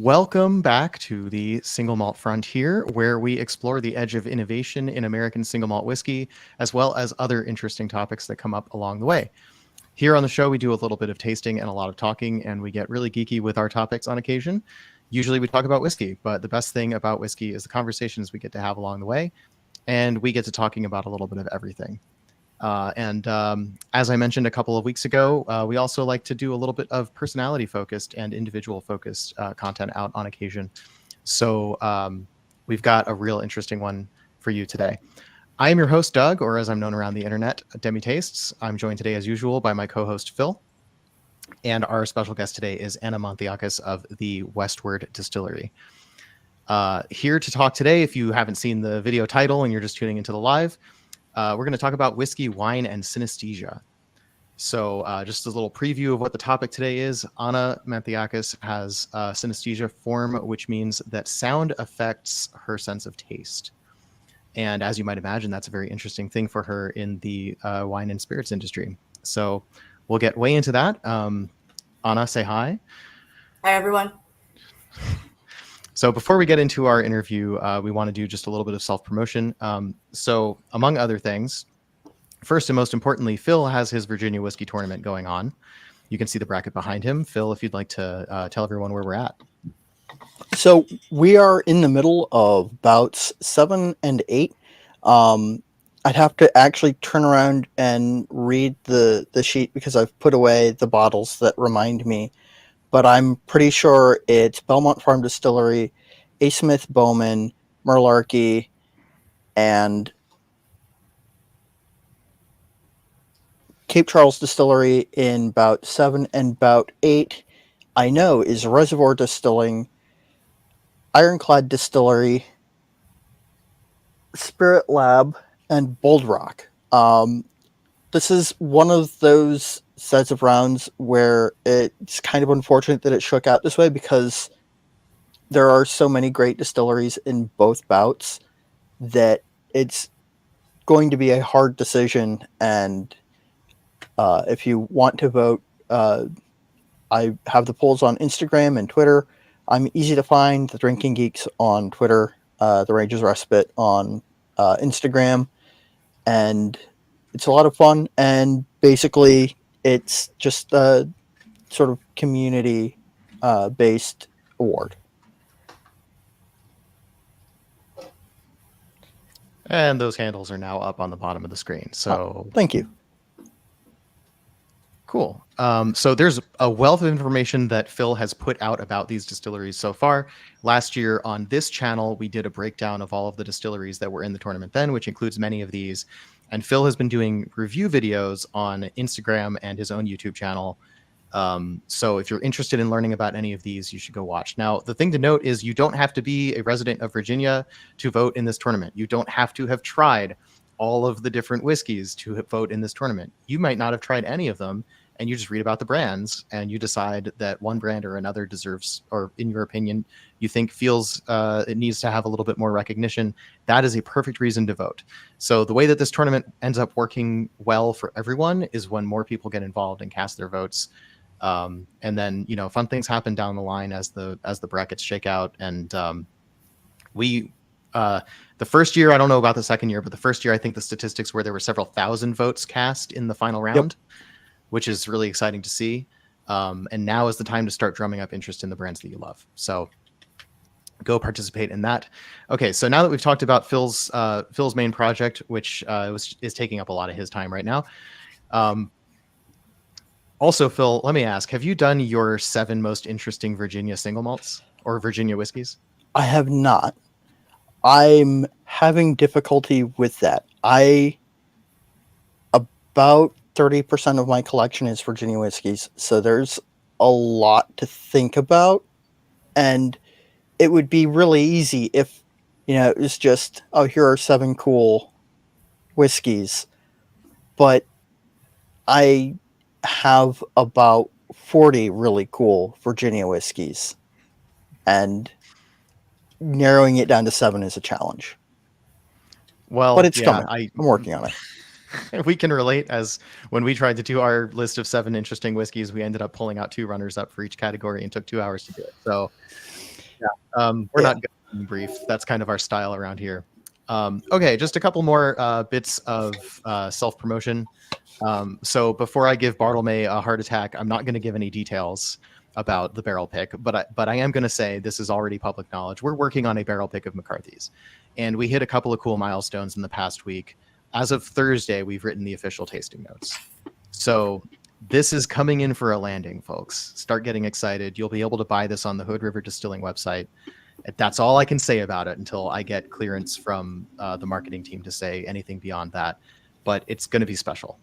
Welcome back to the Single Malt Frontier, where we explore the edge of innovation in American single malt whiskey, as well as other interesting topics that come up along the way. Here on the show, we do a little bit of tasting and a lot of talking, and we get really geeky with our topics on occasion. Usually we talk about whiskey, but the best thing about whiskey is the conversations we get to have along the way, and we get to talking about a little bit of everything. As I mentioned a couple of weeks ago, we also like to do a little bit of personality-focused and individual-focused content out on occasion. So we've got a real interesting one for you today. I am your host, Doug, or as I'm known around the internet, Demi Tastes. I'm joined today, as usual, by my co-host, Phil. And our special guest today is Anna Mantheakis of the Westward Distillery. Here to talk today, if you haven't seen the video title and you're just tuning into the live, we're going to talk about whiskey, wine, and synesthesia. So just a little preview of what the topic today is. Anna Mantheakis has synesthesia form, which means that sound affects her sense of taste. And as you might imagine, that's a very interesting thing for her in the wine and spirits industry. So we'll get way into that. Anna, say hi. Hi, everyone. So before we get into our interview, we want to do just a little bit of self-promotion. So among other things, first and most importantly, Phil has his Virginia Whiskey Tournament going on. You can see the bracket behind him. Phil, if you'd like to tell everyone where we're at. So we are in the middle of bouts 7 and 8. I'd have to actually turn around and read the sheet because I've put away the bottles that remind me. But I'm pretty sure it's Belmont Farm Distillery, A. Smith Bowman, Merlarkey, and Cape Charles Distillery in bout 7 and bout 8. I know is Reservoir Distilling, Ironclad Distillery, Spirit Lab, and Bold Rock. This is one of those sets of rounds where it's kind of unfortunate that it shook out this way because there are so many great distilleries in both bouts that it's going to be a hard decision. And if you want to vote, I have the polls on Instagram and Twitter. I'm easy to find, the Drinking Geeks on Twitter, the Rangers Respite on Instagram, and it's a lot of fun. And basically, it's just a sort of community based award. And those handles are now up on the bottom of the screen. So thank you. Cool. So there's a wealth of information that Phil has put out about these distilleries so far. Last year on this channel, we did a breakdown of all of the distilleries that were in the tournament then, which includes many of these. And Phil has been doing review videos on Instagram and his own YouTube channel. So if you're interested in learning about any of these, you should go watch. Now, the thing to note is you don't have to be a resident of Virginia to vote in this tournament. You don't have to have tried all of the different whiskeys to vote in this tournament. You might not have tried any of them, and you just read about the brands and you decide that one brand or another deserves, or in your opinion, you think feels it needs to have a little bit more recognition. That is a perfect reason to vote. So the way that this tournament ends up working well for everyone is when more people get involved and cast their votes. And then, you know, fun things happen down the line as the brackets shake out. And the first year, I don't know about the second year, but the first year, I think the statistics were there were several thousand votes cast in the final round. Yep. Which is really exciting to see. And now is the time to start drumming up interest in the brands that you love. So go participate in that. Okay, so now that we've talked about Phil's main project, which is taking up a lot of his time right now. Also, Phil, let me ask, have you done your 7 most interesting Virginia single malts or Virginia whiskeys? I have not. I'm having difficulty with that. About 30% of my collection is Virginia whiskeys, so there's a lot to think about, and it would be really easy if, you know, it was just, oh, here are 7 cool whiskeys, but I have about 40 really cool Virginia whiskeys, and narrowing it down to 7 is a challenge. Well, but it's coming. I'm working on it. We can relate, as when we tried to do our list of 7 interesting whiskeys, we ended up pulling out 2 runners up for each category and took 2 hours to do it. So We're not going brief. That's kind of our style around here. Okay, just a couple more bits of self-promotion. So before I give Bartlemay a heart attack, I'm not going to give any details about the barrel pick, but I am going to say this is already public knowledge. We're working on a barrel pick of McCarthy's, and we hit a couple of cool milestones in the past week. As of Thursday, we've written the official tasting notes. So this is coming in for a landing, folks. Start getting excited. You'll be able to buy this on the Hood River Distilling website. That's all I can say about it until I get clearance from the marketing team to say anything beyond that. But it's going to be special.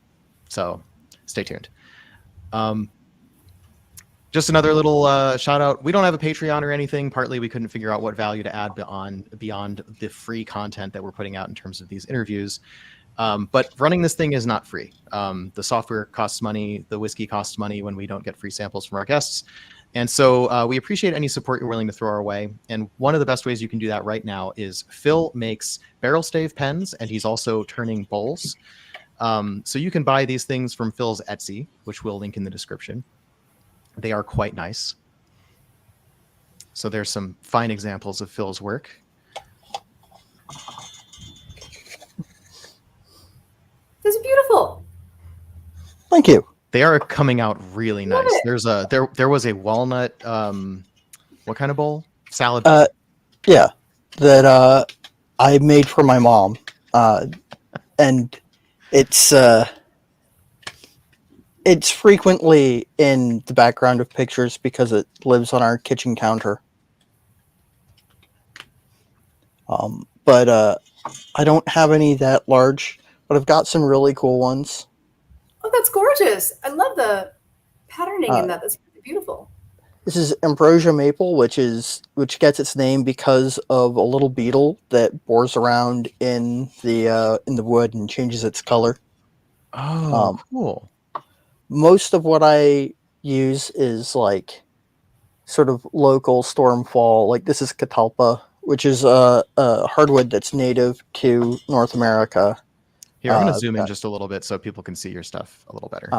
So stay tuned. Just another little shout out. We don't have a Patreon or anything. Partly we couldn't figure out what value to add beyond the free content that we're putting out in terms of these interviews. But running this thing is not free. The software costs money. The whiskey costs money when we don't get free samples from our guests. And so we appreciate any support you're willing to throw our way. And one of the best ways you can do that right now is Phil makes barrel stave pens, and he's also turning bowls. So you can buy these things from Phil's Etsy, which we'll link in the description. They are quite nice. So there's some fine examples of Phil's work. This is beautiful. Thank you. They are coming out really nice. There's a there was a walnut what kind of bowl? Salad bowl. Yeah, that I made for my mom, and it's frequently in the background of pictures because it lives on our kitchen counter. But I don't have any that large, but I've got some really cool ones. Oh, that's gorgeous. I love the patterning in that. That's really beautiful. This is ambrosia maple, which gets its name because of a little beetle that bores around in the wood and changes its color. Oh, cool. Most of what I use is like sort of local storm fall. Like this is catalpa, which is a hardwood that's native to North America. Here, I'm going to zoom in just a little bit so people can see your stuff a little better.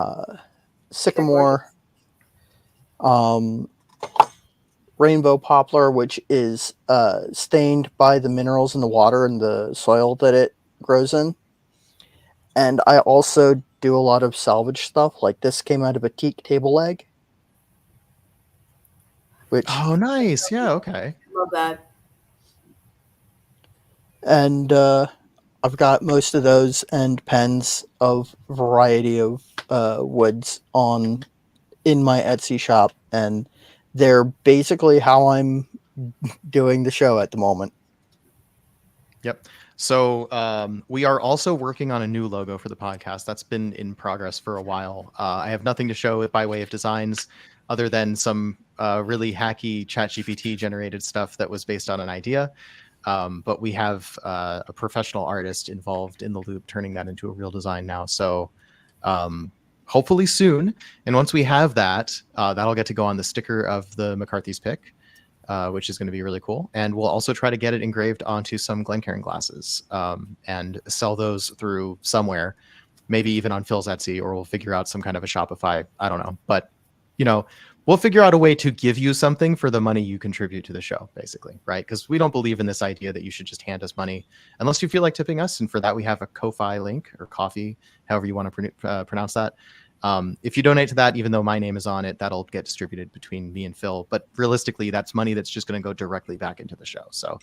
Sycamore, rainbow poplar, which is stained by the minerals in the water and the soil that it grows in. And I also do a lot of salvage stuff. Like this came out of a teak table leg. Which, oh, nice. Yeah, okay. Love that. And I've got most of those and pens of a variety of woods in my Etsy shop, and they're basically how I'm doing the show at the moment. Yep. So we are also working on a new logo for the podcast. That's been in progress for a while. I have nothing to show by way of designs other than some really hacky ChatGPT generated stuff that was based on an idea. But we have a professional artist involved in the loop turning that into a real design now. So hopefully soon. And once we have that, that'll get to go on the sticker of the McCarthy's pick, which is going to be really cool. And we'll also try to get it engraved onto some Glencairn glasses and sell those through somewhere, maybe even on Phil's Etsy, or we'll figure out some kind of a Shopify. I don't know. But, you know, we'll figure out a way to give you something for the money you contribute to the show, basically, right? Because we don't believe in this idea that you should just hand us money unless you feel like tipping us. And for that, we have a Ko-Fi link, or coffee, however you want to pronounce that. If you donate to that, even though my name is on it, that'll get distributed between me and Phil. But realistically, that's money that's just going to go directly back into the show. So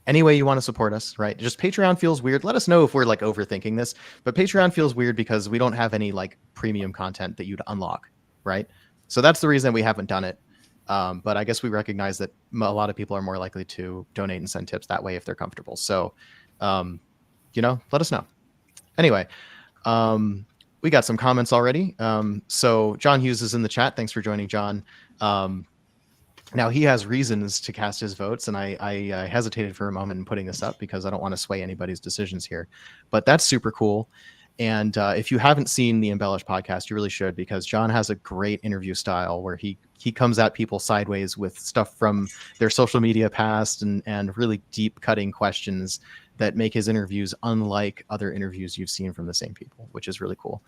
any way you want to support us, right? Just Patreon feels weird. Let us know if we're like overthinking this, but Patreon feels weird because we don't have any like premium content that you'd unlock, right? So that's the reason we haven't done it. But I guess we recognize that a lot of people are more likely to donate and send tips that way if they're comfortable. So, you know, let us know. Anyway, we got some comments already. So John Hughes is in the chat. Thanks for joining, John. Now he has reasons to cast his votes, and I hesitated for a moment in putting this up because I don't want to sway anybody's decisions here. But that's super cool. And if you haven't seen the Embellish podcast, you really should, because John has a great interview style where he comes at people sideways with stuff from their social media past and really deep cutting questions that make his interviews unlike other interviews you've seen from the same people, which is really cool.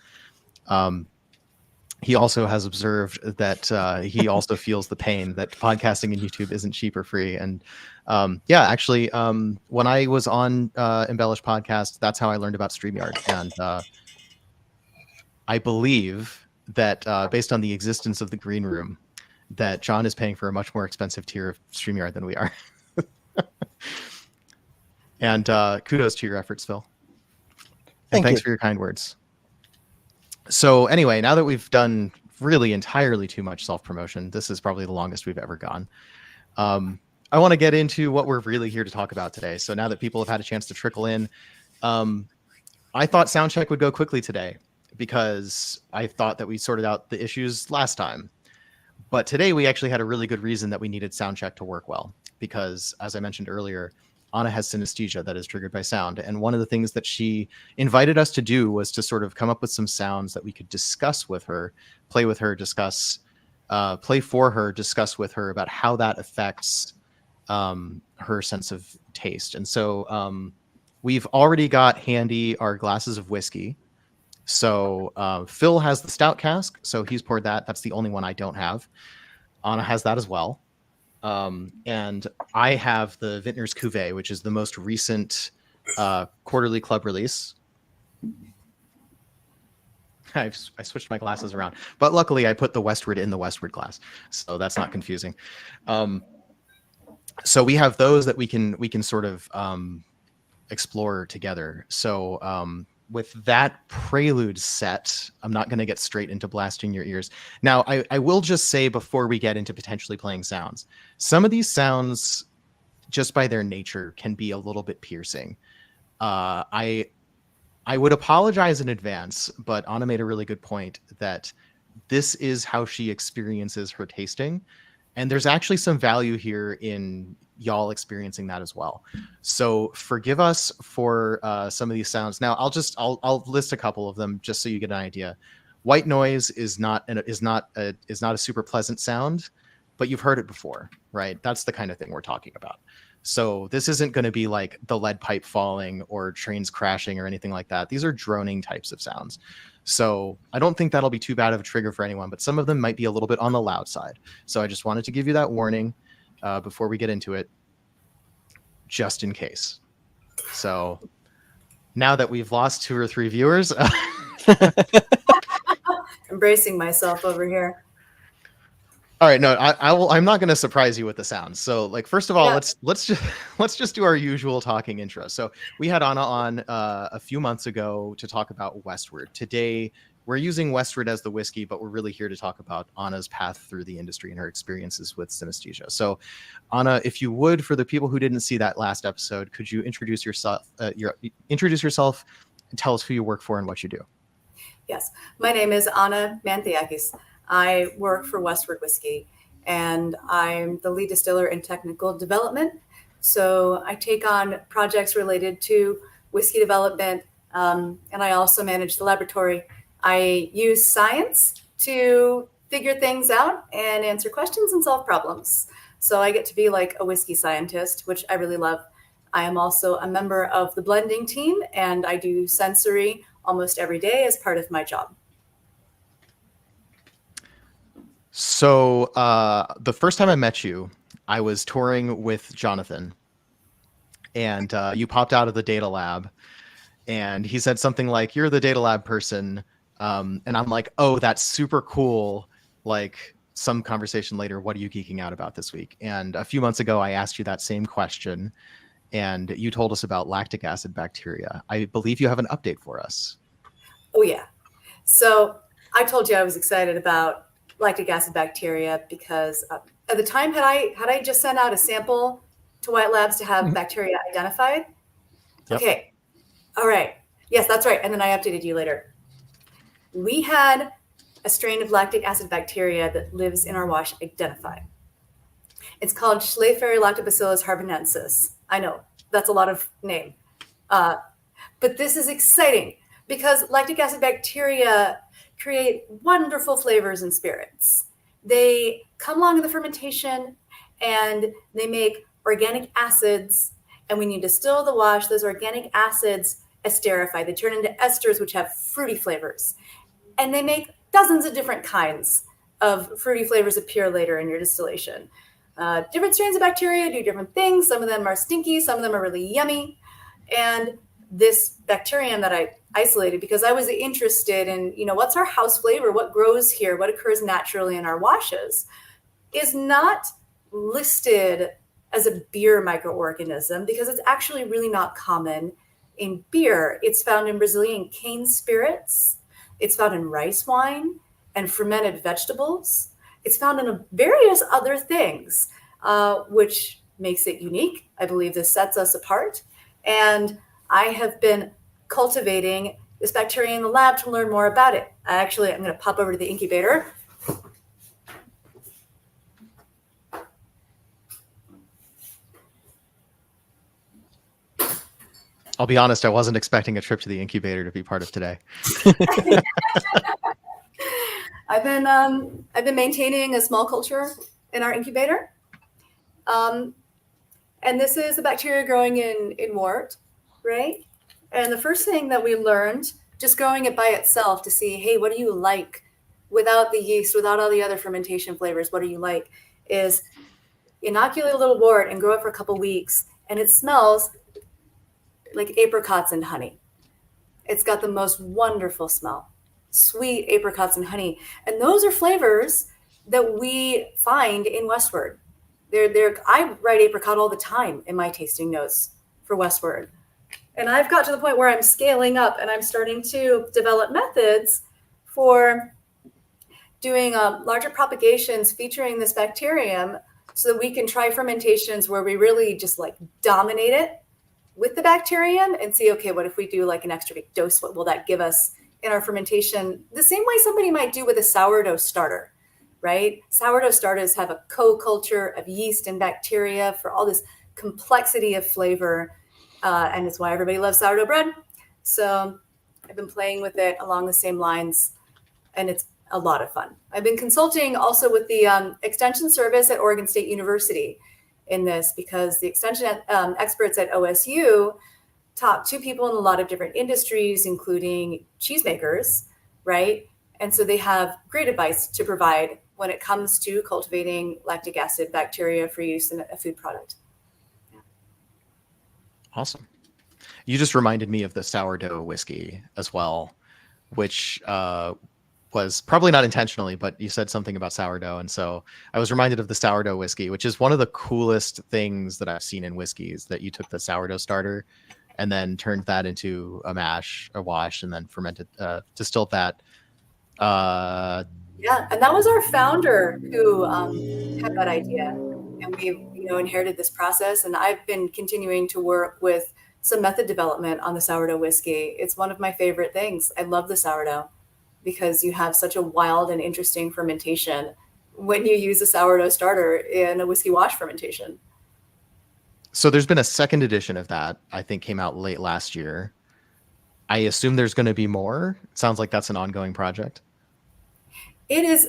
he also has observed that he also feels the pain that podcasting and YouTube isn't cheap or free. And actually, when I was on Embellish Podcast, that's how I learned about StreamYard. And I believe that based on the existence of the green room, that John is paying for a much more expensive tier of StreamYard than we are. And kudos to your efforts, Phil. And thanks for your kind words. So anyway, now that we've done really entirely too much self-promotion, this is probably the longest we've ever gone. I want to get into what we're really here to talk about today. So now that people have had a chance to trickle in, I thought Soundcheck would go quickly today because I thought that we sorted out the issues last time. But today we actually had a really good reason that we needed Soundcheck to work well, because as I mentioned earlier, Anna has synesthesia that is triggered by sound. And one of the things that she invited us to do was to sort of come up with some sounds that we could discuss with her, play with her, discuss, play for her, discuss with her about how that affects her sense of taste. And so we've already got handy our glasses of whiskey. So Phil has the stout cask, so he's poured that. That's the only one I don't have. Anna has that as well. And I have the Vintner's Cuvée, which is the most recent quarterly club release. I switched my glasses around, but luckily I put the Westward in the Westward glass, so that's not confusing. So we have those that we can sort of explore together. So with that prelude set, I'm not going to get straight into blasting your ears. Now, I will just say before we get into potentially playing sounds, some of these sounds, just by their nature, can be a little bit piercing. I would apologize in advance, but Anna made a really good point that this is how she experiences her tasting. And there's actually some value here in y'all experiencing that as well. So forgive us for some of these sounds. Now I'll list a couple of them just so you get an idea. White noise is not a super pleasant sound, but you've heard it before, right? That's the kind of thing we're talking about. So this isn't going to be like the lead pipe falling or trains crashing or anything like that. These are droning types of sounds. So I don't think that'll be too bad of a trigger for anyone, but some of them might be a little bit on the loud side. So I just wanted to give you that warning before we get into it, just in case. So now that we've lost 2 or 3 viewers, Embracing myself over here. all right, no, I'm not going to surprise you with the sounds. So, like, first of all, Yeah. let's just do our usual talking intro. So we had Anna on a few months ago to talk about Westward. Today we're using Westward as the whiskey, but we're really here to talk about Anna's path through the industry and her experiences with synesthesia. So, Anna, if you would, for the people who didn't see that last episode, could you introduce yourself? Introduce yourself and tell us who you work for and what you do. Yes, my name is Anna Mantheakis. I work for Westward Whiskey, and I'm the lead distiller in technical development. So I take on projects related to whiskey development, and I also manage the laboratory. I use science to figure things out and answer questions and solve problems. So I get to be like a whiskey scientist, which I really love. I am also a member of the blending team, and I do sensory almost every day as part of my job. So the first time I met you, I was touring with Jonathan, and you popped out of the data lab, and he said something like, "You're the data lab person," and I'm like, "Oh, that's super cool." Like, some conversation later, what are you geeking out about this week? And a few months ago, I asked you that same question, and you told us about lactic acid bacteria. I believe you have an update for us. Oh, yeah. So I told you I was excited about lactic acid bacteria because at the time, had I just sent out a sample to White Labs to have bacteria identified? Yep. Okay. All right. Yes, that's right. And then I updated you later. We had a strain of lactic acid bacteria that lives in our wash identified. It's called Schleiferi lactobacillus harbonensis. I know that's a lot of name, but this is exciting because lactic acid bacteria create wonderful flavors and spirits. They come along in the fermentation and they make organic acids, and when you distill the wash, those organic acids esterify. They turn into esters, which have fruity flavors, and they make dozens of different kinds of fruity flavors appear later in your distillation. Different strains of bacteria do different things. Some of them are stinky, some of them are really yummy. And this bacterium that I isolated, because I was interested in, what's our house flavor, what grows here, what occurs naturally in our washes, is not listed as a beer microorganism because it's actually really not common in beer. It's found in Brazilian cane spirits. It's found in rice wine and fermented vegetables. It's found in various other things, which makes it unique. I believe this sets us apart. And I have been cultivating this bacteria in the lab to learn more about it. I'm going to pop over to the incubator. I'll be honest, I wasn't expecting a trip to the incubator to be part of today. I've been maintaining a small culture in our incubator. And this is a bacteria growing in wort, right? And the first thing that we learned, just growing it by itself to see, hey, what do you like without the yeast, without all the other fermentation flavors, what do you like, is inoculate a little wort and grow it for a couple weeks. And it smells like apricots and honey. It's got the most wonderful smell, sweet apricots and honey. And those are flavors that we find in Westward. I write apricot all the time in my tasting notes for Westward. And I've got to the point where I'm scaling up and I'm starting to develop methods for doing larger propagations featuring this bacterium so that we can try fermentations where we really just dominate it with the bacterium and see, okay, what if we do an extra big dose? What will that give us in our fermentation? The same way somebody might do with a sourdough starter, right? Sourdough starters have a co-culture of yeast and bacteria for all this complexity of flavor. And it's why everybody loves sourdough bread. So I've been playing with it along the same lines, and it's a lot of fun. I've been consulting also with the extension service at Oregon State University in this, because the extension experts at OSU talk to people in a lot of different industries, including cheesemakers, right? And so they have great advice to provide when it comes to cultivating lactic acid bacteria for use in a food product. Awesome. You just reminded me of the sourdough whiskey as well, which was probably not intentionally, but you said something about sourdough. And so I was reminded of the sourdough whiskey, which is one of the coolest things that I've seen in whiskeys, that you took the sourdough starter and then turned that into a wash, and then fermented, distilled that. Yeah, and that was our founder who had that idea. And we inherited this process. And I've been continuing to work with some method development on the sourdough whiskey. It's one of my favorite things. I love the sourdough because you have such a wild and interesting fermentation when you use a sourdough starter in a whiskey wash fermentation. So there's been a second edition of that, I think came out late last year. I assume there's going to be more. It sounds like that's an ongoing project. It is,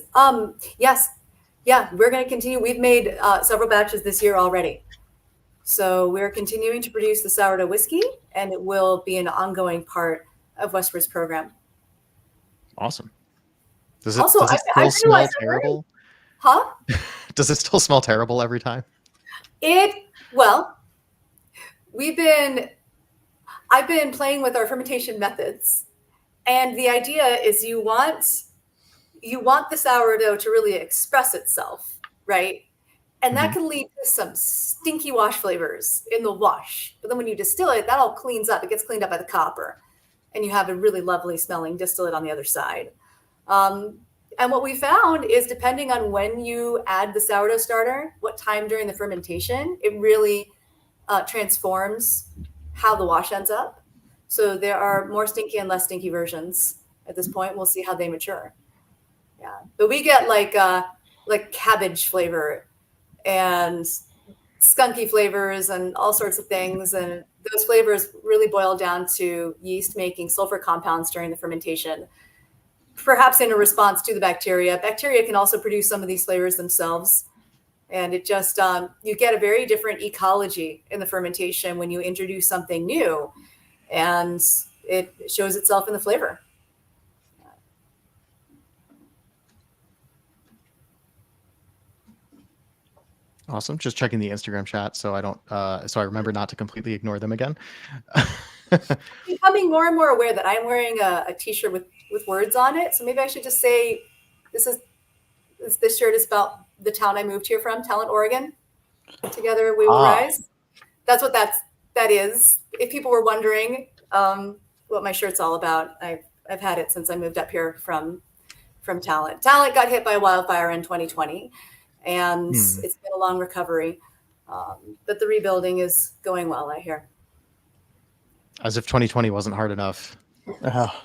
yes. Yeah, we're going to continue. We've made several batches this year already. So we're continuing to produce the sourdough whiskey, and it will be an ongoing part of Westward's program. Awesome. Does it still smell terrible? Huh? Does it still smell terrible every time? Well, I've been playing with our fermentation methods, and the idea is you want the sourdough to really express itself, right? And that can lead to some stinky wash flavors in the wash. But then when you distill it, that all cleans up. It gets cleaned up by the copper. And you have a really lovely smelling distillate on the other side. And what we found is, depending on when you add the sourdough starter, what time during the fermentation, it really transforms how the wash ends up. So there are more stinky and less stinky versions at this point. We'll see how they mature. Yeah, but we get like cabbage flavor and skunky flavors and all sorts of things. And those flavors really boil down to yeast making sulfur compounds during the fermentation, perhaps in a response to the bacteria. Bacteria can also produce some of these flavors themselves. And it just, you get a very different ecology in the fermentation when you introduce something new, and it shows itself in the flavor. Awesome. Just checking the Instagram chat so I don't so I remember not to completely ignore them again. Becoming more and more aware that I'm wearing a t-shirt with words on it. So maybe I should just say this shirt is about the town I moved here from, Talent, Oregon. Together we will rise. That's what that is. If people were wondering what my shirt's all about, I've had it since I moved up here from Talent. Talent got hit by a wildfire in 2020, and it's been a long recovery. But the rebuilding is going well, I hear. As if 2020 wasn't hard enough.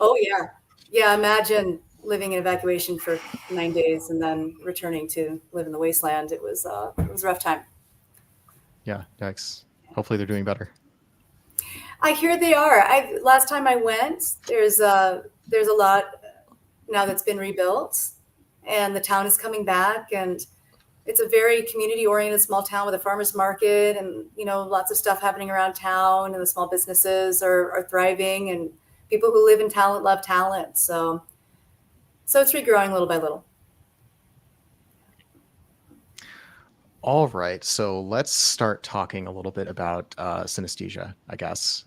Oh yeah. Yeah, imagine living in evacuation for 9 days and then returning to live in the wasteland. It was a rough time. Yeah, yikes. Hopefully they're doing better. I hear they are. Last time I went, there's a lot now that's been rebuilt, and the town is coming back, and it's a very community-oriented small town with a farmer's market, and lots of stuff happening around town, and the small businesses are thriving, and people who live in Talent love Talent. So it's regrowing little by little. All right, so let's start talking a little bit about synesthesia, I guess.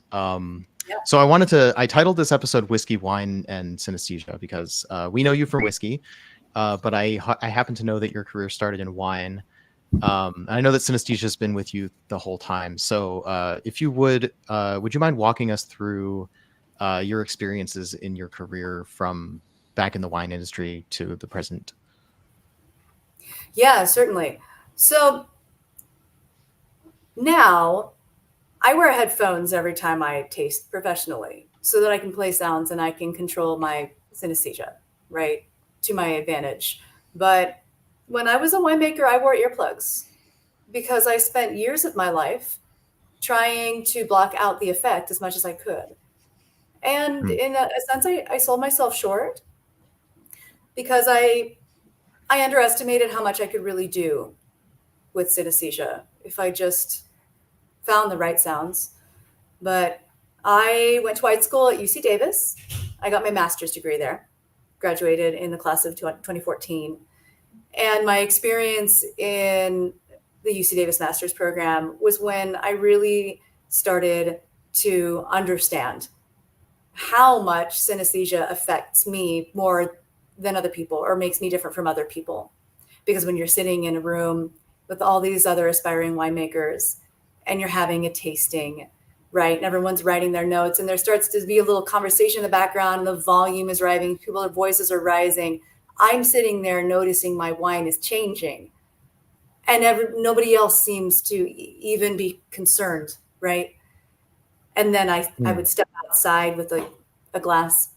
So I titled this episode Whiskey, Wine, and Synesthesia because we know you from whiskey, but I happen to know that your career started in wine. I know that synesthesia has been with you the whole time. So if you would you mind walking us through your experiences in your career from back in the wine industry to the present? Yeah, certainly. So now I wear headphones every time I taste professionally so that I can play sounds and I can control my synesthesia, right, to my advantage. But when I was a winemaker, I wore earplugs because I spent years of my life trying to block out the effect as much as I could. And in a sense, I sold myself short because I underestimated how much I could really do with synesthesia if I just found the right sounds. But I went to wine school at UC Davis. I got my master's degree there, graduated in the class of 2014. And my experience in the UC Davis master's program was when I really started to understand how much synesthesia affects me more than other people or makes me different from other people. Because when you're sitting in a room with all these other aspiring winemakers and you're having a tasting, right? And everyone's writing their notes and there starts to be a little conversation in the background and the volume is rising, people's voices are rising. I'm sitting there noticing my wine is changing and nobody else seems to even be concerned, right? And then I would step outside with a glass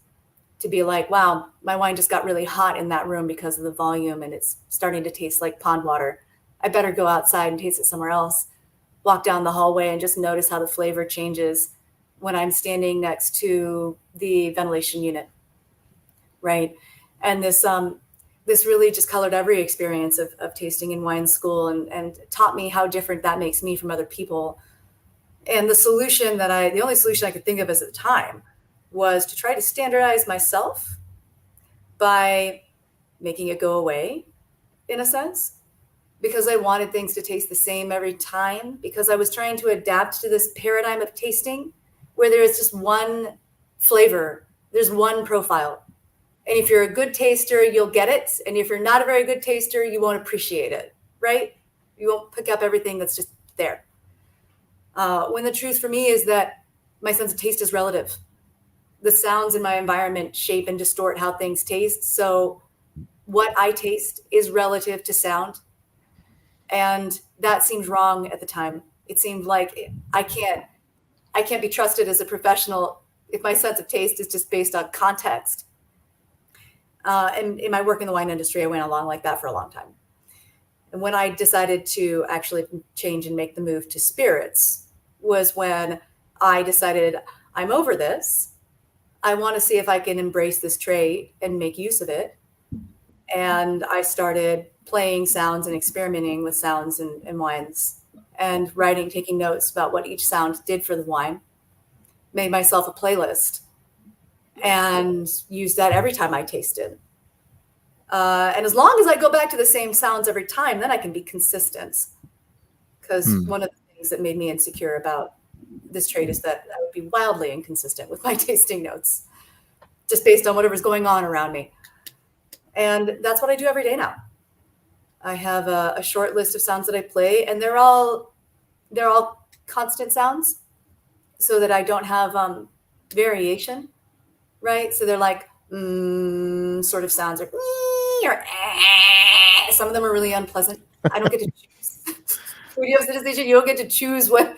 to be like, wow, my wine just got really hot in that room because of the volume and it's starting to taste like pond water. I better go outside and taste it somewhere else. Walk down the hallway and just notice how the flavor changes when I'm standing next to the ventilation unit, right? And this really just colored every experience of tasting in wine school and taught me how different that makes me from other people. And the only solution I could think of at the time was to try to standardize myself by making it go away, in a sense, because I wanted things to taste the same every time, because I was trying to adapt to this paradigm of tasting where there is just one flavor, there's one profile. And if you're a good taster, you'll get it. And if you're not a very good taster, you won't appreciate it, right? You won't pick up everything that's just there. When the truth for me is that my sense of taste is relative. The sounds in my environment shape and distort how things taste. So what I taste is relative to sound. And that seemed wrong at the time. It seemed like I can't be trusted as a professional if my sense of taste is just based on context. And in my work in the wine industry, I went along like that for a long time. And when I decided to actually change and make the move to spirits was when I decided I'm over this. I want to see if I can embrace this trait and make use of it. And I started playing sounds and experimenting with sounds and wines and writing, taking notes about what each sound did for the wine, made myself a playlist and used that every time I tasted. And as long as I go back to the same sounds every time, then I can be consistent. because one of the things that made me insecure about this trait is that I would be wildly inconsistent with my tasting notes, just based on whatever's going on around me. And that's what I do every day now. I have a short list of sounds that I play, and they're all constant sounds, so that I don't have variation, right? So they're like sort of sounds, or some of them are really unpleasant. I don't get to choose. When you have synesthesia, you don't get to choose what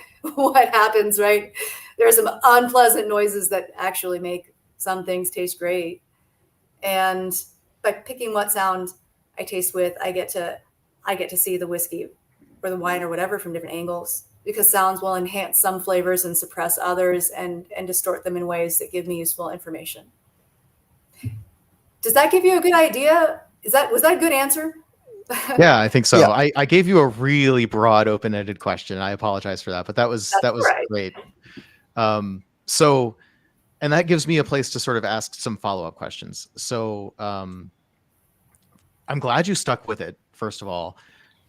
happens, right? There are some unpleasant noises that actually make some things taste great. And by picking what sound I taste with, I get to see the whiskey or the wine or whatever from different angles, because sounds will enhance some flavors and suppress others, and distort them in ways that give me useful information. Does that give you a good idea? Was that a good answer? Yeah, I think so. Yeah. I gave you a really broad, open-ended question. I apologize for that, but that was right. great. So, and that gives me a place to sort of ask some follow-up questions. So, I'm glad you stuck with it, first of all.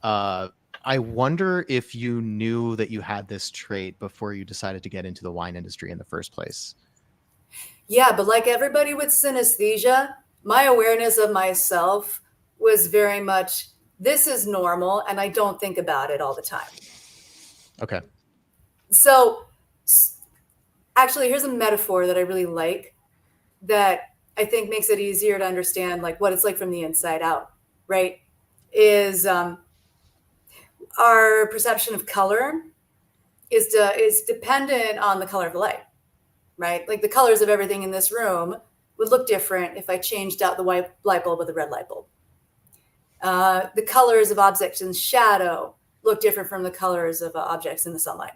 I wonder if you knew that you had this trait before you decided to get into the wine industry in the first place. Yeah, but like everybody with synesthesia, my awareness of myself was very much, this is normal, and I don't think about it all the time. Okay. So actually, here's a metaphor that I really like, that I think makes it easier to understand like what it's like from the inside out, right? Is our perception of color is dependent on the color of the light, right? Like the colors of everything in this room would look different if I changed out the white light bulb with a red light bulb. The colors of objects in shadow look different from the colors of objects in the sunlight.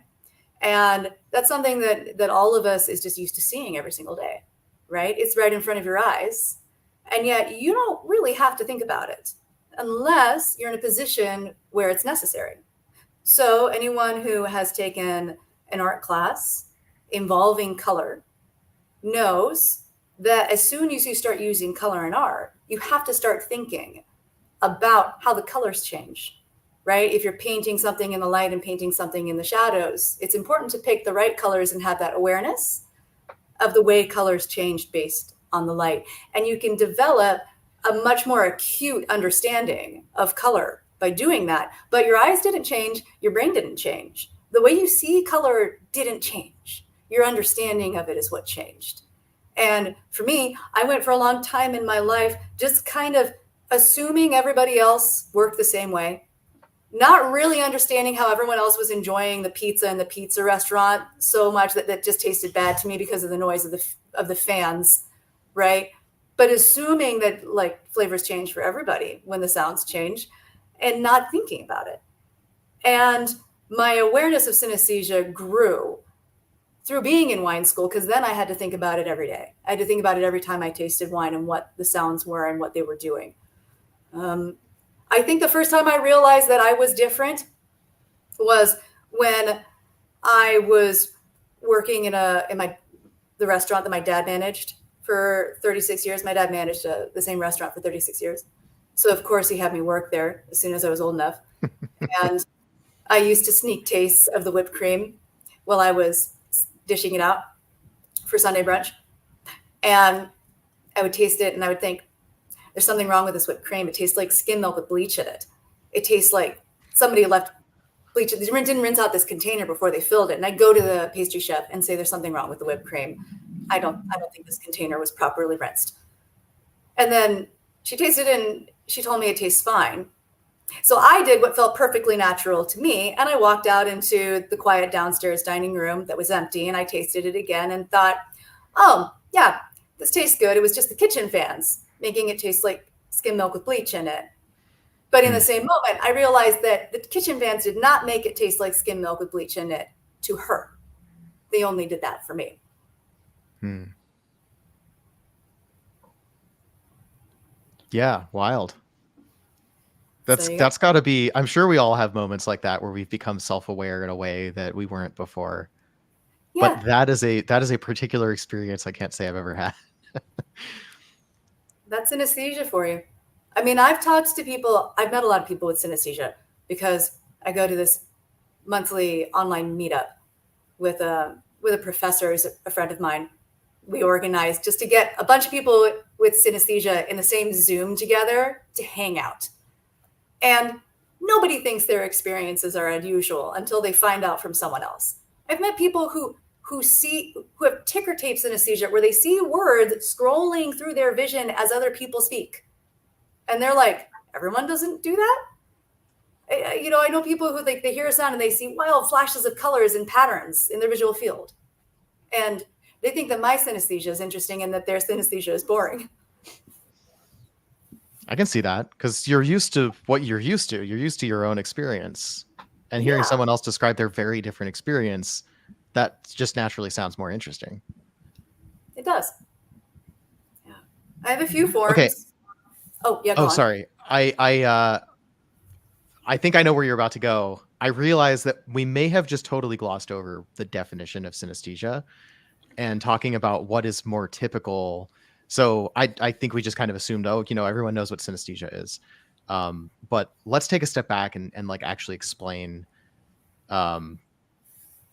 And that's something that all of us is just used to seeing every single day, right? It's right in front of your eyes. And yet you don't really have to think about it unless you're in a position where it's necessary. So anyone who has taken an art class involving color knows that as soon as you start using color in art, you have to start thinking about how the colors change, right? If you're painting something in the light and painting something in the shadows, it's important to pick the right colors and have that awareness of the way colors change based on the light. And you can develop a much more acute understanding of color by doing that. But your eyes didn't change, your brain didn't change. The way you see color didn't change. Your understanding of it is what changed. And for me, I went for a long time in my life just kind of assuming everybody else worked the same way, not really understanding how everyone else was enjoying the pizza in the pizza restaurant so much that just tasted bad to me because of the noise of the fans, right? But assuming that like flavors change for everybody when the sounds change, and not thinking about it. And my awareness of synesthesia grew through being in wine school, because then I had to think about it every day. I had to think about it every time I tasted wine and what the sounds were and what they were doing. I think the first time I realized that I was different was when I was working in the restaurant that my dad managed for 36 years. My dad managed the same restaurant for 36 years. So of course he had me work there as soon as I was old enough. And I used to sneak tastes of the whipped cream while I was dishing it out for Sunday brunch. And I would taste it and I would think, there's something wrong with this whipped cream. It tastes like skim milk with bleach in it. It tastes like somebody left bleach. They didn't rinse out this container before they filled it. And I'd go to the pastry chef and say, there's something wrong with the whipped cream. I don't think this container was properly rinsed. And then she tasted it and she told me it tastes fine. So I did what felt perfectly natural to me. And I walked out into the quiet downstairs dining room that was empty. And I tasted it again and thought, oh, yeah, this tastes good. It was just the kitchen fans making it taste like skim milk with bleach in it. But in the same moment, I realized that the kitchen fans did not make it taste like skim milk with bleach in it to her. They only did that for me. Yeah, wild. That's got to be, I'm sure we all have moments like that where we've become self-aware in a way that we weren't before. Yeah. But that is a particular experience I can't say I've ever had. That's synesthesia for you. I mean, I've talked to people, I've met a lot of people with synesthesia because I go to this monthly online meetup with a professor, who's a friend of mine. We organized just to get a bunch of people with synesthesia in the same Zoom together to hang out. And nobody thinks their experiences are unusual until they find out from someone else. I've met people who have ticker tape synesthesia, where they see words scrolling through their vision as other people speak. And they're like, everyone doesn't do that? I know people who they hear a sound and they see wild flashes of colors and patterns in their visual field. And they think that my synesthesia is interesting and that their synesthesia is boring. I can see that, because you're used to what you're used to. You're used to your own experience. And hearing someone else describe their very different experience, that just naturally sounds more interesting. It does. Yeah. I have a few forms. Okay. Oh, yeah, go on. Sorry. I think I know where you're about to go. I realize that we may have just totally glossed over the definition of synesthesia and talking about what is more typical. So I think we just kind of assumed, everyone knows what synesthesia is. But let's take a step back and like actually explain.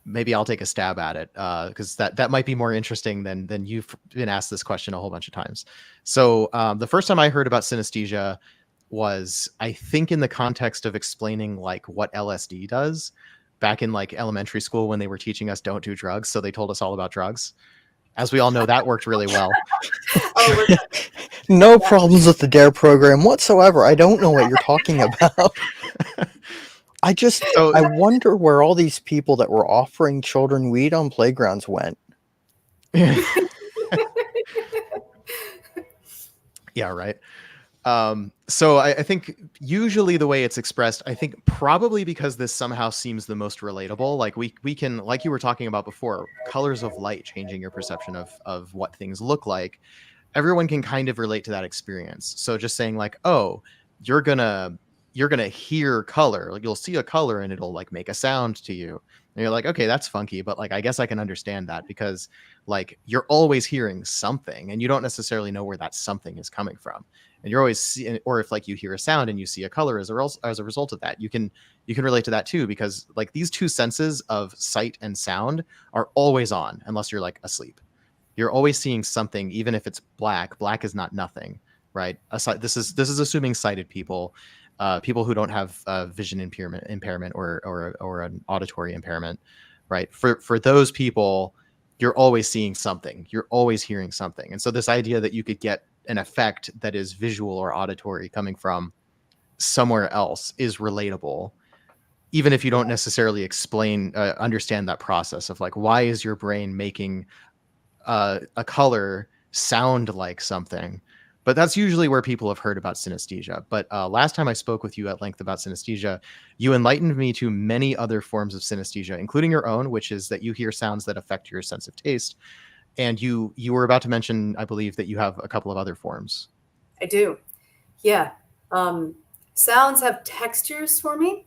Maybe I'll take a stab at it, because that might be more interesting than you've been asked this question a whole bunch of times. So the first time I heard about synesthesia was, I think, in the context of explaining like what LSD does back in like elementary school, when they were teaching us don't do drugs. So they told us all about drugs. As we all know, that worked really well. No problems with the DARE program whatsoever. I don't know what you're talking about. I wonder where all these people that were offering children weed on playgrounds went. Yeah, right. So I think usually the way it's expressed, I think probably because this somehow seems the most relatable, like we can, like you were talking about before, colors of light changing your perception of what things look like. Everyone can kind of relate to that experience. So just saying like, oh, you're gonna hear color, like you'll see a color and it'll like make a sound to you. And you're like, okay, that's funky, but like, I guess I can understand that, because like you're always hearing something and you don't necessarily know where that something is coming from. And you're always seeing, or if like you hear a sound and you see a color as a result of that, you can relate to that too, because like these two senses of sight and sound are always on unless you're like asleep. You're always seeing something, even if it's black. Black is not nothing, right? This is assuming sighted people. People who don't have vision impairment or an auditory impairment, right? For those people, you're always seeing something. You're always hearing something. And so this idea that you could get an effect that is visual or auditory coming from somewhere else is relatable, even if you don't necessarily understand that process of like, why is your brain making a color sound like something? But that's usually where people have heard about synesthesia. But last time I spoke with you at length about synesthesia, you enlightened me to many other forms of synesthesia, including your own, which is that you hear sounds that affect your sense of taste. And you were about to mention, I believe, that you have a couple of other forms. I do. Yeah. Sounds have textures for me.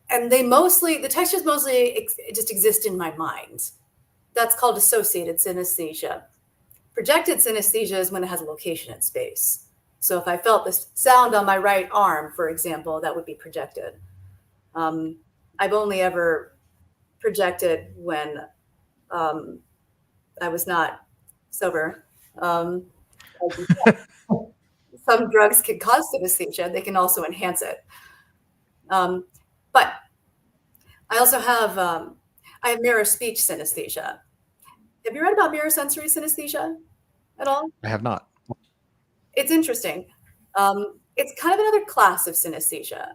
And the textures mostly just exist in my mind. That's called associated synesthesia. Projected synesthesia is when it has a location in space. So if I felt this sound on my right arm, for example, that would be projected. I've only ever projected when I was not sober. Some drugs can cause synesthesia. They can also enhance it. But I also have I have mirror speech synesthesia. Have you read about mirror sensory synesthesia at all? I have not. It's interesting. It's kind of another class of synesthesia.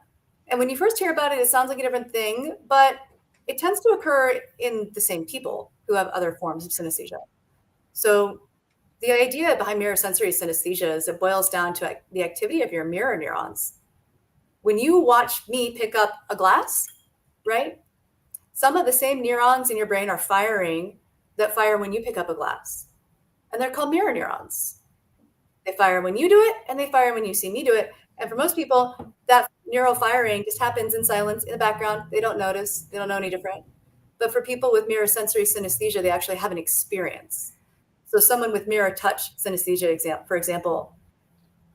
And when you first hear about it, it sounds like a different thing, but it tends to occur in the same people who have other forms of synesthesia. So the idea behind mirror sensory synesthesia is it boils down to the activity of your mirror neurons. When you watch me pick up a glass, right? Some of the same neurons in your brain are firing that fire when you pick up a glass. And they're called mirror neurons. They fire when you do it, and they fire when you see me do it. And for most people, that neural firing just happens in silence in the background. They don't notice. They don't know any different. But for people with mirror sensory synesthesia, they actually have an experience. So someone with mirror touch synesthesia, for example,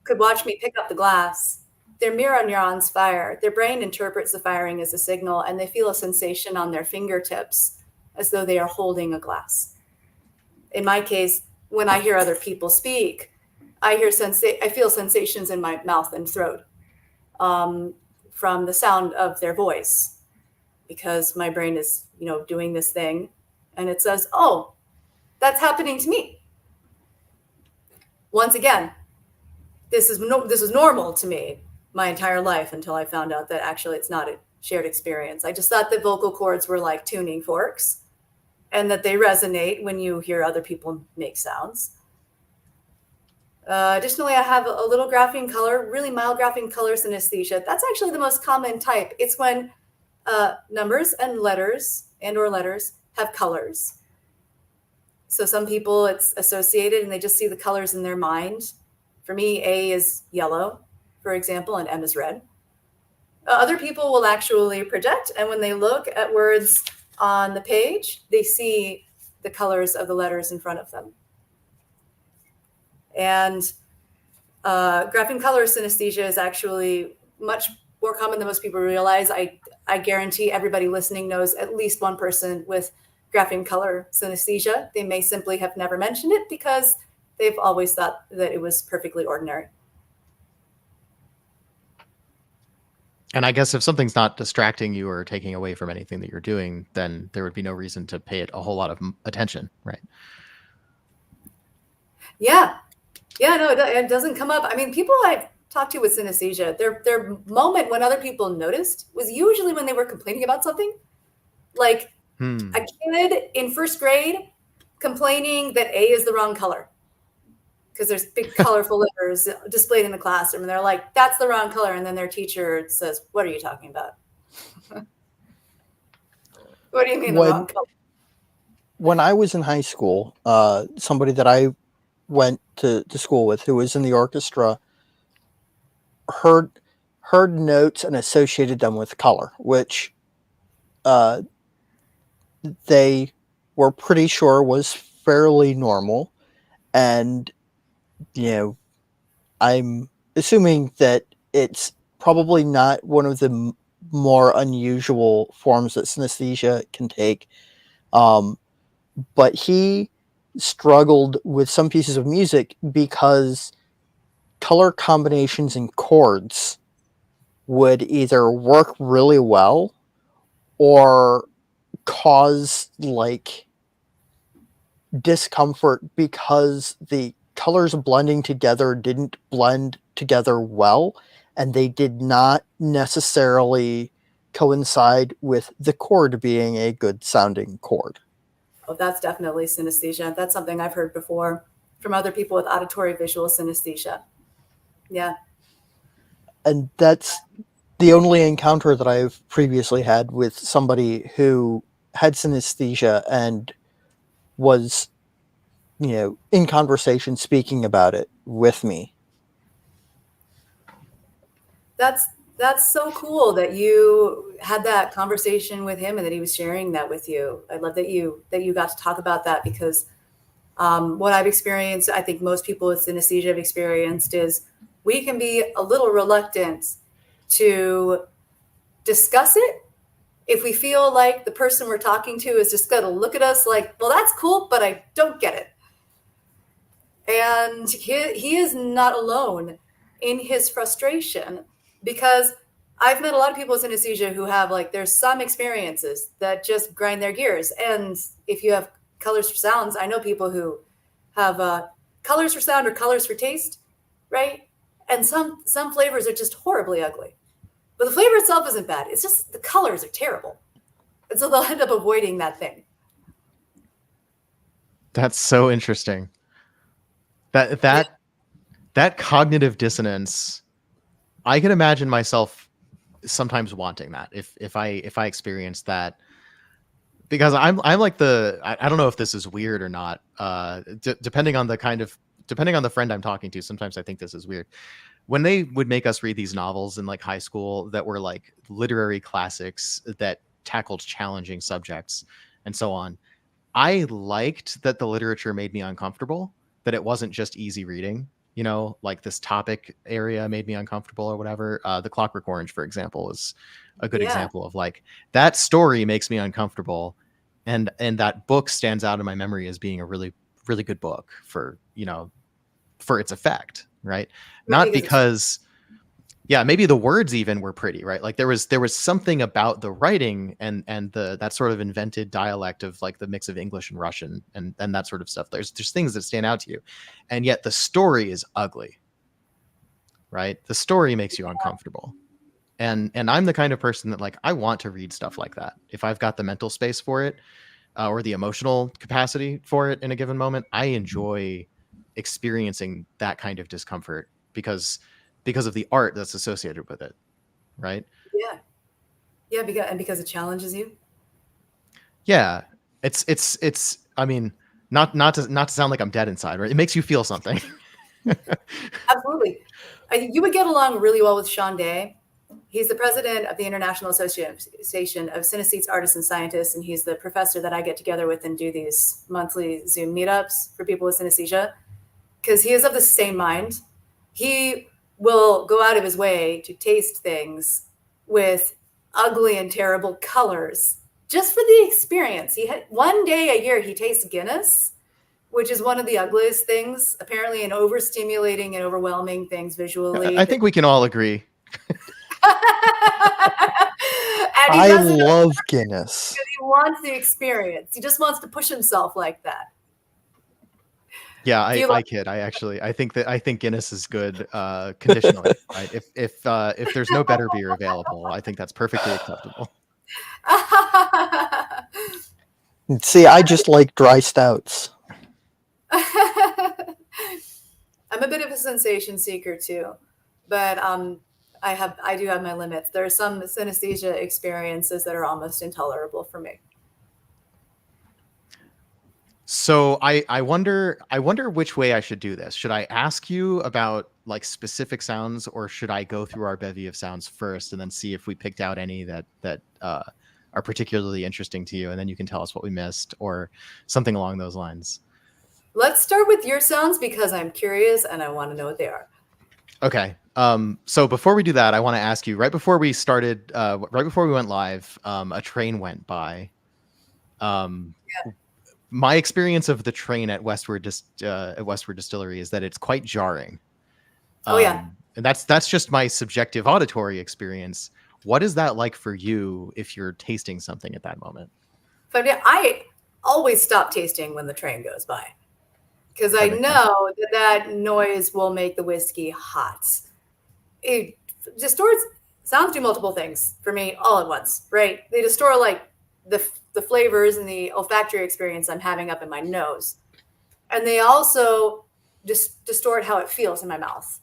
could watch me pick up the glass their mirror neurons fire. Their brain interprets the firing as a signal, and they feel a sensation on their fingertips as though they are holding a glass. In my case, when I hear other people speak, I feel sensations in my mouth and throat from the sound of their voice, because my brain is, doing this thing, and it says, "Oh, that's happening to me." Once again, this is normal to me my entire life until I found out that actually it's not a shared experience. I just thought that vocal cords were like tuning forks and that they resonate when you hear other people make sounds. Additionally, I have a little grapheme color, really mild grapheme color synesthesia. That's actually the most common type. It's when numbers and letters or letters have colors. So some people it's associated and they just see the colors in their mind. For me, A is yellow, for example, and M is red. Other people will actually project, and when they look at words on the page, they see the colors of the letters in front of them. And grapheme color synesthesia is actually much more common than most people realize. I guarantee everybody listening knows at least one person with grapheme color synesthesia. They may simply have never mentioned it because they've always thought that it was perfectly ordinary. And I guess if something's not distracting you or taking away from anything that you're doing, then there would be no reason to pay it a whole lot of attention, right? Yeah, no, it doesn't come up. I mean, people I've talked to with synesthesia, their moment when other people noticed was usually when they were complaining about something. Like a kid in first grade complaining that A is the wrong color because there's big colorful letters displayed in the classroom, and they're like, "That's the wrong color," and then their teacher says, "What are you talking about? What do you mean the wrong color?" When I was in high school, somebody that I went to school with who was in the orchestra heard notes and associated them with color, which they were pretty sure was fairly normal. And, I'm assuming that it's probably not one of the more unusual forms that synesthesia can take. But he struggled with some pieces of music because color combinations and chords would either work really well or cause discomfort because the colors blending together didn't blend together well, and they did not necessarily coincide with the chord being a good sounding chord. Oh, that's definitely synesthesia. That's something I've heard before from other people with auditory visual synesthesia. Yeah. And that's the only encounter that I've previously had with somebody who had synesthesia and was, in conversation speaking about it with me. That's so cool that you had that conversation with him and that he was sharing that with you. I love that you got to talk about that, because what I've experienced, I think most people with synesthesia have experienced, is we can be a little reluctant to discuss it if we feel like the person we're talking to is just going to look at us like, "Well, that's cool, but I don't get it." And he is not alone in his frustration, because I've met a lot of people with synesthesia who have there's some experiences that just grind their gears. And if you have colors for sounds, I know people who have colors for sound or colors for taste, right? And some flavors are just horribly ugly. But the flavor itself isn't bad. It's just the colors are terrible. And so they'll end up avoiding that thing. That's so interesting. That cognitive dissonance, I can imagine myself sometimes wanting that if I experience that, because I'm like I don't know if this is weird or not. Depending on the friend I'm talking to, sometimes I think this is weird. When they would make us read these novels in high school that were literary classics that tackled challenging subjects and so on, I liked that the literature made me uncomfortable, that it wasn't just easy reading. you know, like this topic area made me uncomfortable or whatever. The Clockwork Orange, for example, is a good Yeah. example of like that story makes me uncomfortable, and that book stands out in my memory as being a really really good book for, you know, for its effect, right? Not Because it's because, yeah, maybe the words even were pretty, right? Like there was something about the writing and the that sort of invented dialect of like the mix of English and Russian and that sort of stuff. There's things that stand out to you, and yet the story is ugly, right? The story makes you uncomfortable, and I'm the kind of person that like I want to read stuff like that if I've got the mental space for it, or the emotional capacity for it in a given moment. I enjoy experiencing that kind of discomfort because of the art that's associated with it, right? yeah. Yeah, because it challenges you. Yeah, it's. I mean, not to sound like I'm dead inside, right? It makes you feel something. Absolutely. You would get along really well with Sean Day. He's the president of the International Association of Synesthetes, Artists, and Scientists, and he's the professor that I get together with and do these monthly Zoom meetups for people with synesthesia, because he is of the same mind. He will go out of his way to taste things with ugly and terrible colors just for the experience. He had one day a year he tastes Guinness, which is one of the ugliest things, apparently an overstimulating and overwhelming things visually. I think we can all agree. And he I does it love Guinness. because he wants the experience. He just wants to push himself like that. Yeah, Do you I like- kid. I think Guinness is good conditionally. Right? If there's no better beer available, I think that's perfectly acceptable. See, I just like dry stouts. I'm a bit of a sensation seeker too, but I do have my limits. There are some synesthesia experiences that are almost intolerable for me. So I wonder which way I should do this. Should I ask you about like specific sounds, or should I go through our bevy of sounds first and then see if we picked out any that are particularly interesting to you, and then you can tell us what we missed or something along those lines? Let's start with your sounds because I'm curious and I want to know what they are. Okay. So before we do that, I want to ask you, right before we started, right before we went live, a train went by. My experience of the train at Westward Distillery is that it's quite jarring. Oh, yeah. And that's just my subjective auditory experience. What is that like for you if you're tasting something at that moment? But yeah, I always stop tasting when the train goes by because I That makes know that noise will make the whiskey hot. It distorts. Sounds do multiple things for me all at once, right? They distort like the flavors and the olfactory experience I'm having up in my nose, and they also distort how it feels in my mouth.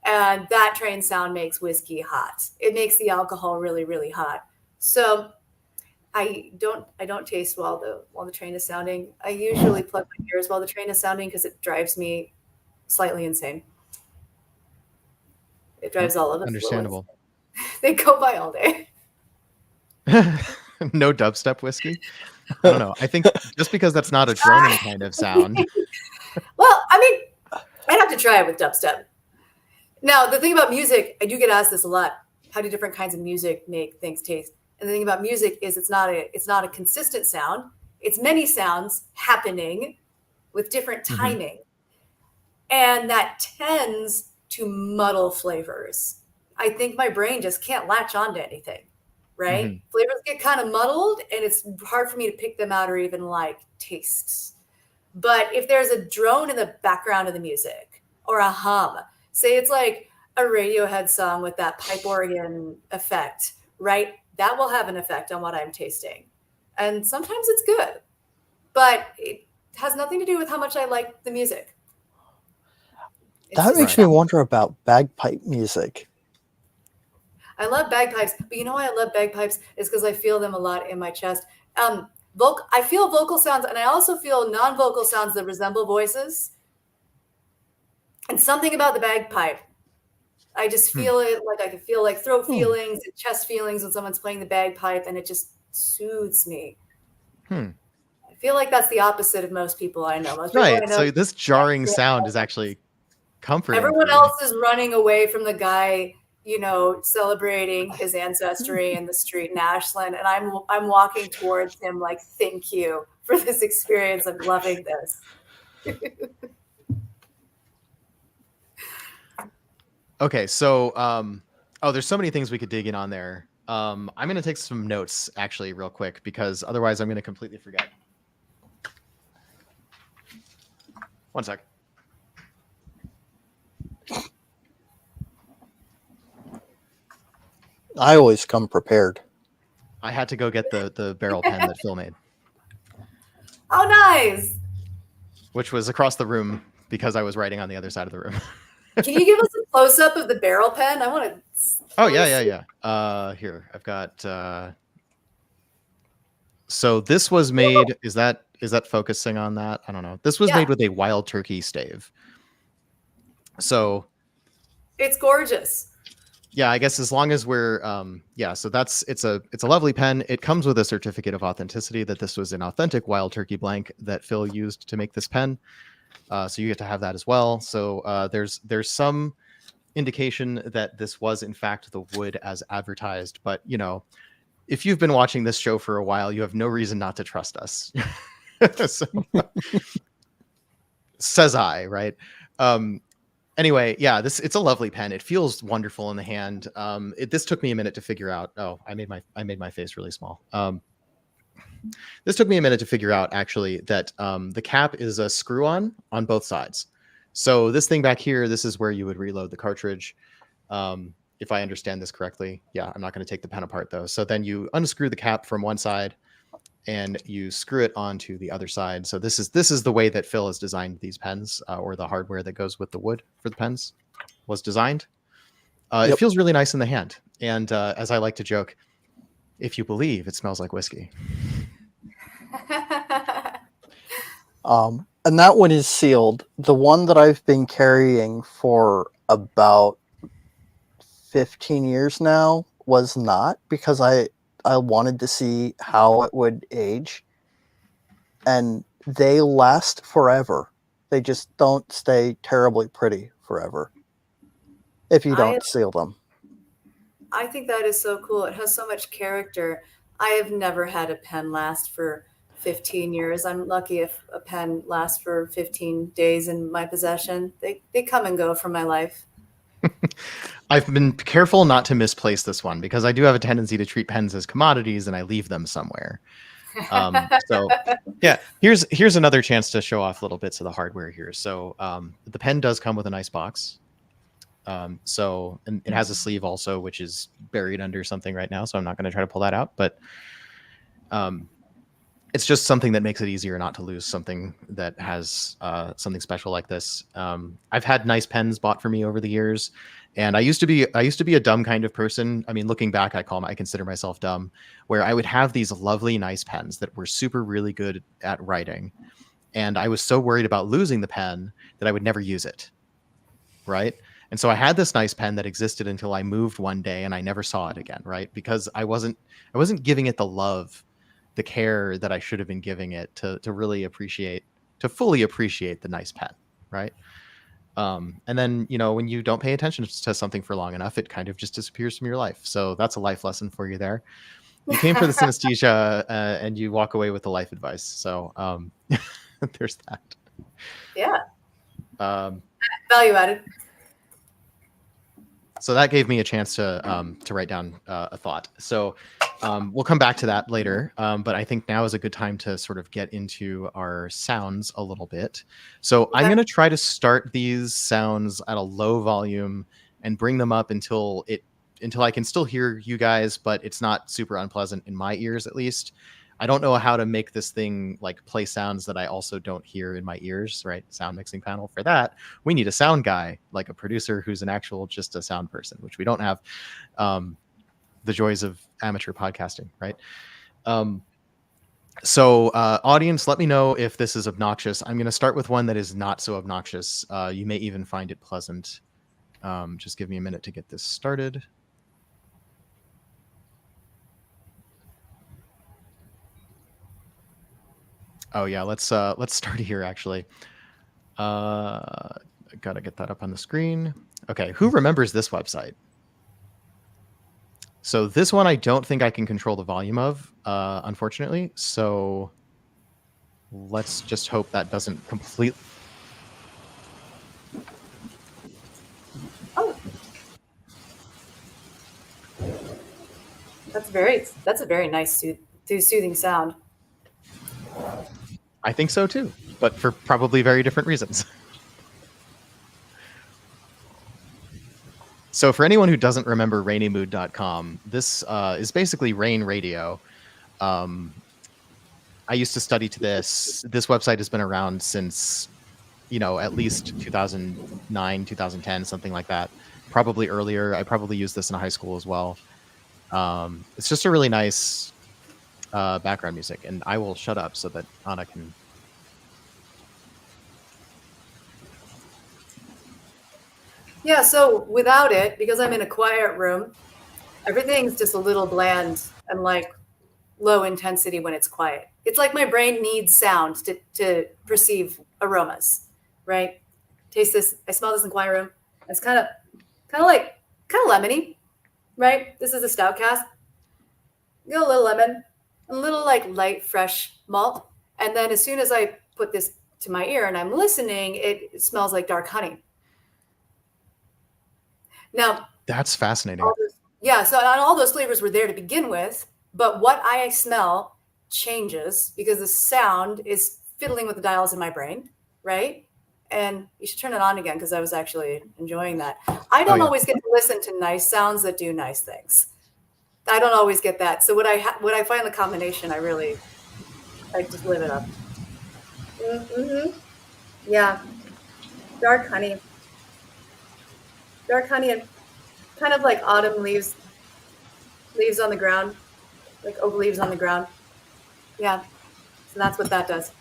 And that train sound makes whiskey hot. It makes the alcohol really, really hot. So I don't taste while the train is sounding. I usually plug my ears while the train is sounding because it drives me slightly insane. It drives all of us. Understandable. They go by all day. No dubstep whiskey? I don't know. I think just because that's not a droning kind of sound. Well, I mean, I'd have to try it with dubstep. Now, the thing about music, I do get asked this a lot. How do different kinds of music make things taste? And the thing about music is it's not a consistent sound. It's many sounds happening with different timing. And that tends to muddle flavors. I think my brain just can't latch onto anything, right? Flavors get kind of muddled and it's hard for me to pick them out or even like tastes. But if there's a drone in the background of the music or a hum, say it's like a Radiohead song with that pipe organ effect, right? That will have an effect on what I'm tasting. And sometimes it's good, but it has nothing to do with how much I like the music. That makes me wonder about bagpipe music. I love bagpipes, but you know why I love bagpipes is because I feel them a lot in my chest. I feel vocal sounds, and I also feel non-vocal sounds that resemble voices. And something about the bagpipe, I just feel it like I can feel like throat feelings and chest feelings when someone's playing the bagpipe, and it just soothes me. I feel like that's the opposite of most people I know. Most people I know, So this jarring sound is actually comforting. Everyone else is running away from the guy, celebrating his ancestry in the street in Ashland, and I'm walking towards him like, thank you for this experience. I'm loving this. Okay, so there's so many things we could dig in on there. I'm going to take some notes actually real quick because otherwise I'm going to completely forget. One sec. I always come prepared. I had to go get the barrel pen that Phil made, Oh, nice. which was across the room because I was writing on the other side of the room. Can you give us a close up of the barrel pen? I want to. Oh, yeah. Here, I've got... So this was made... Is that focusing on that? I don't know. This was made with a wild turkey stave. So... It's gorgeous. Yeah, I guess as long as we're... so it's a lovely pen. It comes with a certificate of authenticity that this was an authentic wild turkey blank that Phil used to make this pen. So you get to have that as well. So there's some indication that this was in fact the wood as advertised, but if you've been watching this show for a while, you have no reason not to trust us. So, says I, right? Anyway, yeah, it's a lovely pen. It feels wonderful in the hand. This took me a minute to figure out. Oh, I made my face really small. This took me a minute to figure out actually that the cap is a screw-on both sides. So this thing back here, this is where you would reload the cartridge. If I understand this correctly. Yeah, I'm not going to take the pen apart though. So then you unscrew the cap from one side and you screw it onto the other side. So this is the way that Phil has designed these pens, or the hardware that goes with the wood for the pens was designed. It feels really nice in the hand. And as I like to joke, if you believe, it smells like whiskey. And that one is sealed. The one that I've been carrying for about 15 years now was not, because I wanted to see how it would age. And they last forever. They just don't stay terribly pretty forever if you don't seal them. I think that is so cool. It has so much character. I have never had a pen last for 15 years. I'm lucky if a pen lasts for 15 days in my possession. They come and go from my life. I've been careful not to misplace this one because I do have a tendency to treat pens as commodities and I leave them somewhere. So yeah, here's another chance to show off little bits of the hardware here. So the pen does come with a nice box. And it has a sleeve also, which is buried under something right now. So I'm not going to try to pull that out, but it's just something that makes it easier not to lose something that has something special like this. I've had nice pens bought for me over the years, and I used to be a dumb kind of person. I mean, looking back, I consider myself dumb, where I would have these lovely, nice pens that were super really good at writing, and I was so worried about losing the pen that I would never use it. Right. And so I had this nice pen that existed until I moved one day and I never saw it again. Right. Because I wasn't giving it the love, the care that I should have been giving it to fully appreciate the nice pen. Right. And then, when you don't pay attention to something for long enough, it kind of just disappears from your life. So that's a life lesson for you there. You came for the synesthesia and you walk away with the life advice. So there's that. Yeah. Value added. So that gave me a chance to write down a thought. So we'll come back to that later. But I think now is a good time to sort of get into our sounds a little bit. So I'm going to try to start these sounds at a low volume and bring them up until I can still hear you guys, but it's not super unpleasant in my ears, at least. I don't know how to make this thing like play sounds that I also don't hear in my ears, right? Sound mixing panel. For that, we need a sound guy, like a producer who's just a sound person, which we don't have. The joys of amateur podcasting, right? So audience, let me know if this is obnoxious. I'm going to start with one that is not so obnoxious. You may even find it pleasant. Just give me a minute to get this started. Oh yeah, let's start here actually. Gotta get that up on the screen. Okay, who remembers this website? So this one I don't think I can control the volume of, unfortunately. So let's just hope that doesn't completely. Oh, that's a very nice soothing sound. I think so too, but for probably very different reasons. So for anyone who doesn't remember rainymood.com, this is basically Rain Radio. I used to study to this. This website has been around since, at least 2009, 2010, something like that. Probably earlier. I probably used this in high school as well. It's just a really nice background music. And I will shut up so that Anna can... Yeah, so without it, because I'm in a quiet room, everything's just a little bland and like low intensity when it's quiet. It's like my brain needs sound to perceive aromas, right? Taste this. I smell this in a quiet room. It's kind of lemony, right? This is a stout cask. You got a little lemon, a little like light, fresh malt. And then as soon as I put this to my ear and I'm listening, it smells like dark honey. Now, that's fascinating. So all those flavors were there to begin with, but what I smell changes because the sound is fiddling with the dials in my brain, right? And you should turn it on again because I was actually enjoying that. I don't always get to listen to nice sounds that do nice things. I don't always get that. So when I find the combination, I just live it up. Mm-hmm. Yeah, dark honey and kind of like autumn leaves on the ground, like oak leaves on the ground. Yeah, so that's what that does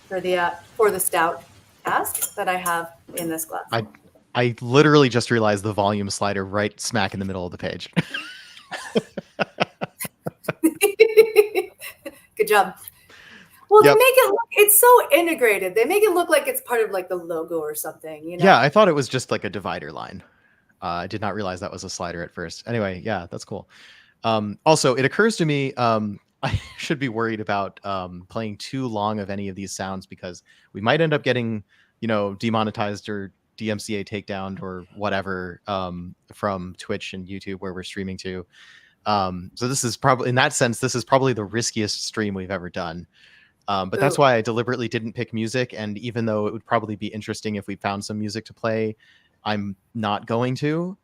for the stout cask that I have in this glass. I literally just realized the volume slider right smack in the middle of the page. Good job. Well, They make it look, it's so integrated. They make it look like it's part of like the logo or something, Yeah, I thought it was just like a divider line. I did not realize that was a slider at first. Anyway, yeah, that's cool. Also, it occurs to me I should be worried about playing too long of any of these sounds because we might end up getting, demonetized or DMCA takedown or whatever from Twitch and YouTube where we're streaming to. So this is probably, in that sense, this is probably the riskiest stream we've ever done. But that's why I deliberately didn't pick music. And even though it would probably be interesting if we found some music to play, I'm not going to.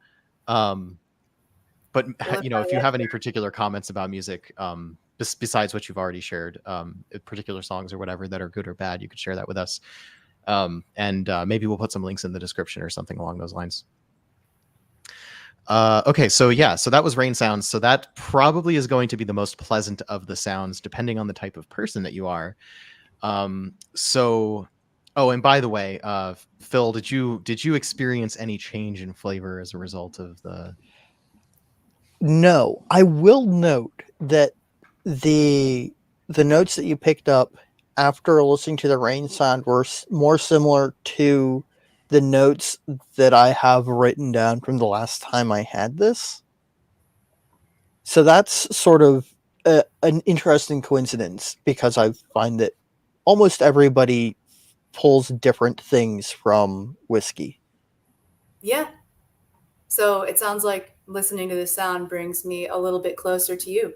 But if you have any particular comments about music, besides what you've already shared, particular songs or whatever that are good or bad, you could share that with us. And maybe we'll put some links in the description or something along those lines. Okay, so that was rain sounds. So that probably is going to be the most pleasant of the sounds, depending on the type of person that you are. Oh, and by the way, Phil, did you experience any change in flavor as a result of the? No, I will note that the notes that you picked up after listening to the rain sound were more similar to the notes that I have written down from the last time I had this. So that's sort of an interesting coincidence because I find that almost everybody pulls different things from whiskey. Yeah. So it sounds like listening to this sound brings me a little bit closer to you.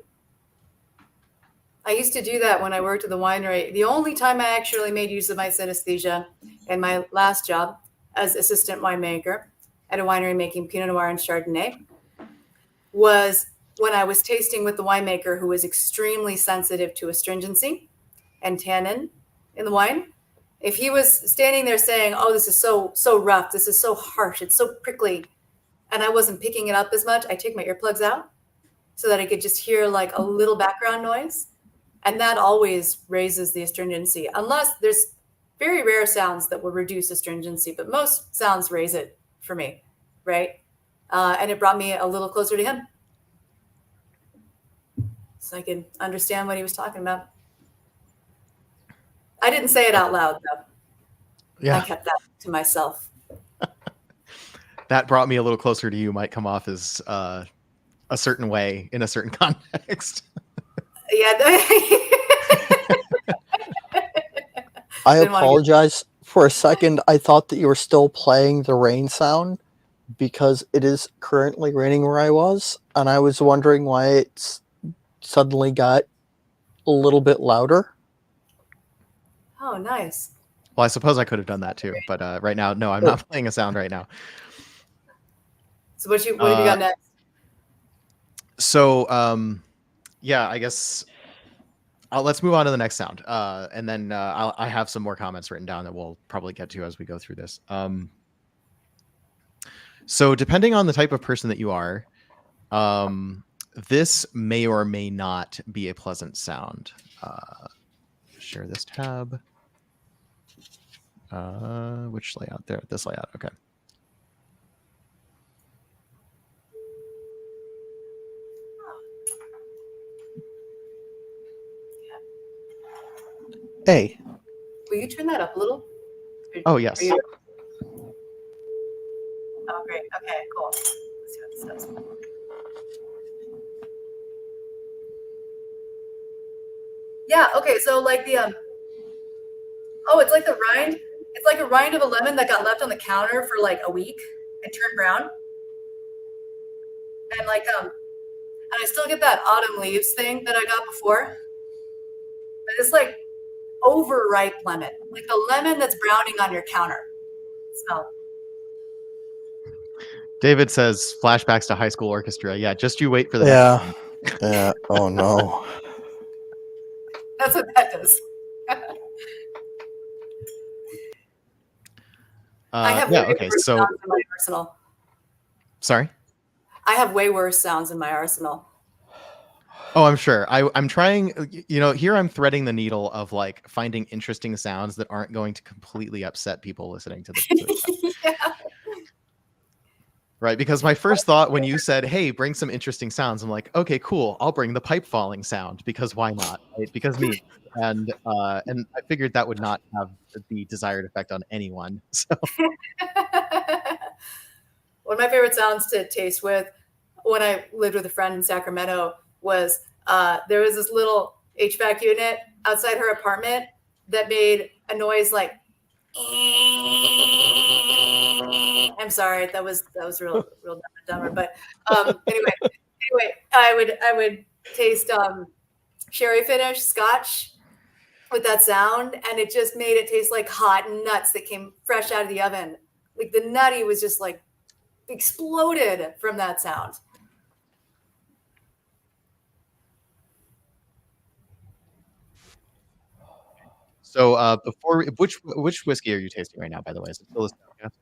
I used to do that when I worked at the winery. The only time I actually made use of my synesthesia in my last job as assistant winemaker at a winery making Pinot Noir and Chardonnay was when I was tasting with the winemaker who was extremely sensitive to astringency and tannin in the wine. If he was standing there saying, "Oh, this is so rough, this is so harsh, it's so prickly," and I wasn't picking it up as much, I take my earplugs out so that I could just hear like a little background noise. And that always raises the astringency, unless there's very rare sounds that will reduce astringency, but most sounds raise it for me, right? And it brought me a little closer to him. So I could understand what he was talking about. I didn't say it out loud, though. Yeah. I kept that to myself. That brought me a little closer to you might come off as a certain way in a certain context. Yeah. I Didn't wanna get- apologize. For a second, I thought that you were still playing the rain sound because it is currently raining where I was, and I was wondering why it's suddenly got a little bit louder. Oh, nice. Well, I suppose I could have done that too, but right now, no, I'm not playing a sound right now. So what have you got next? So, yeah, I guess let's move on to the next sound, and then I have some more comments written down that we'll probably get to as we go through this. So depending on the type of person that you are, this may or may not be a pleasant sound. Share this tab. Which layout there? This layout. Okay. Hey, Will you turn that up a little? Oh, yes. Oh, great. Okay, cool. Let's see what this does. Yeah, okay, so like it's like the rind. It's like a rind of a lemon that got left on the counter for like a week and turned brown. And and I still get that autumn leaves thing that I got before. But it's like overripe lemon. Like the lemon that's browning on your counter. Smell. David says flashbacks to high school orchestra. Yeah, just you wait for the yeah, next one. yeah. Oh no. That's what that does. I have yeah, way okay, worse so sounds in my arsenal. sorry. I have way worse sounds in my arsenal. Oh, I'm sure. I'm trying, here I'm threading the needle of like finding interesting sounds that aren't going to completely upset people listening to the Yeah. right? Because my first thought when you said, "Hey, bring some interesting sounds," I'm like, "Okay, cool. I'll bring the pipe falling sound because why not?" Right? Because me. And I figured that would not have the desired effect on anyone. So One of my favorite sounds to taste with when I lived with a friend in Sacramento was there was this little HVAC unit outside her apartment that made a noise like I'm sorry, that was real dumber. But anyway, I would taste sherry finish scotch with that sound, and it just made it taste like hot nuts that came fresh out of the oven. Like the nutty was just like exploded from that sound. before which whiskey are you tasting right now, by the way? Is it still a Stout?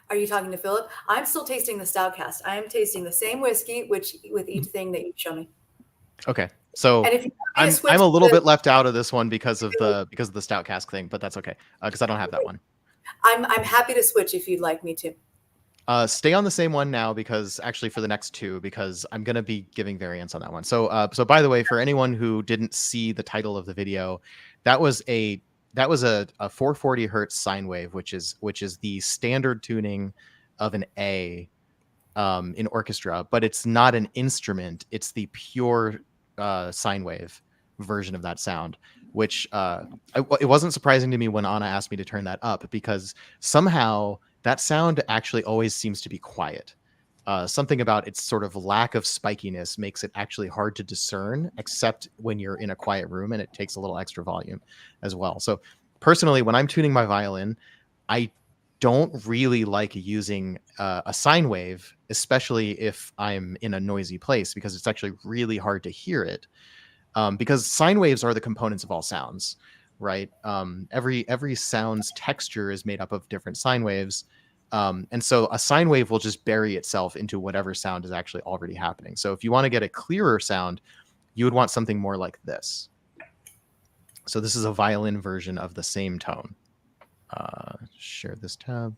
Are you talking to Philip? I'm still tasting the Stoutcast. I am tasting the same whiskey, with each thing that you show me. Okay. So And if you want me to switch I'm a little to bit left out of this one because of the stout cask thing, but that's okay because I don't have that one. I'm happy to switch if you'd like me to. Stay on the same one now because actually for the next two because I'm gonna be giving variants on that one. So by the way, for anyone who didn't see the title of the video, that was a 440 hertz sine wave, which is the standard tuning of an A in orchestra, but it's not an instrument. It's the pure sine wave version of that sound, which it wasn't surprising to me when Anna asked me to turn that up because somehow that sound actually always seems to be quiet. Something about its sort of lack of spikiness makes it actually hard to discern, except when you're in a quiet room, and it takes a little extra volume as well. So personally, when I'm tuning my violin, I don't really like using a sine wave, especially if I'm in a noisy place, because it's actually really hard to hear it. Because sine waves are the components of all sounds, right? Every sound's texture is made up of different sine waves. And so a sine wave will just bury itself into whatever sound is actually already happening. So if you want to get a clearer sound, you would want something more like this. So this is a violin version of the same tone. Share this tab.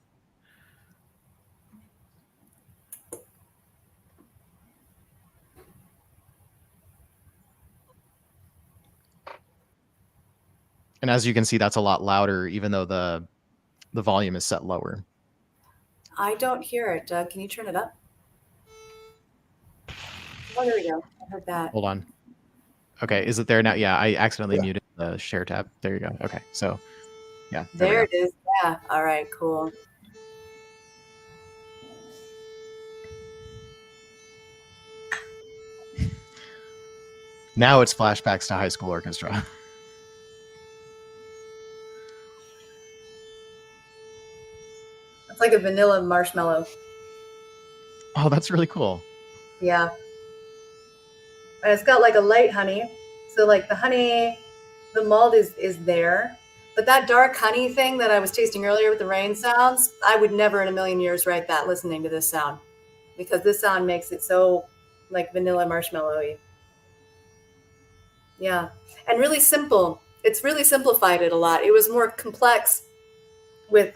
And as you can see, that's a lot louder, even though the volume is set lower. I don't hear it. Doug, can you turn it up? Oh, there we go. I heard that. Hold on. Okay, is it there now? Yeah, I accidentally Yeah. muted the share tab. There you go. Okay, so yeah. There it is. Yeah. All right, cool. Now it's flashbacks to high school orchestra. It's like a vanilla marshmallow. Oh, that's really cool. Yeah. And it's got like a light honey. So like the honey, the malt is there. But that dark honey thing that I was tasting earlier with the rain sounds, I would never in a million years write that listening to this sound. Because this sound makes it so like vanilla marshmallowy. Yeah. And really simple. It's really simplified it a lot. It was more complex with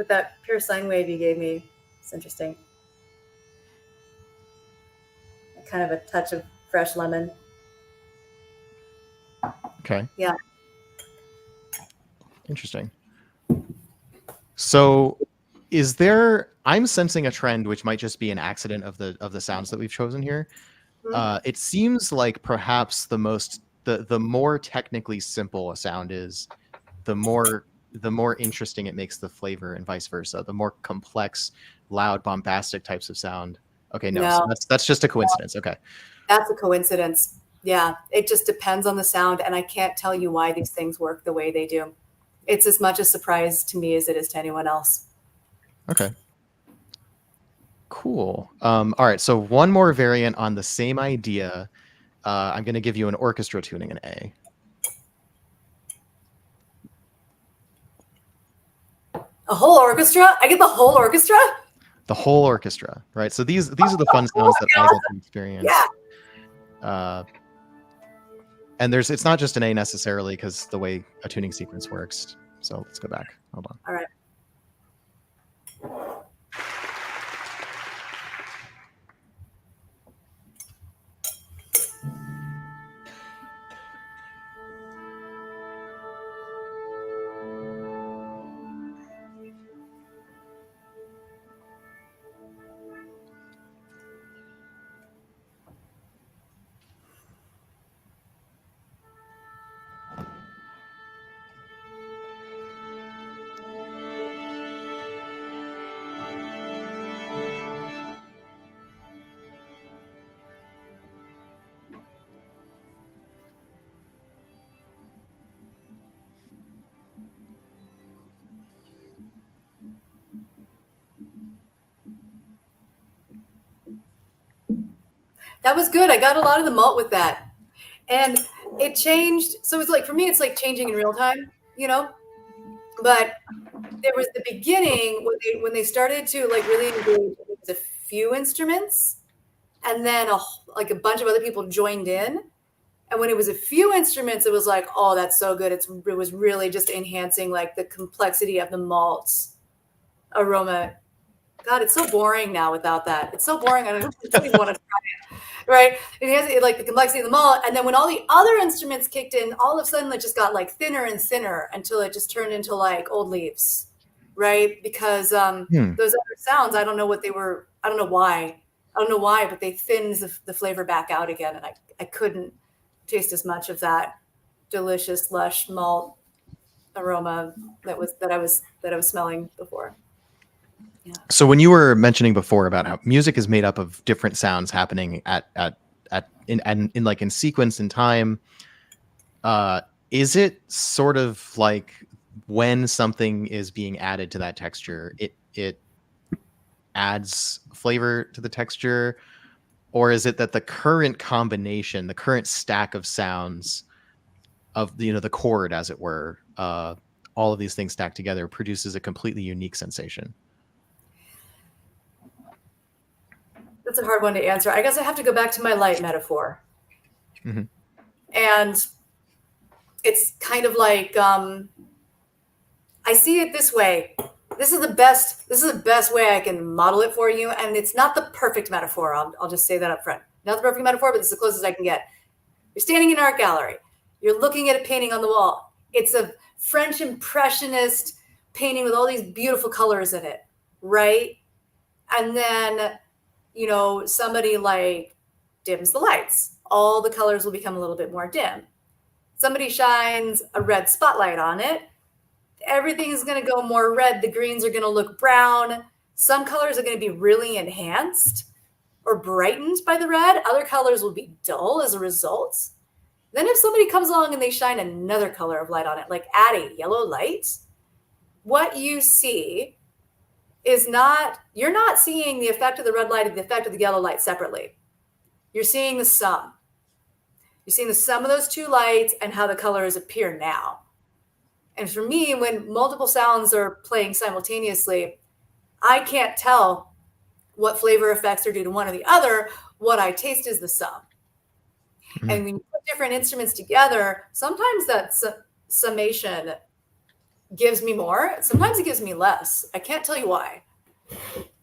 that pure sine wave you gave me. It's interesting. Kind of a touch of fresh lemon. Okay. Yeah. Interesting. So I'm sensing a trend which might just be an accident of the sounds that we've chosen here. It seems like perhaps the more technically simple a sound is, the more interesting it makes the flavor, and vice versa. The more complex, loud, bombastic types of sound. Okay, no. So that's just a coincidence. Okay. That's a coincidence. Yeah, it just depends on the sound, and I can't tell you why these things work the way they do. It's as much a surprise to me as it is to anyone else. Okay. Cool. All right, so one more variant on the same idea. I'm going to give you an orchestra tuning in A. A whole orchestra? I get the whole orchestra? The whole orchestra, right? So these are the fun sounds that I get to experience. Yeah. And it's not just an A necessarily, because the way a tuning sequence works. So let's go back. Hold on. All right. That was good. I got a lot of the malt with that. And it changed. So it's like, for me, it's like changing in real time, but there was the beginning when they started to like really engage with a few instruments, and then a bunch of other people joined in. And when it was a few instruments, it was like, oh, that's so good. It was really just enhancing like the complexity of the malts aroma. God, it's so boring now without that. It's so boring. I don't even want to try it. Right? It has like the complexity of the malt. And then when all the other instruments kicked in, all of a sudden it just got like thinner and thinner until it just turned into like old leaves. Right? Because those other sounds, I don't know what they were. I don't know why. But they thinned the flavor back out again. And I couldn't taste as much of that delicious, lush malt aroma that I was smelling before. Yeah. So when you were mentioning before about how music is made up of different sounds happening in sequence in time, is it sort of like when something is being added to that texture, it adds flavor to the texture, or is it that the current combination, the current stack of sounds of the chord, as it were, all of these things stacked together produces a completely unique sensation? That's a hard one to answer. I guess I have to go back to my light metaphor. Mm-hmm. And it's kind of like, I see it this way. This is the best way I can model it for you. And it's not the perfect metaphor. I'll just say that up front. Not the perfect metaphor, but it's the closest I can get. You're standing in an art gallery. You're looking at a painting on the wall. it's a French Impressionist painting with all these beautiful colors in it, right? And then, you know, somebody like dims the lights. All the colors will become a little bit more dim. Somebody shines a red spotlight on it. Everything is going to go more red. The greens are going to look brown. Some colors are going to be really enhanced or brightened by the red. Other colors will be dull as a result. Then if somebody comes along and they shine another color of light on it, like add a yellow light, what you see is not, you're not seeing the effect of the red light and the effect of the yellow light separately. You're seeing the sum. You're seeing the sum of those two lights and how the colors appear now. And for me, when multiple sounds are playing simultaneously, I can't tell what flavor effects are due to one or the other. What I taste is the sum. Mm-hmm. And when you put different instruments together, sometimes that summation gives me more. Sometimes it gives me less. I can't tell you why.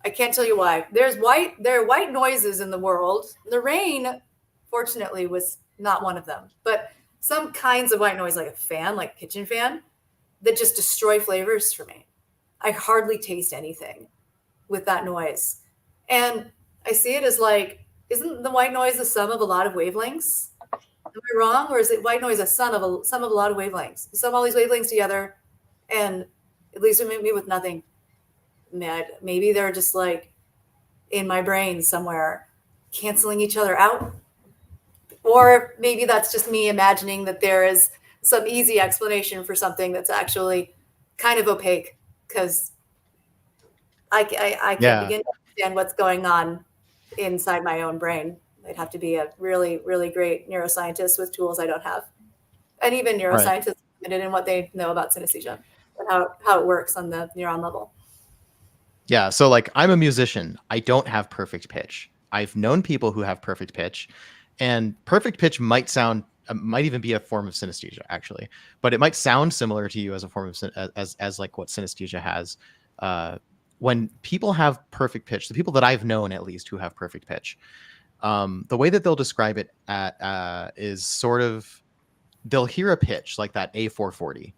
I can't tell you why. There are white noises in the world. The rain, fortunately, was not one of them. But some kinds of white noise, like a fan, like a kitchen fan, that just destroy flavors for me. I hardly taste anything with that noise. And I see it as like, isn't the white noise the sum of a lot of wavelengths? Am I wrong? Or is it white noise a sum of a lot of wavelengths? You sum all these wavelengths together and it leaves me with nothing. Maybe they're just like in my brain somewhere canceling each other out. Or maybe that's just me imagining that there is some easy explanation for something that's actually kind of opaque, because I can't begin to understand what's going on inside my own brain. I'd have to be a really, really great neuroscientist with tools I don't have. And even neuroscientists are limited in what they know about synesthesia and how it works on the neuron level. Yeah. So like, I'm a musician. I don't have perfect pitch. I've known people who have perfect pitch, and perfect pitch might even be a form of synesthesia, actually, but it might sound similar to you as a form of as like what synesthesia has. When people have perfect pitch, the people that I've known at least who have perfect pitch, the way that they'll describe it is sort of, they'll hear a pitch like that A440,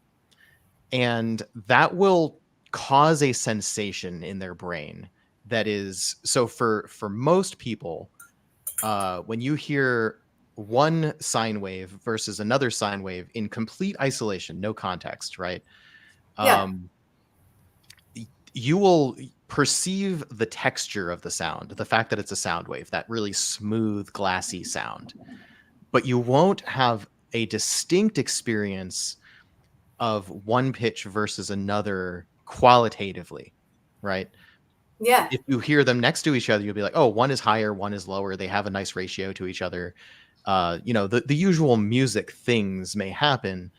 and that will cause a sensation in their brain that is, so for most people, when you hear one sine wave versus another sine wave in complete isolation, no context, right? Yeah. You will perceive the texture of the sound, the fact that it's a sound wave, that really smooth, glassy sound, but you won't have a distinct experience of one pitch versus another qualitatively, right? Yeah. If you hear them next to each other, you'll be like, oh, one is higher, one is lower. They have a nice ratio to each other. The usual music things may happen,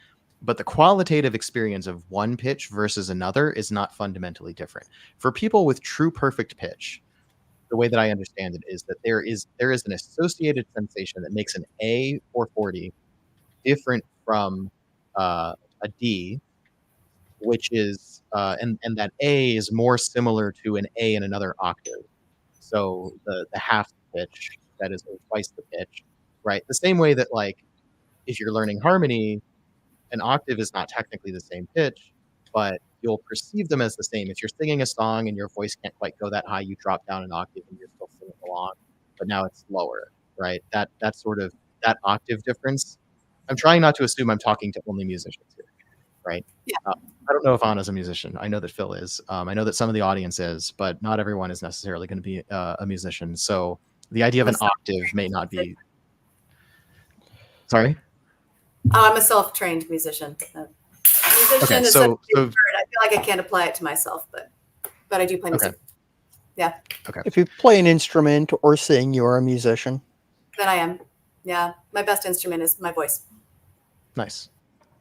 but the qualitative experience of one pitch versus another is not fundamentally different. For people with true perfect pitch, the way that I understand it is that there is an associated sensation that makes an A440 different from a D, which is and that A is more similar to an A in another octave. So the half pitch that is twice the pitch, right? The same way that, like, if you're learning harmony, an octave is not technically the same pitch, but you'll perceive them as the same. If you're singing a song and your voice can't quite go that high, you drop down an octave and you're still singing along, but now it's lower, right? That sort of, that octave difference. I'm trying not to assume I'm talking to only musicians here, right? Yeah. I don't know if Anna's a musician. I know that Phil is. I know that some of the audience is, but not everyone is necessarily going to be a musician. So the idea of an octave may not be. Sorry? Oh, I'm a self-trained musician. Musician is such a big word. I feel like I can't apply it to myself, but I do play music. Yeah. Okay. If you play an instrument or sing, you're a musician. Then I am. Yeah. My best instrument is my voice. Nice.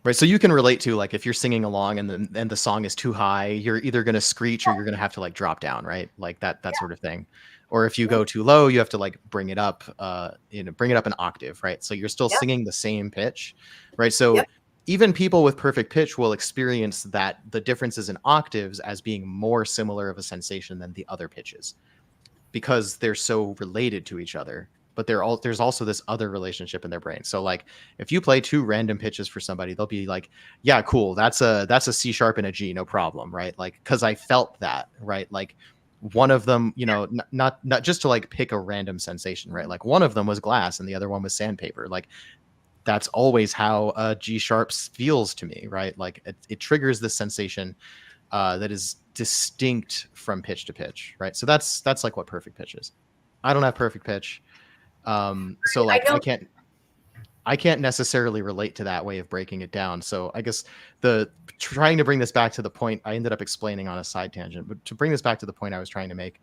Right. So you can relate to, like, if you're singing along and the song is too high, you're either going to screech or you're going to have to like drop down, right? Like that sort of thing. Or if you go too low, you have to like bring it up an octave, right? So you're still singing the same pitch, right? So even people with perfect pitch will experience that the differences in octaves as being more similar of a sensation than the other pitches, because they're so related to each other. but there's also this other relationship in their brain. So like if you play two random pitches for somebody, they'll be like, yeah, cool, that's a C sharp and a G, no problem, right? Like, because I felt that, right? Like one of them, you know, not just to like pick a random sensation, right? Like one of them was glass and the other one was sandpaper. Like that's always how G sharp feels to me, right? Like it triggers this sensation that is distinct from pitch to pitch, right? So that's like what perfect pitch is. I don't have perfect pitch, so like I can't necessarily relate to that way of breaking it down. So I guess trying to bring this back to the point I ended up explaining on a side tangent, but to bring this back to the point I was trying to make,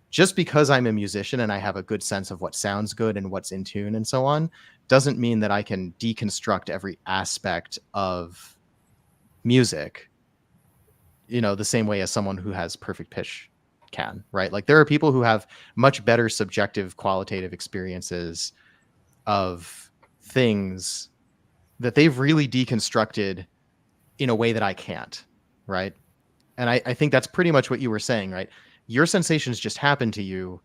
just because I'm a musician and I have a good sense of what sounds good and what's in tune and so on, doesn't mean that I can deconstruct every aspect of music, you know, the same way as someone who has perfect pitch can, right? Like there are people who have much better subjective qualitative experiences of things that they've really deconstructed in a way that I can't, right? And I think that's pretty much what you were saying, right? Your sensations just happen to you.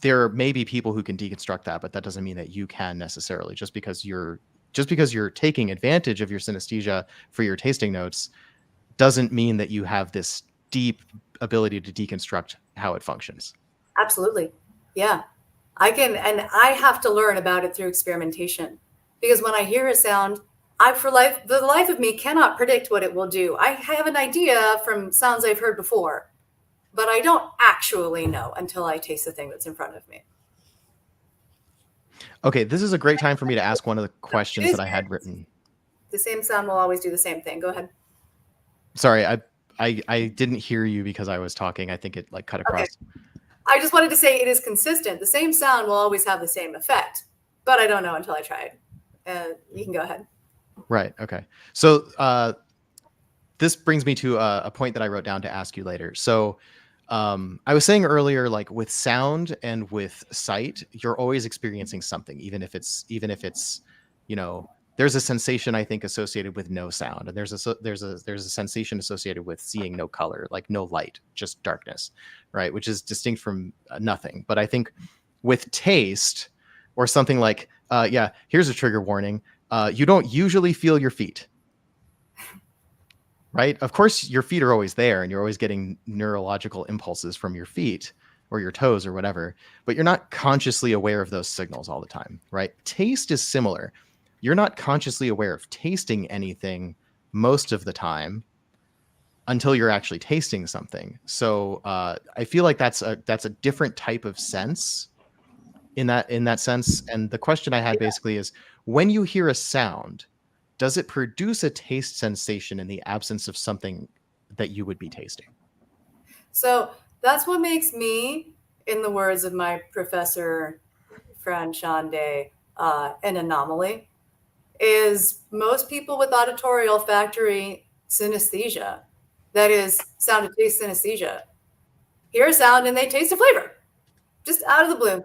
There may be people who can deconstruct that, but that doesn't mean that you can necessarily. Just because you're taking advantage of your synesthesia for your tasting notes doesn't mean that you have this deep ability to deconstruct how it functions. Absolutely. Yeah. I can, and I have to learn about it through experimentation, because when I hear a sound, the life of me cannot predict what it will do. I have an idea from sounds I've heard before, but I don't actually know until I taste the thing that's in front of me. Okay, this is a great time for me to ask one of the questions that I had written. The same sound will always do the same thing. Go ahead. Sorry, I didn't hear you because I was talking. I think it like cut across. Okay. I just wanted to say it is consistent. The same sound will always have the same effect, but I don't know until I try it. You can go ahead. Right. Okay. So this brings me to a point that I wrote down to ask you later. So I was saying earlier, like with sound and with sight, you're always experiencing something, even if it's, you know, there's a sensation I think associated with no sound, and there's a sensation associated with seeing no color, like no light, just darkness, right? Which is distinct from nothing. But I think with taste or something like, yeah, here's a trigger warning. You don't usually feel your feet, right? Of course, your feet are always there and you're always getting neurological impulses from your feet or your toes or whatever, but you're not consciously aware of those signals all the time, right? Taste is similar. You're not consciously aware of tasting anything most of the time until you're actually tasting something. So I feel like that's a different type of sense in that sense. And the question I had basically is, when you hear a sound, does it produce a taste sensation in the absence of something that you would be tasting? So that's what makes me, in the words of my professor, friend Sean Day, an anomaly, is most people with auditory olfactory synesthesia, that is sound to taste synesthesia, hear a sound and they taste a flavor just out of the blue.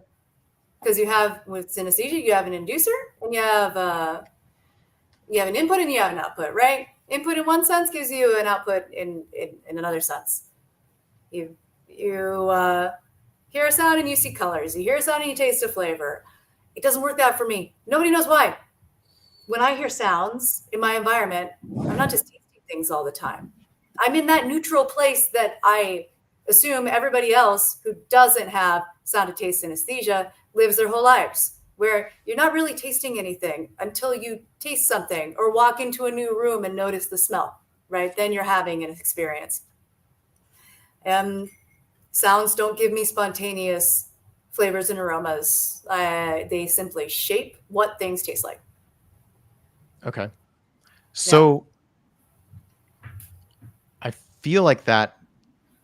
Because you have, with synesthesia, you have an inducer and you have an input and you have an output, right? Input in one sense gives you an output in another sense. You hear a sound and you see colors. You hear a sound and you taste a flavor. It doesn't work that for me. Nobody knows why. When I hear sounds in my environment, I'm not just tasting things all the time. I'm in that neutral place that I assume everybody else who doesn't have sound to taste synesthesia lives their whole lives, where you're not really tasting anything until you taste something or walk into a new room and notice the smell, right? Then you're having an experience. Sounds don't give me spontaneous flavors and aromas. They simply shape what things taste like. Okay. So I feel like that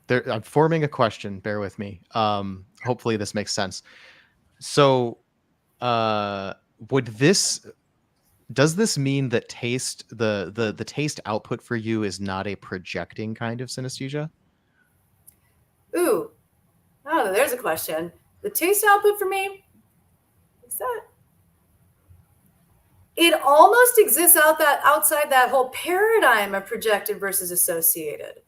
I'm forming a question. Bear with me. Hopefully this makes sense. So does this mean that taste, the taste output for you is not a projecting kind of synesthesia? Ooh, oh, there's a question. The taste output for me, is that? It almost exists outside that whole paradigm of projected versus associated.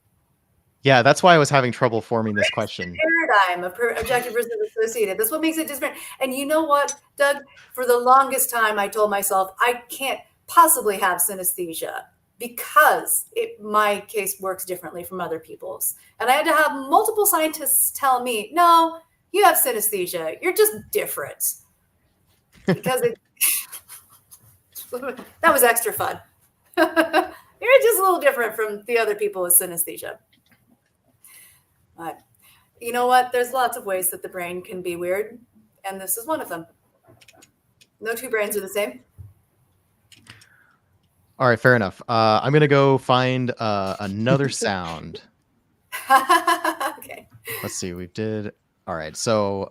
Yeah, that's why I was having trouble forming this question. Paradigm of objective versus associated. That's what makes it different. And you know what, Doug? For the longest time, I told myself I can't possibly have synesthesia because my case works differently from other people's. And I had to have multiple scientists tell me, no, you have synesthesia. You're just different. Because that was extra fun. You're just a little different from the other people with synesthesia. But you know what? There's lots of ways that the brain can be weird, and this is one of them. No two brains are the same. All right, fair enough. I'm gonna go find another sound. Okay. Let's see. We did. All right. So,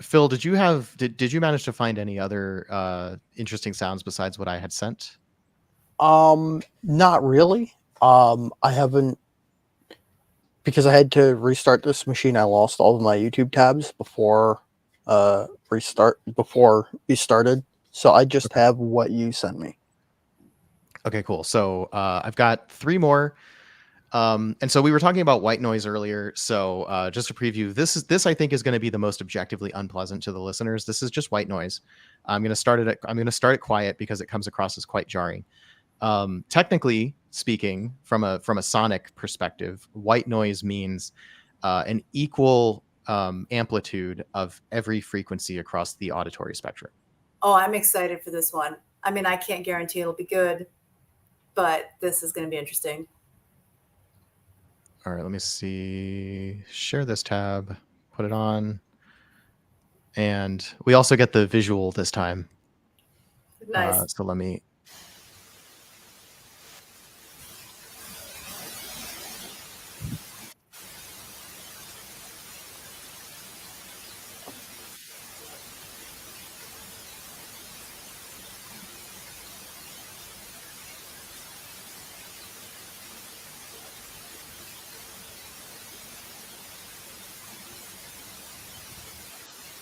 Phil, did you manage to find any other interesting sounds besides what I had sent? Not really. I haven't, because I had to restart this machine. I lost all of my YouTube tabs before we started. So I just have what you sent me. Okay, cool. So I've got 3 more. And so we were talking about white noise earlier. So just to preview, this I think is going to be the most objectively unpleasant to the listeners. This is just white noise. I'm going to start it quiet because it comes across as quite jarring. Technically speaking, from a sonic perspective, white noise means an equal amplitude of every frequency across the auditory spectrum. Oh, I'm excited for this one. I mean, I can't guarantee it'll be good, but this is going to be interesting. All right, let me see. Share this tab, put it on. And we also get the visual this time. Nice. So let me.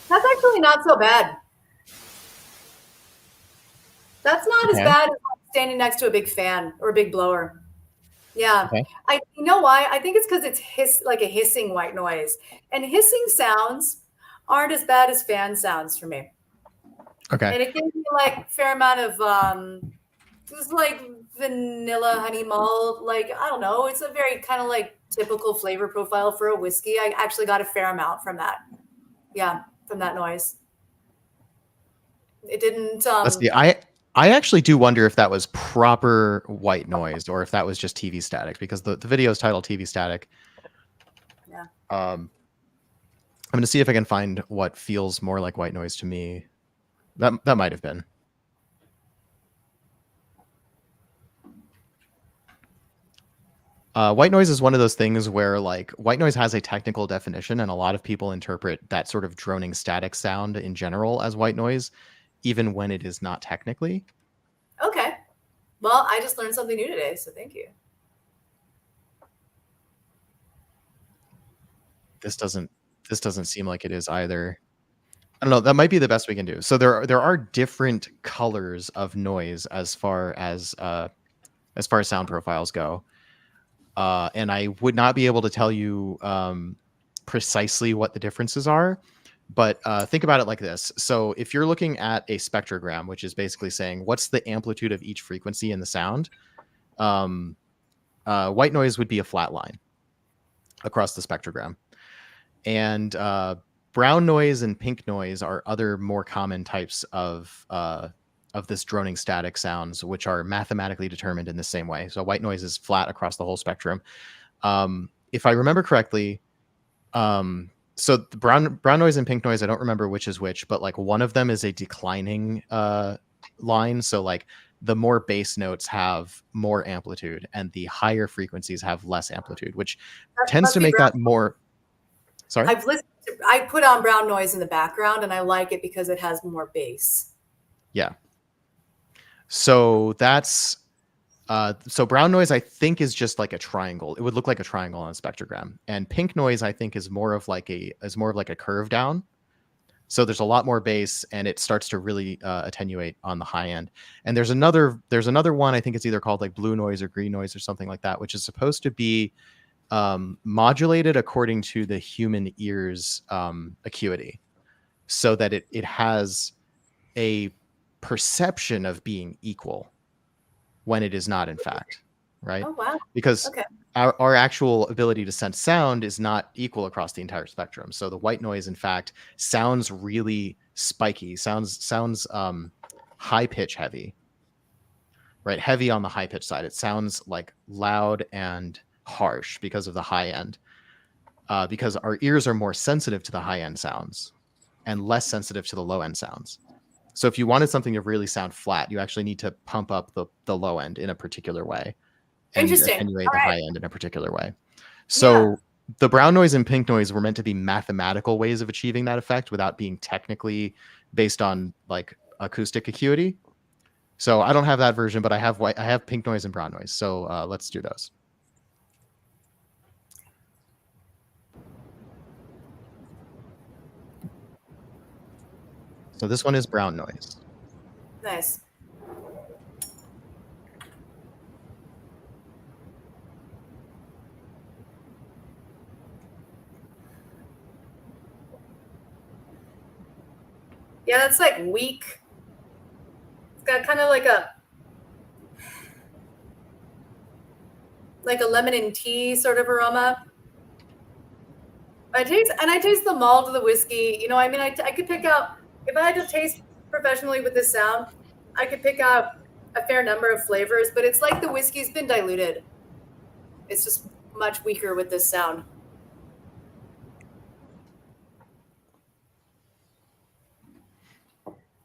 That's actually not so bad. That's not as bad as standing next to a big fan or a big blower. Yeah. Okay. You know why? I think it's because it's like a hissing white noise. And hissing sounds aren't as bad as fan sounds for me. Okay. And it gives me like a fair amount of it's like vanilla honey malt. Like, I don't know. It's a very kind of like typical flavor profile for a whiskey. I actually got a fair amount from that. Yeah, from that noise. It didn't Let's see. I actually do wonder if that was proper white noise or if that was just TV static, because the video is titled TV static. Yeah. I'm going to see if I can find what feels more like white noise to me. That might have been. White noise is one of those things where like white noise has a technical definition, and a lot of people interpret that sort of droning static sound in general as white noise, even when it is not technically. Okay. Well, I just learned something new today, so thank you. This doesn't seem like it is either. I don't know. That might be the best we can do. So there are different colors of noise as far as sound profiles go. And I would not be able to tell you precisely what the differences are, but think about it like this. So if you're looking at a spectrogram, which is basically saying what's the amplitude of each frequency in the sound, white noise would be a flat line across the spectrogram. And brown noise and pink noise are other more common types of this droning static sounds, which are mathematically determined in the same way. So white noise is flat across the whole spectrum. If I remember correctly, so the brown noise and pink noise, I don't remember which is which, but like one of them is a declining line. So like the more bass notes have more amplitude and the higher frequencies have less amplitude, which tends to make that more. Sorry? I put on brown noise in the background and I like it because it has more bass. Yeah. So that's so brown noise I think is just like a triangle. It would look like a triangle on a spectrogram. And pink noise I think is more of like a curve down. So there's a lot more bass, and it starts to really attenuate on the high end. And there's another one, I think it's either called like blue noise or green noise or something like that, which is supposed to be modulated according to the human ear's acuity, so that it has a perception of being equal when it is not in fact, right? Oh, wow. Because Okay. our actual ability to sense sound is not equal across the entire spectrum. So the white noise, in fact, sounds really spiky, sounds high pitch heavy, right? Heavy on the high pitch side. It sounds like loud and harsh because of the high end, because our ears are more sensitive to the high end sounds and less sensitive to the low end sounds. So if you wanted something to really sound flat, you actually need to pump up the low end in a particular way and Interesting. attenuate All the right. high end in a particular way. So the brown noise and pink noise were meant to be mathematical ways of achieving that effect without being technically based on like acoustic acuity. So I don't have that version, but I have pink noise and brown noise. So let's do those. So this one is brown noise. Nice. Yeah, that's like weak. It's got kind of like a lemon and tea sort of aroma. I taste the malt of the whiskey. You know, I mean, I could pick out, if I had to taste professionally with this sound, I could pick out a fair number of flavors, but it's like the whiskey's been diluted. It's just much weaker with this sound.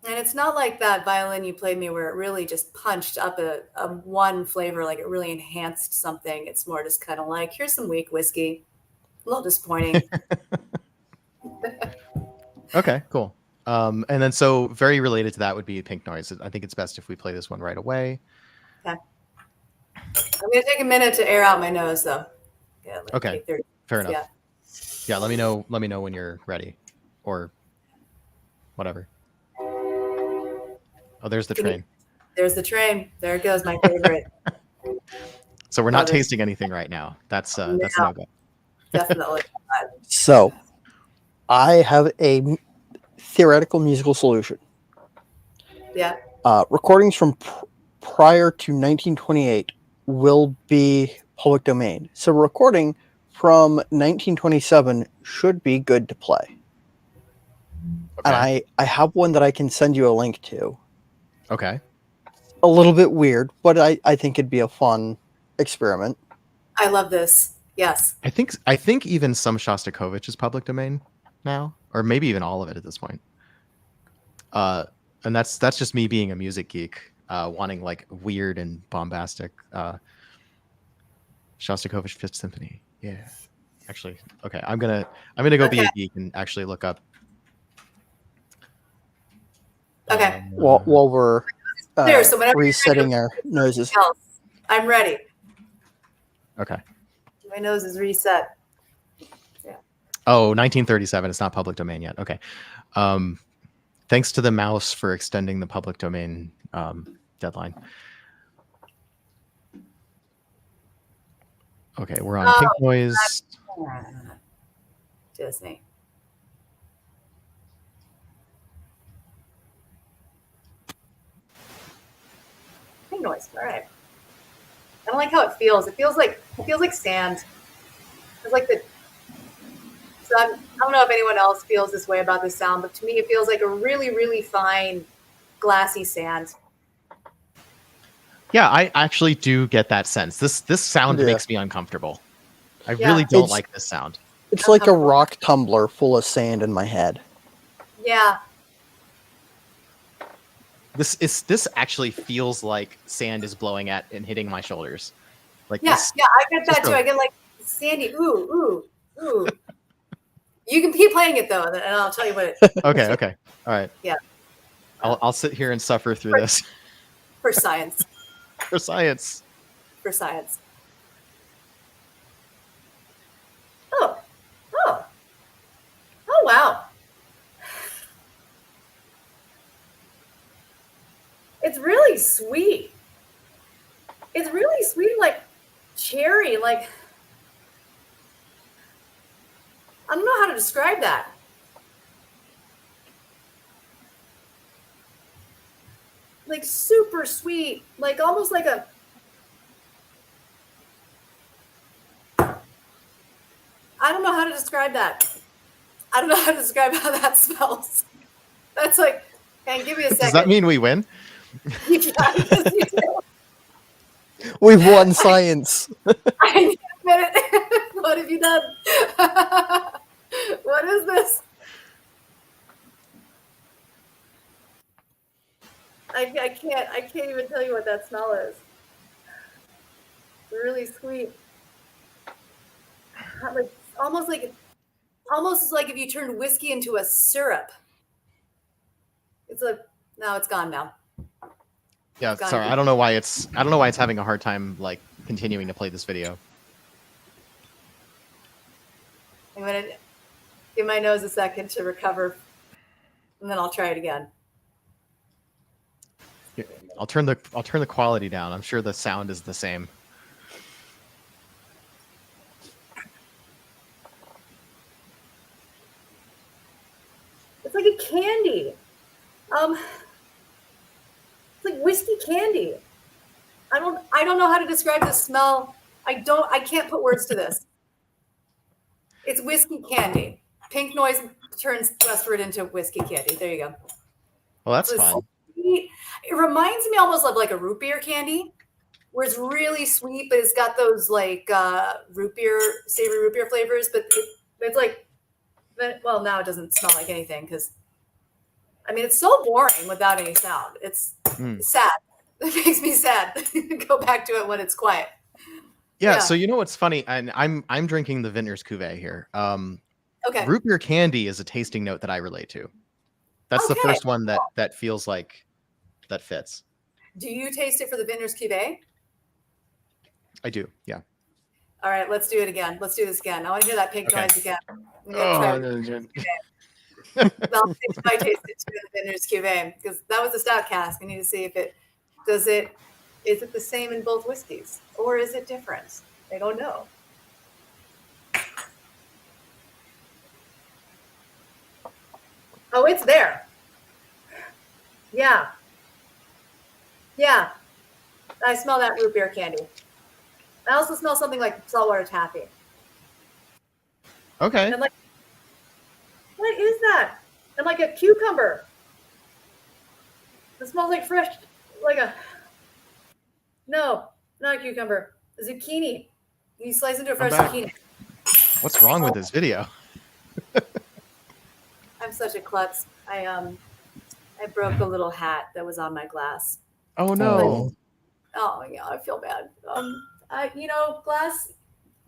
And it's not like that violin you played me where it really just punched up a one flavor, like it really enhanced something. It's more just kind of like, here's some weak whiskey. A little disappointing. Okay, cool. And then so very related to that would be pink noise. I think it's best if we play this one right away. Okay. I'm going to take a minute to air out my nose, though. Yeah, like Okay, 8:30. fair enough. Yeah, let me know when you're ready, or whatever. Oh, there's the train. There's the train. There it goes, my favorite. So we're not tasting anything right now. That's a no-go. Definitely. So, I have a theoretical musical solution. Yeah. Recordings from prior to 1928 will be public domain. So, a recording from 1927 should be good to play. Okay. And I have one that I can send you a link to. Okay. A little bit weird, but I think it'd be a fun experiment. I love this. Yes. I think even some Shostakovich is public domain now, or maybe even all of it at this point. And that's just me being a music geek, wanting like weird and bombastic Shostakovich Fifth Symphony. Yeah. Actually, okay. I'm gonna go be a geek and actually look up. Okay. While we're So whenever resetting our noses. I'm ready. Okay. My nose is reset. Yeah. Oh, 1937. It's not public domain yet. Okay. Thanks to the mouse for extending the public domain deadline. Okay, we're on pink noise. Disney. Pink noise. All right. I don't like how it feels. It feels like sand. It's like the. So I don't know if anyone else feels this way about this sound, but to me, it feels like a really, really fine, glassy sand. Yeah, I actually do get that sense. This sound makes me uncomfortable. I really don't like this sound. It's like a rock tumbler full of sand in my head. Yeah. This actually feels like sand is blowing at and hitting my shoulders. Like I get that too. I get like sandy. Ooh. You can keep playing it though, and I'll tell you what it. Okay. All right. Yeah. I'll sit here and suffer through this. For science. For science. For science. Oh, wow. sweet. It's really sweet, like cherry. Like, I don't know how to describe that. Like super sweet, like almost like a, I don't know how to describe that. I don't know how to describe how that smells. That's like, hang, give me a second. Does that mean we win? Yeah, because you do. We've won science. I need a minute. What have you done? What is this? I can't even tell you what that smell is. It's really sweet. Like, almost like if you turned whiskey into a syrup. It's a, no, it's gone now. Yeah, Got sorry. it. I don't know why it's having a hard time like continuing to play this video. I'm gonna give my nose a second to recover, and then I'll try it again. Here, I'll turn the quality down. I'm sure the sound is the same. It's like a candy. It's like whiskey candy. I don't know how to describe the smell. I can't put words to this. It's whiskey candy. Pink noise turns Westward into whiskey candy. There you go. Well, that's So it's fun. sweet. It reminds me almost of like a root beer candy, where it's really sweet, but it's got those like savory root beer flavors. But it's like, well, now it doesn't smell like anything because, I mean, it's so boring without any sound. It's sad. It makes me sad. Go back to it when it's quiet. Yeah, so you know what's funny? And I'm drinking the Vintners Cuvée here. Okay. Root beer candy is a tasting note that I relate to. That's the first one that feels like that fits. Do you taste it for the Vintners Cuvée? I do, yeah. All right, let's do it again. Let's do this again. I want to hear that pink noise again. Oh, I'll see if I taste it too in the Vintners Cuvée, because that was a stout cask. I need to see if is it the same in both whiskeys, or is it different? I don't know. Oh, it's there. Yeah. Yeah. I smell that root beer candy. I also smell something like saltwater taffy. Okay. And like, what is that? And like a cucumber. It smells like fresh, no, not a cucumber. A zucchini. You slice into a fresh zucchini. What's wrong with this video? I'm such a klutz. I broke the little hat that was on my glass. Oh no. Oh yeah, I feel bad.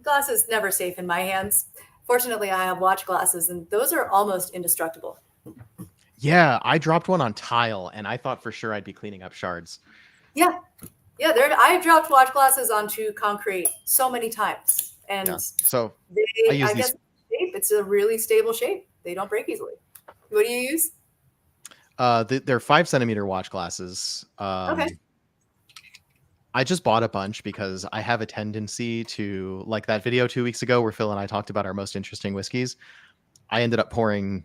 Glass is never safe in my hands. Fortunately, I have watch glasses, and those are almost indestructible. Yeah, I dropped one on tile, and I thought for sure I'd be cleaning up shards. Yeah. I dropped watch glasses onto concrete so many times, and so I guess it's a really stable shape. They don't break easily. What do you use? They're 5 centimeter watch glasses. Okay. I just bought a bunch because I have a tendency to, like that video 2 weeks ago where Phil and I talked about our most interesting whiskeys. I ended up pouring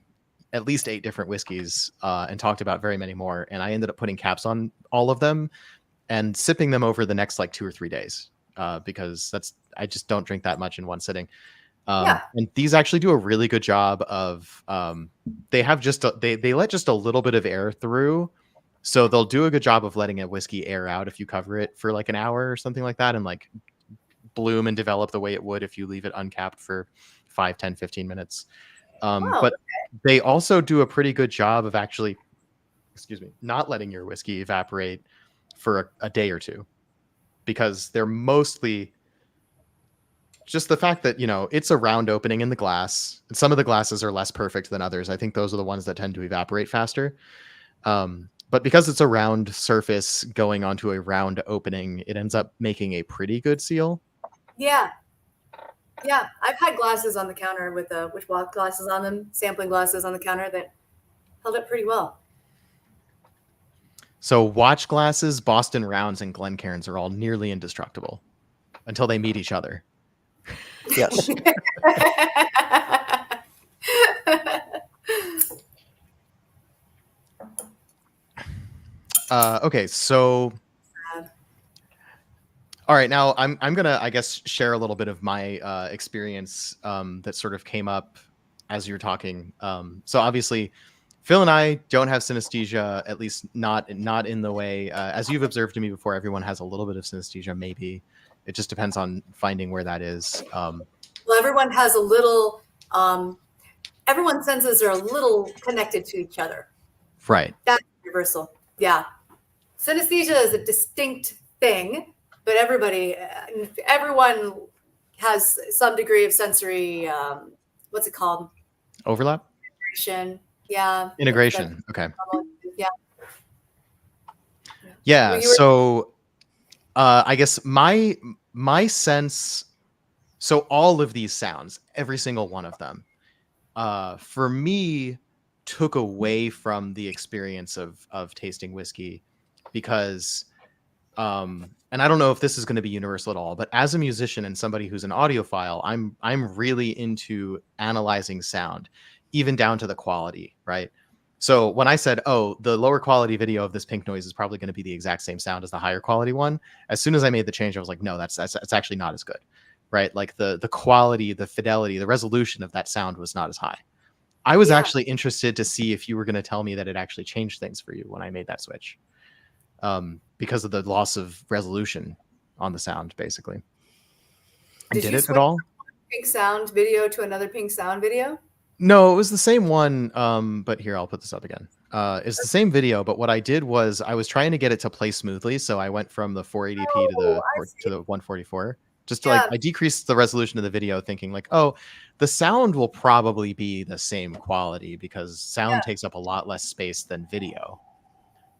at least 8 different whiskeys and talked about very many more. And I ended up putting caps on all of them and sipping them over the next like 2 or 3 days because I just don't drink that much in one sitting. And these actually do a really good job of they have just they let just a little bit of air through. So they'll do a good job of letting a whiskey air out if you cover it for like an hour or something like that and like bloom and develop the way it would if you leave it uncapped for 5, 10, 15 minutes. But they also do a pretty good job of actually, not letting your whiskey evaporate for a day or two because they're mostly just the fact that, it's a round opening in the glass. And some of the glasses are less perfect than others. I think those are the ones that tend to evaporate faster. But because it's a round surface going onto a round opening, it ends up making a pretty good seal. Yeah. Yeah. I've had glasses on the counter with glasses on them, sampling glasses on the counter that held up pretty well. So watch glasses, Boston Rounds, and Glencairns are all nearly indestructible until they meet each other. Yes. Okay, so all right, now I'm gonna, I guess, share a little bit of my experience that sort of came up as you're talking. So obviously, Phil and I don't have synesthesia, at least not in the way as you've observed to me before. Everyone has a little bit of synesthesia, maybe. It just depends on finding where that is. Well, everyone has a little. Everyone's senses are a little connected to each other. Right. That's universal. Yeah. Synesthesia is a distinct thing, but everyone has some degree of sensory, what's it called? Overlap? Integration. Yeah. Integration. Okay. Yeah. Yeah. So I guess my sense, so all of these sounds, every single one of them, for me, took away from the experience of tasting whiskey, because and I don't know if this is going to be universal at all, but as a musician and somebody who's an audiophile, I'm really into analyzing sound, even down to the quality, right? So when I said, oh, the lower quality video of this pink noise is probably going to be the exact same sound as the higher quality one, as soon as I made the change, I was like, no, that's actually not as good, right? Like the quality, the fidelity, the resolution of that sound was not as high. I was actually interested to see if you were going to tell me that it actually changed things for you when I made that switch, because of the loss of resolution on the sound, basically. Did it at all? Pink sound video to another pink sound video? No, it was the same one. But here, I'll put this up again. It's the same video, but what I did was I was trying to get it to play smoothly, so I went from the 480p to the 144. Just to I decreased the resolution of the video, thinking like, oh, the sound will probably be the same quality because sound takes up a lot less space than video.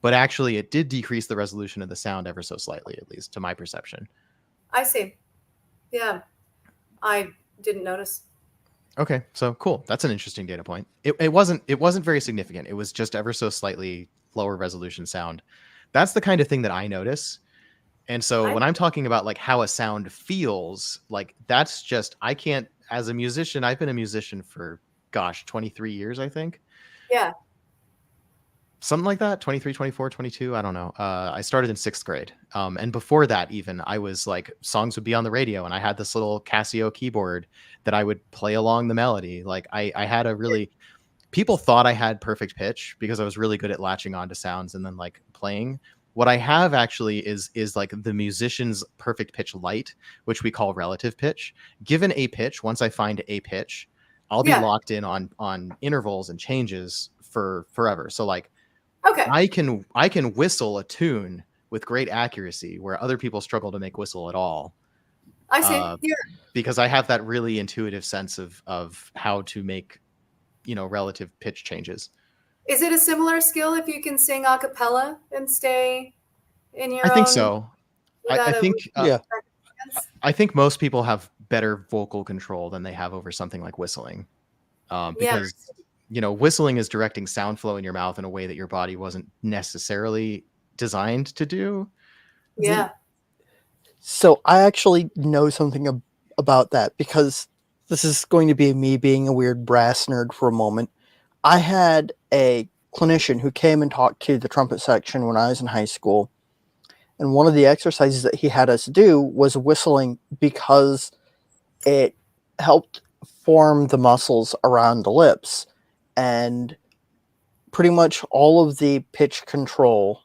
But actually, it did decrease the resolution of the sound ever so slightly, at least to my perception. I see. Yeah, I didn't notice. Okay, so cool. That's an interesting data point. It wasn't very significant. It was just ever so slightly lower resolution sound. That's the kind of thing that I notice. And so when I'm talking about like how a sound feels, like that's just, I can't, as a musician, I've been a musician for, gosh, 23 years, I think. Yeah. Something like that, 23, 24, 22, I don't know. I started in 6th grade. And before that, even, I was like, songs would be on the radio, and I had this little Casio keyboard that I would play along the melody. Like I had a really, people thought I had perfect pitch because I was really good at latching onto sounds and then like playing. What I have actually is like the musician's perfect pitch light, which we call relative pitch. Given a pitch, once I find a pitch, I'll be locked in on intervals and changes for forever. So like, okay, I can whistle a tune with great accuracy where other people struggle to make whistle at all. I see. Because I have that really intuitive sense of how to make, relative pitch changes. Is it a similar skill if you can sing a cappella and stay in your I think so. I think I think most people have better vocal control than they have over something like whistling. Because whistling is directing sound flow in your mouth in a way that your body wasn't necessarily designed to do. Yeah. So I actually know something about that, because this is going to be me being a weird brass nerd for a moment. I had a clinician who came and talked to the trumpet section when I was in high school. And one of the exercises that he had us do was whistling, because it helped form the muscles around the lips. And pretty much all of the pitch control,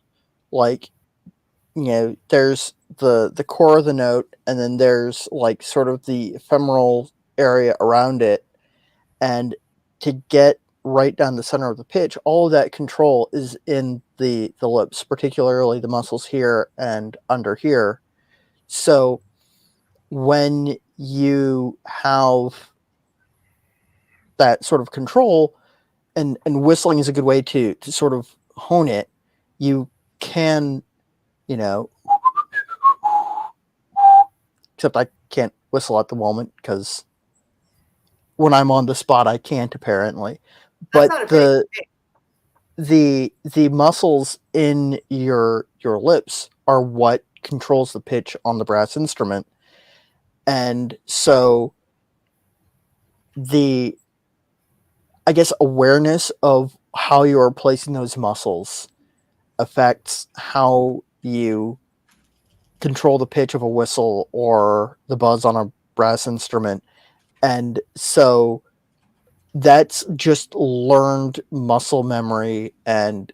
like, there's the core of the note, and then there's like sort of the ephemeral area around it. And to get right down the center of the pitch, all of that control is in the lips, particularly the muscles here and under here. So when you have that sort of control, and whistling is a good way to sort of hone it, you can, except I can't whistle at the moment because when I'm on the spot I can't, apparently. But the muscles in your lips are what controls the pitch on the brass instrument. And so the, I guess, awareness of how you are placing those muscles affects how you control the pitch of a whistle or the buzz on a brass instrument. And so that's just learned muscle memory and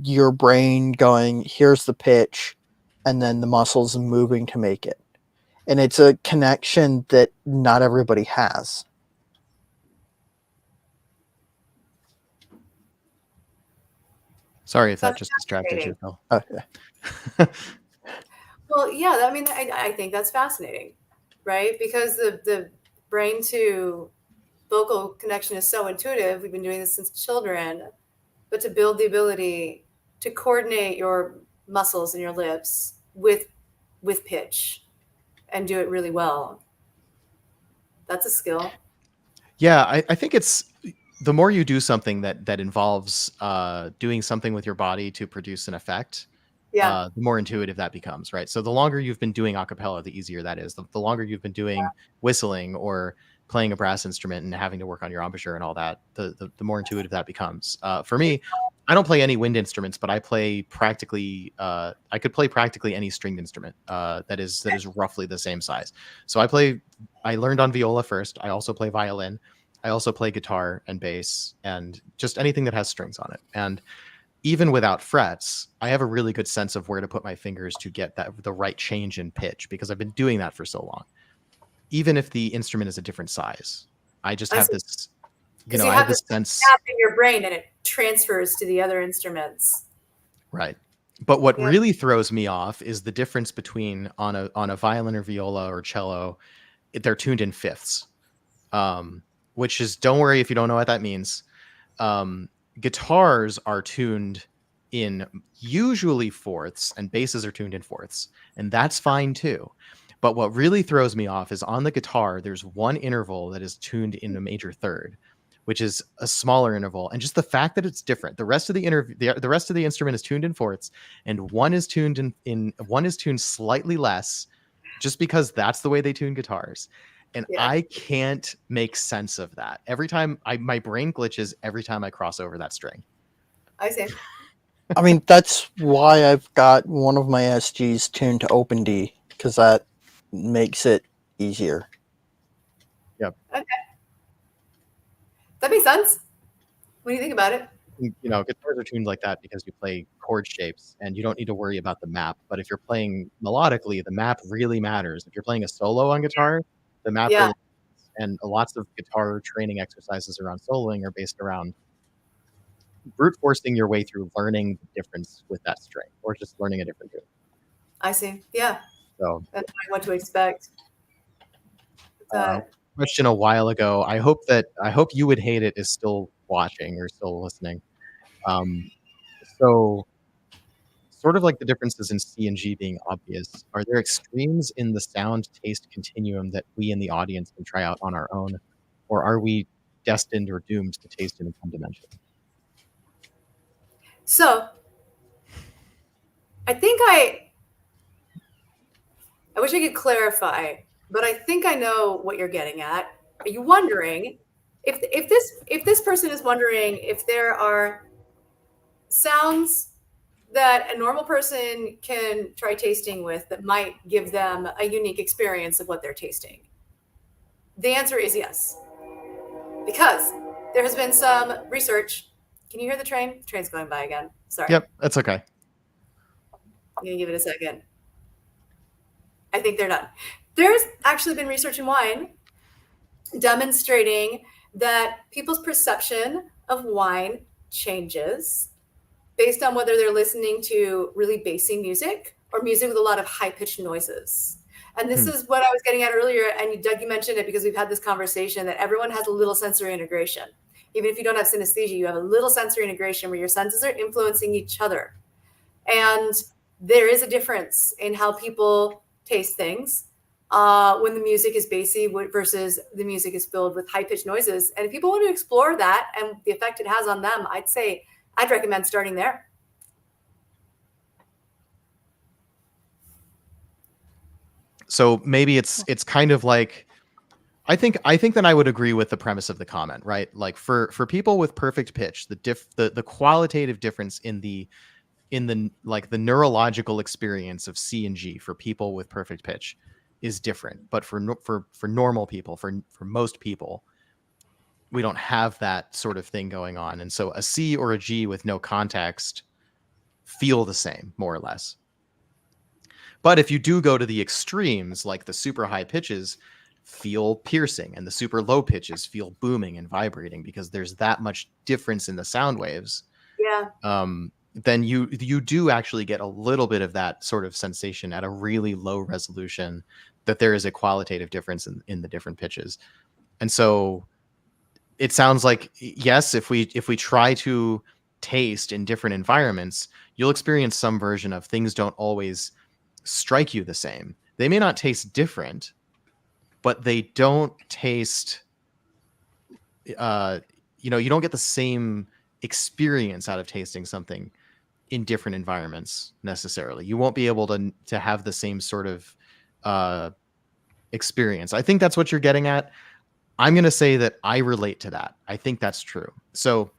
your brain going, here's the pitch, and then the muscles moving to make it. And it's a connection that not everybody has. Sorry if that That's just distracted you, Phil. Okay. Well, yeah, I mean, I think that's fascinating, right? Because the brain to vocal connection is so intuitive. We've been doing this since children, but to build the ability to coordinate your muscles and your lips with pitch and do it really well, that's a skill. Yeah, I think it's the more you do something that involves doing something with your body to produce an effect, Yeah, the more intuitive that becomes, right? So the longer you've been doing a cappella, the easier that is. The longer you've been doing whistling or playing a brass instrument and having to work on your embouchure and all that, the more intuitive that becomes. For me, I don't play any wind instruments, but I play practically. I could play practically any stringed instrument that is roughly the same size. So I learned on viola first. I also play violin. I also play guitar and bass and just anything that has strings on it. And even without frets, I have a really good sense of where to put my fingers to get the right change in pitch because I've been doing that for so long. Even if the instrument is a different size, I just have this, because I have this sense. in your brain and it transfers to the other instruments. Right. But what really throws me off is the difference between on a violin or viola or cello, they're tuned in fifths, which is, don't worry if you don't know what that means. Guitars are tuned in usually fourths and basses are tuned in fourths, and that's fine too. But what really throws me off is on the guitar, there's one interval that is tuned in a major third, which is a smaller interval. And just the fact that it's different, the rest of the rest of the instrument is tuned in fourths, and one is tuned one is tuned slightly less, just because that's the way they tune guitars. And I can't make sense of that. Every time my brain glitches every time I cross over that string. I see. I mean, that's why I've got one of my SGs tuned to open D, because that makes it easier. Yep. Okay. That makes sense. What do you think about it? Guitars are tuned like that because you play chord shapes and you don't need to worry about the map. But if you're playing melodically, the map really matters. If you're playing a solo on guitar, the map really matters. And lots of guitar training exercises around soloing are based around brute forcing your way through learning the difference with that string or just learning a different tune. I see. Yeah. So that's what to expect. Question a while ago. I hope You Would Hate It is still watching or still listening. So sort of like the differences in C and G being obvious, are there extremes in the sound taste continuum that we in the audience can try out on our own, or are we destined or doomed to taste in one dimension? So I think I wish I could clarify, but I think I know what you're getting at. Are you wondering if this person is wondering if there are sounds that a normal person can try tasting with that might give them a unique experience of what they're tasting? The answer is yes, because there has been some research. Can you hear the train? The train's going by again. Sorry. Yep, that's okay. I'm gonna give it a second. I think they're done. There's actually been research in wine demonstrating that people's perception of wine changes based on whether they're listening to really bassy music or music with a lot of high-pitched noises. And this is what I was getting at earlier, and Doug, you mentioned it because we've had this conversation that everyone has a little sensory integration. Even if you don't have synesthesia, you have a little sensory integration where your senses are influencing each other. And there is a difference in how people taste things when the music is bassy versus the music is filled with high-pitched noises. And if people want to explore that and the effect it has on them, I'd say I'd recommend starting there. So maybe it's kind of like, I think that I would agree with the premise of the comment, right? Like for people with perfect pitch, the qualitative difference in the like the neurological experience of C and G for people with perfect pitch is different. But for normal people, for most people, we don't have that sort of thing going on. And so a C or a G with no context feel the same, more or less. But if you do go to the extremes, like the super high pitches feel piercing and the super low pitches feel booming and vibrating because there's that much difference in the sound waves. Yeah. Then you do actually get a little bit of that sort of sensation at a really low resolution, that there is a qualitative difference in the different pitches. And so it sounds like, yes, if we try to taste in different environments, you'll experience some version of things don't always strike you the same. They may not taste different, but they don't taste, you don't get the same experience out of tasting something in different environments necessarily. You won't be able to have the same sort of experience. I think that's what you're getting at. I'm going to say that I relate to that. I think that's true. So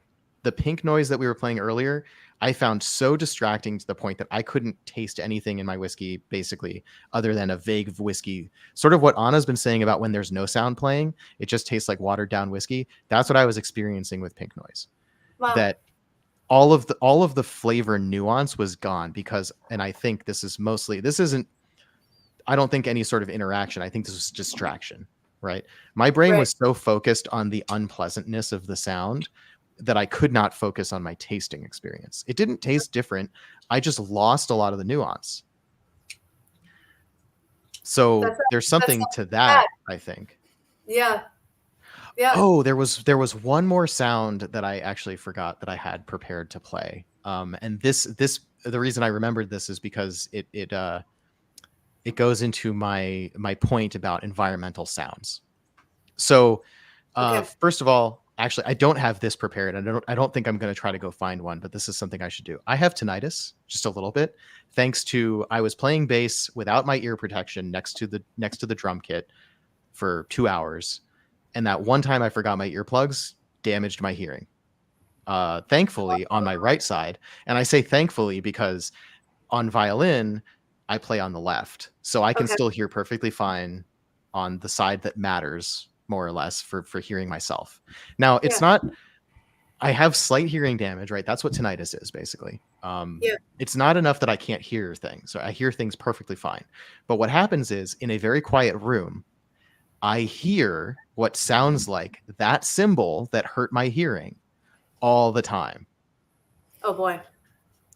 the pink noise that we were playing earlier, I found so distracting to the point that I couldn't taste anything in my whiskey, basically, other than a vague whiskey. Sort of what Anna's been saying about when there's no sound playing, it just tastes like watered down whiskey. That's what I was experiencing with pink noise. Wow. That all of the flavor nuance was gone because, and I think this isn't, I don't think any sort of interaction. I think this was distraction, right? My brain was so focused on the unpleasantness of the sound that I could not focus on my tasting experience. It didn't taste different. I just lost a lot of the nuance. So there's something to that, I think. Yeah. Yeah. Oh, there was one more sound that I actually forgot that I had prepared to play. And this the reason I remembered this is because it goes into my point about environmental sounds. So first of all, actually, I don't have this prepared. I don't think I'm going to try to go find one, but this is something I should do. I have tinnitus just a little bit, thanks to I was playing bass without my ear protection next to the drum kit for 2 hours, and that one time I forgot my earplugs, damaged my hearing. Thankfully, on my right side, and I say thankfully because on violin I play on the left, so I can still hear perfectly fine on the side that matters, more or less, for hearing myself. Now, it's not, I have slight hearing damage, right? That's what tinnitus is, basically. It's not enough that I can't hear things. So I hear things perfectly fine. But what happens is, in a very quiet room, I hear what sounds like that cymbal that hurt my hearing all the time. Oh, boy.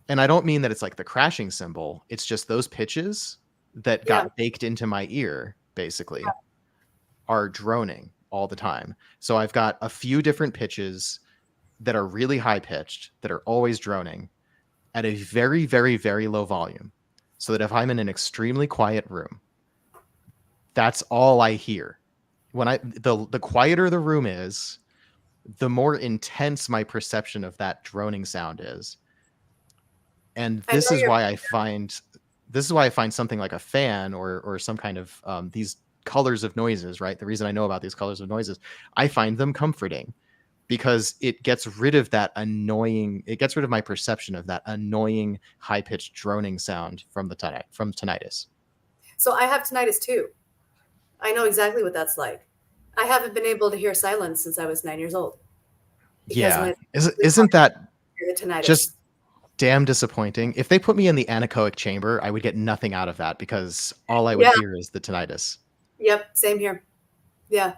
And I don't mean that it's like the crashing cymbal. It's just those pitches that got baked into my ear, basically, are droning all the time. So I've got a few different pitches that are really high pitched, that are always droning at a very, very, very low volume. So that if I'm in an extremely quiet room, that's all I hear. When the quieter the room is, the more intense my perception of that droning sound is. And this is why I find something like a fan or some kind of these colors of noises, right? The reason I know about these colors of noises, I find them comforting because it gets rid of my perception of that annoying high-pitched droning sound from tinnitus. So I have tinnitus too. I know exactly what that's like. I haven't been able to hear silence since I was 9 years old. Yeah. Isn't that tinnitus just damn disappointing? If they put me in the anechoic chamber, I would get nothing out of that because all I would hear is the tinnitus. Yep, same here. Yeah.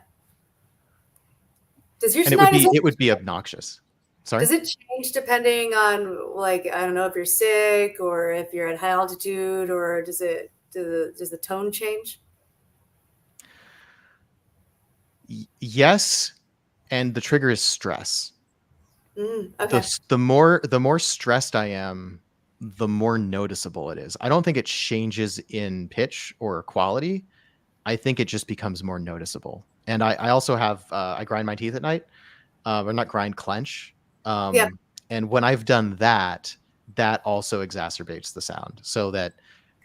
Does your tinnitus, it would be obnoxious. Sorry? Does it change depending on, like, I don't know, if you're sick or if you're at high altitude, or does the tone change? Yes, and the trigger is stress. Okay. The more stressed I am, the more noticeable it is. I don't think it changes in pitch or quality. I think it just becomes more noticeable. And I also have I grind my teeth at night, or not grind, clench. And when I've done that, that also exacerbates the sound, so that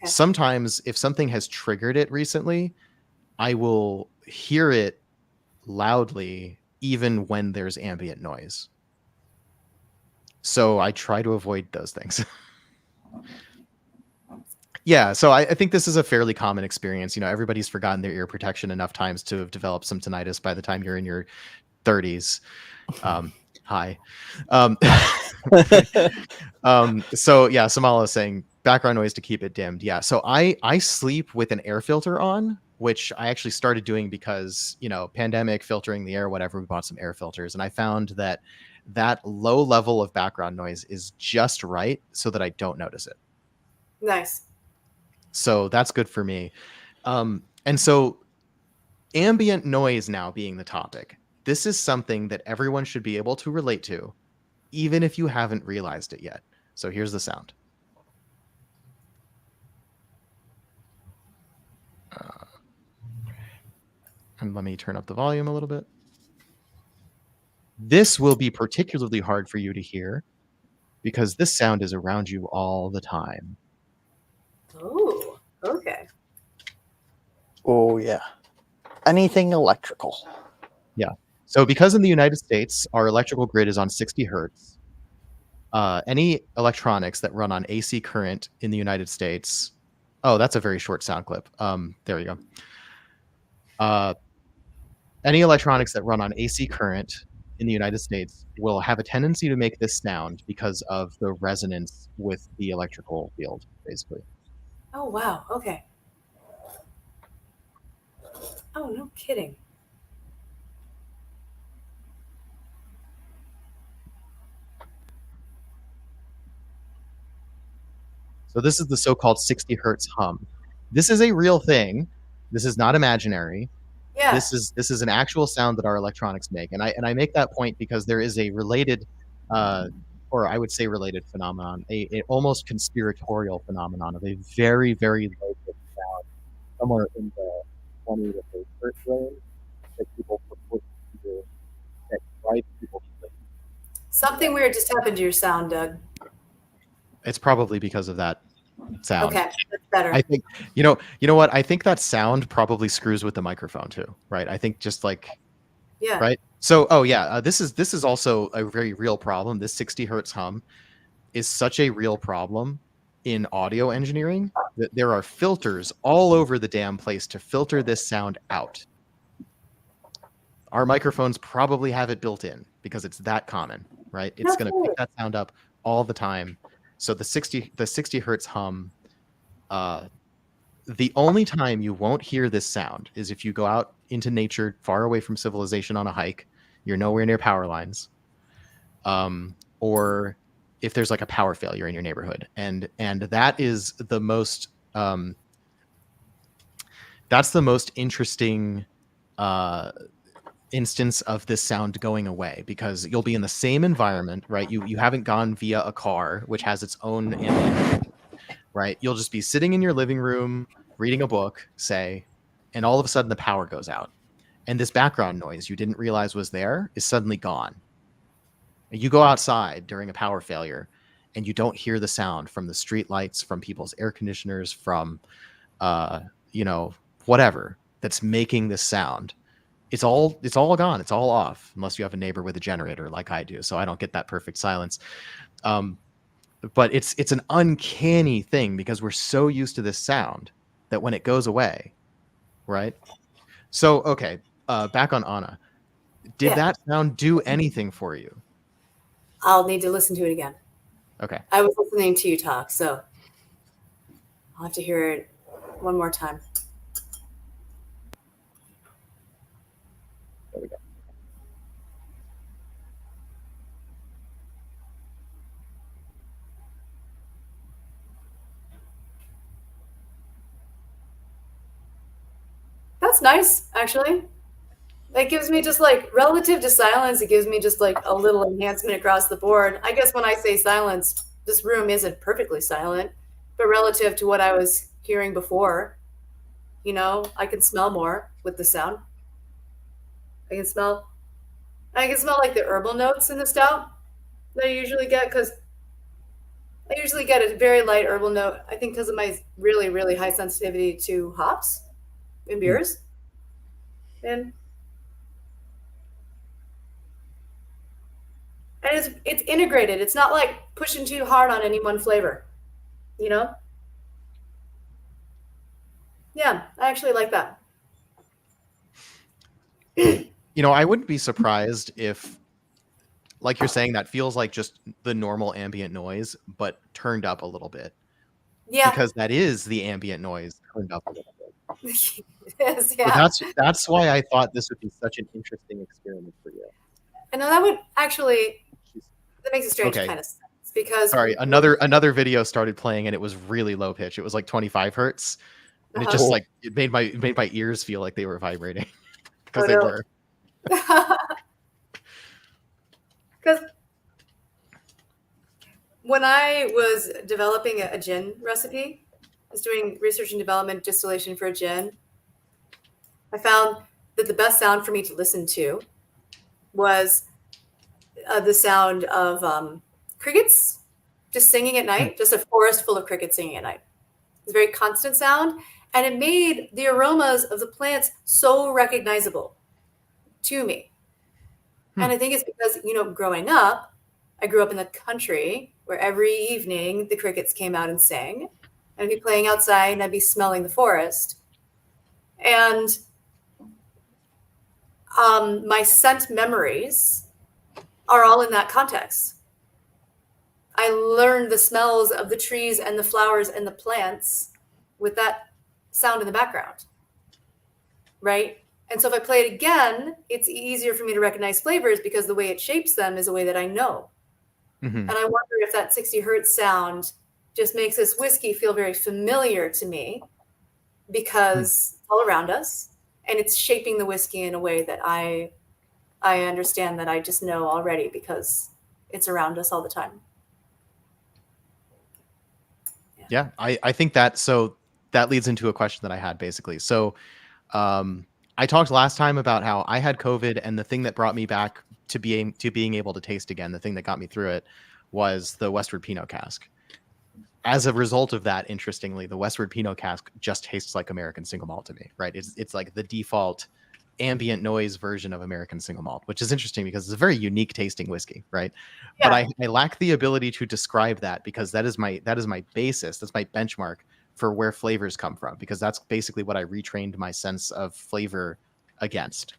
Okay. sometimes if something has triggered it recently, I will hear it loudly even when there's ambient noise. So I try to avoid those things. Yeah, so I think this is a fairly common experience. You know, everybody's forgotten their ear protection enough times to have developed some tinnitus by the time you're in your 30s. Hi. Um, so yeah, Samala is saying background noise to keep it dimmed. Yeah, so I sleep with an air filter on, which I actually started doing because, you know, pandemic, filtering the air, whatever. We bought some air filters, and I found that that low level of background noise is just right so that I don't notice it. Nice. So that's good for me. And so ambient noise now being the topic, this is something that everyone should be able to relate to, even if you haven't realized it yet. So here's the sound. And let me turn up the volume a little bit. This will be particularly hard for you to hear because this sound is around you all the time. Oh, okay. Oh, yeah. Anything electrical. Yeah. So because in the United States, our electrical grid is on 60 hertz, any electronics that run on AC current in the United States, oh, that's a very short sound clip. There you go. Any electronics that run on AC current in the United States will have a tendency to make this sound because of the resonance with the electrical field, basically. Oh, wow. Okay. Oh, no kidding. So this is the so-called 60 hertz hum. This is a real thing. This is not imaginary. Yeah. This is an actual sound that our electronics make, and I make that point because there is a related, or I would say related phenomenon, a almost conspiratorial phenomenon of a very very low pitch sound, somewhere in the 20 to 30 hertz range, that people purport to do, that drives people crazy. Something weird just happened to your sound, Doug. It's probably because of that sound. Okay, that's better. I think you know what? I think that sound probably screws with the microphone too, right? I think just like Yeah. right. So oh yeah, this is also a very real problem. This 60 hertz hum is such a real problem in audio engineering that there are filters all over the damn place to filter this sound out. Our microphones probably have it built in because it's that common, right? It's going to pick that sound up all the time. So the 60 hertz hum, the only time you won't hear this sound is if you go out into nature, far away from civilization on a hike. You're nowhere near power lines, or if there's like a power failure in your neighborhood, and that is the most that's the most interesting instance of this sound going away, because you'll be in the same environment, right? You haven't gone via a car, which has its own ambient, right? You'll just be sitting in your living room reading a book, say, and all of a sudden the power goes out, and this background noise you didn't realize was there is suddenly gone. You go outside during a power failure and you don't hear the sound from the street lights, from people's air conditioners, from whatever that's making this sound. It's all gone. It's all off, unless you have a neighbor with a generator like I do, so I don't get that perfect silence. But it's an uncanny thing because we're so used to this sound that when it goes away, right? So okay, back on Anna. Did that sound do anything for you? I'll need to listen to it again. Okay. I was listening to you talk, so I'll have to hear it one more time. There we go. That's nice, actually. It gives me just like, relative to silence, it gives me just like a little enhancement across the board. I guess when I say silence, this room isn't perfectly silent, but relative to what I was hearing before, I can smell more with the sound. I can smell like the herbal notes in the stout. that I usually get, because I usually get a very light herbal note. I think because of my really, really high sensitivity to hops in beers. And it's integrated. It's not like pushing too hard on any one flavor, you know? Yeah, I actually like that. I wouldn't be surprised if, like you're saying, that feels like just the normal ambient noise, but turned up a little bit. Yeah. Because that is the ambient noise turned up a little bit. Yes, So yeah. that's why I thought this would be such an interesting experiment for you. I know that would actually, that makes a strange Okay. kind of sense, because Sorry, another video started playing and it was really low pitch. It was like 25 hertz. And it just like it made my ears feel like they were vibrating because they were. Because when I was developing a gin recipe, I was doing research and development distillation for a gin, I found that the best sound for me to listen to was the sound of crickets just singing at night, just a forest full of crickets singing at night. It's a very constant sound, and it made the aromas of the plants so recognizable to me. And I think it's because, growing up, I grew up in the country where every evening the crickets came out and sang. And I'd be playing outside and I'd be smelling the forest. And my scent memories are all in that context. I learned the smells of the trees and the flowers and the plants with that sound in the background, right? And so if I play it again, it's easier for me to recognize flavors because the way it shapes them is a way that I know. And I wonder if that 60 hertz sound just makes this whiskey feel very familiar to me because it's all around us, and it's shaping the whiskey in a way that I understand, that I just know already because it's around us all the time. Yeah, I think that, so that leads into a question that I had basically. So I talked last time about how I had COVID, and the thing that brought me back to being able to taste again, the thing that got me through it, was the Westward Pinot cask. As a result of that, interestingly, the Westward Pinot cask just tastes like American single malt to me, right? It's like the default ambient noise version of American single malt, which is interesting because it's a very unique tasting whiskey, right? Yeah. But I lack the ability to describe that, because that is my basis, that's my benchmark for where flavors come from, because that's basically what I retrained my sense of flavor against.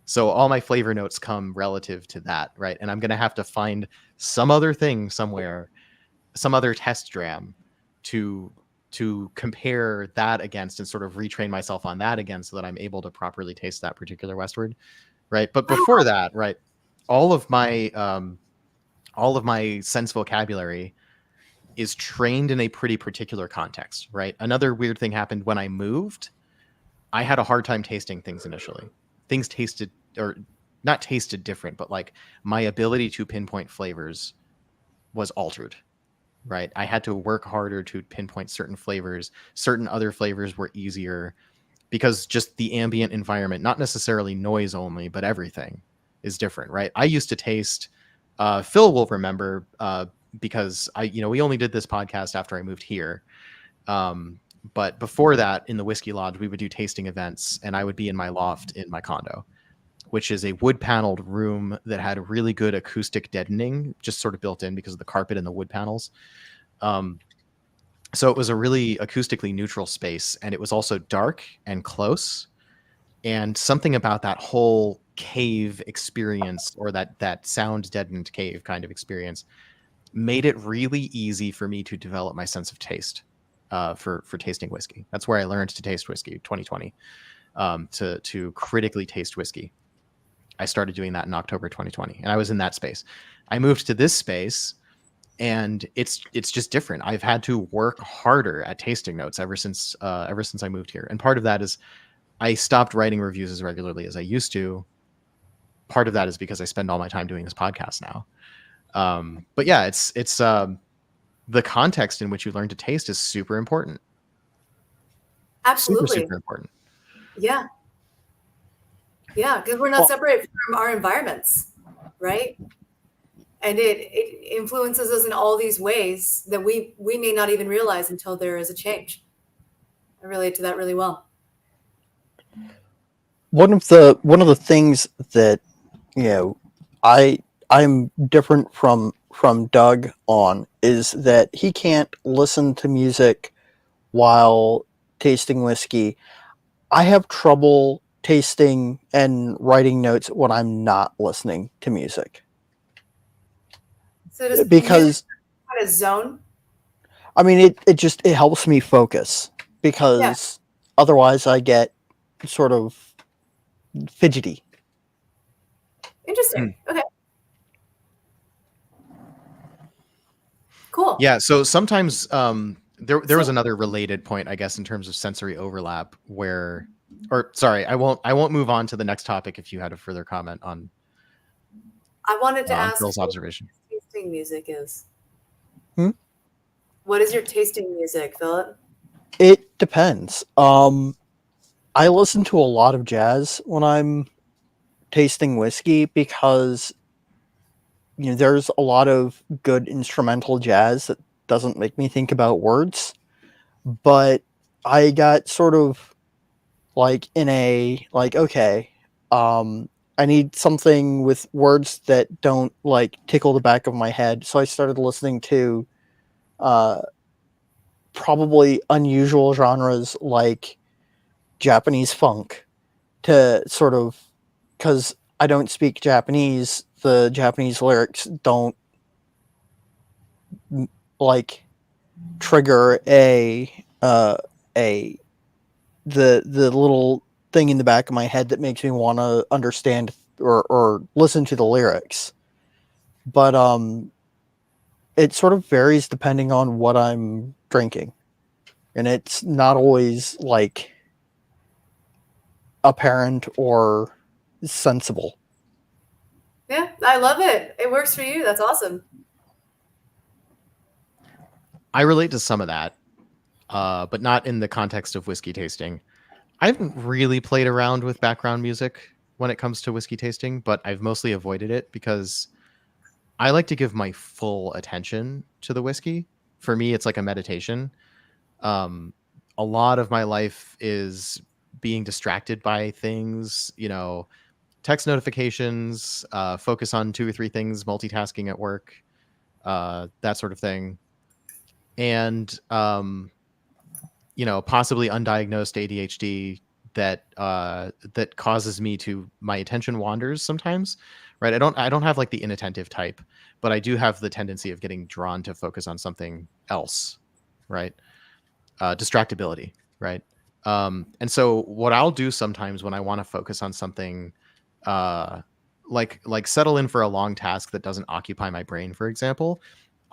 So all my flavor notes come relative to that, right? And I'm going to have to find some other thing somewhere, some other test dram to compare that against, and sort of retrain myself on that again, so that I'm able to properly taste that particular Westward, right? But before that, right, all of my sense vocabulary is trained in a pretty particular context, right? Another weird thing happened when I moved. I had a hard time tasting things initially. Things tasted, or not tasted different, but like my ability to pinpoint flavors was altered, right? I had to work harder to pinpoint certain flavors. Certain other flavors were easier because just the ambient environment, not necessarily noise only, but everything is different, right? I used to taste, Phil will remember, because we only did this podcast after I moved here. But before that, in the Whiskey Lodge, we would do tasting events, and I would be in my loft in my condo, which is a wood paneled room that had really good acoustic deadening, just sort of built in because of the carpet and the wood panels. So it was a really acoustically neutral space, and it was also dark and close. And something about that whole cave experience, or that sound deadened cave kind of experience, made it really easy for me to develop my sense of taste for tasting whiskey. That's where I learned to taste whiskey, 2020, to critically taste whiskey. I started doing that in October 2020, and I was in that space. I moved to this space, and it's just different. I've had to work harder at tasting notes ever since I moved here. And part of that is I stopped writing reviews as regularly as I used to. Part of that is because I spend all my time doing this podcast now. But yeah, it's the context in which you learn to taste is super important. Absolutely. Super important. Yeah. Yeah, because we're not separated from our environments, right? and it influences us in all these ways that we may not even realize until there is a change. I relate to that really well. One of the things that, you know, I'm different from Doug on is that he can't listen to music while tasting whiskey. I have trouble tasting and writing notes when I'm not listening to music. So does music Because kind of zone? I mean it helps me focus, Yeah, because otherwise I get sort of fidgety. interesting. Okay, cool. Yeah, so sometimes there was So another related point, I guess, in terms of sensory overlap where, or sorry, I won't move on to the next topic if you had a further comment I wanted to on ask Phil's what observation. tasting music is. Hmm? What is your tasting music, Philip? It depends. I listen to a lot of jazz when I'm tasting whiskey because, you know, there's a lot of good instrumental jazz that doesn't make me think about words. But I got sort of like in a like, okay, um, I need something with words that don't like tickle the back of my head. So I started listening to uh, probably unusual genres like Japanese funk, to sort of, because I don't speak Japanese, the Japanese lyrics don't like trigger a the little thing in the back of my head that makes me want to understand or listen to the lyrics. But it sort of varies depending on what I'm drinking, and it's not always like apparent or sensible. Yeah, I love it. It works for you. That's awesome. I relate to some of that, but not in the context of whiskey tasting. I haven't really played around with background music when it comes to whiskey tasting, but I've mostly avoided it because I like to give my full attention to the whiskey. For me, it's like a meditation. Um, a lot of my life is being distracted by things, text notifications, focus on two or three things, multitasking at work, that sort of thing. And, possibly undiagnosed ADHD that causes me to my attention wanders sometimes, right? I don't have like the inattentive type, but I do have the tendency of getting drawn to focus on something else, right? Distractibility, right? And so what I'll do sometimes when I want to focus on something, uh, like settle in for a long task that doesn't occupy my brain, for example,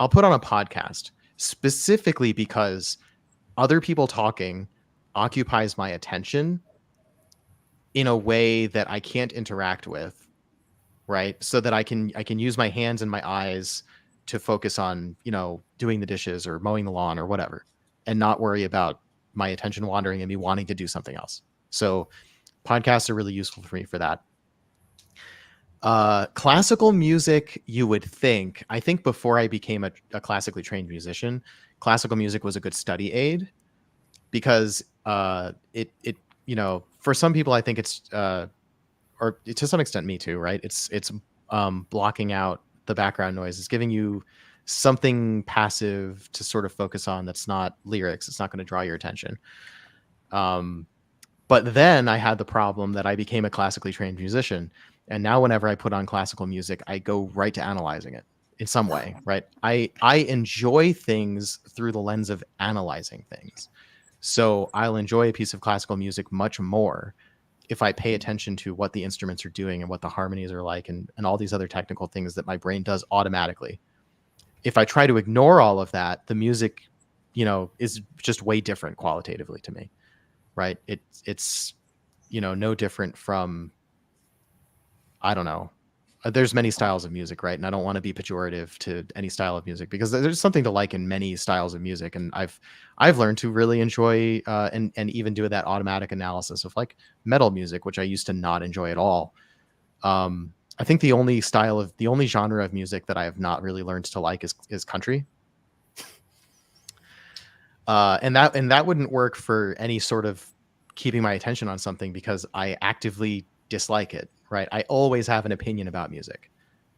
I'll put on a podcast specifically because other people talking occupies my attention in a way that I can't interact with, right? So that I can use my hands and my eyes to focus on, doing the dishes or mowing the lawn or whatever, and not worry about my attention wandering and me wanting to do something else. So podcasts are really useful for me for that. Classical music, you would think, I think before I became a classically trained musician, classical music was a good study aid because it for some people I think it's or to some extent me too, right? It's blocking out the background noise. It's giving you something passive to sort of focus on that's not lyrics. It's not going to draw your attention. Um, but then I had the problem that I became a classically trained musician, and now whenever I put on classical music, I go right to analyzing it in some way, right? I enjoy things through the lens of analyzing things. So I'll enjoy a piece of classical music much more if I pay attention to what the instruments are doing and what the harmonies are like and all these other technical things that my brain does automatically. If I try to ignore all of that, the music, is just way different qualitatively to me, right? It's no different from, I don't know. There's many styles of music, right? And I don't want to be pejorative to any style of music because there's something to like in many styles of music. And I've learned to really enjoy and even do that automatic analysis of like metal music, which I used to not enjoy at all. I think the only genre of music that I have not really learned to like is country. And that wouldn't work for any sort of keeping my attention on something because I actively dislike it, right? I always have an opinion about music,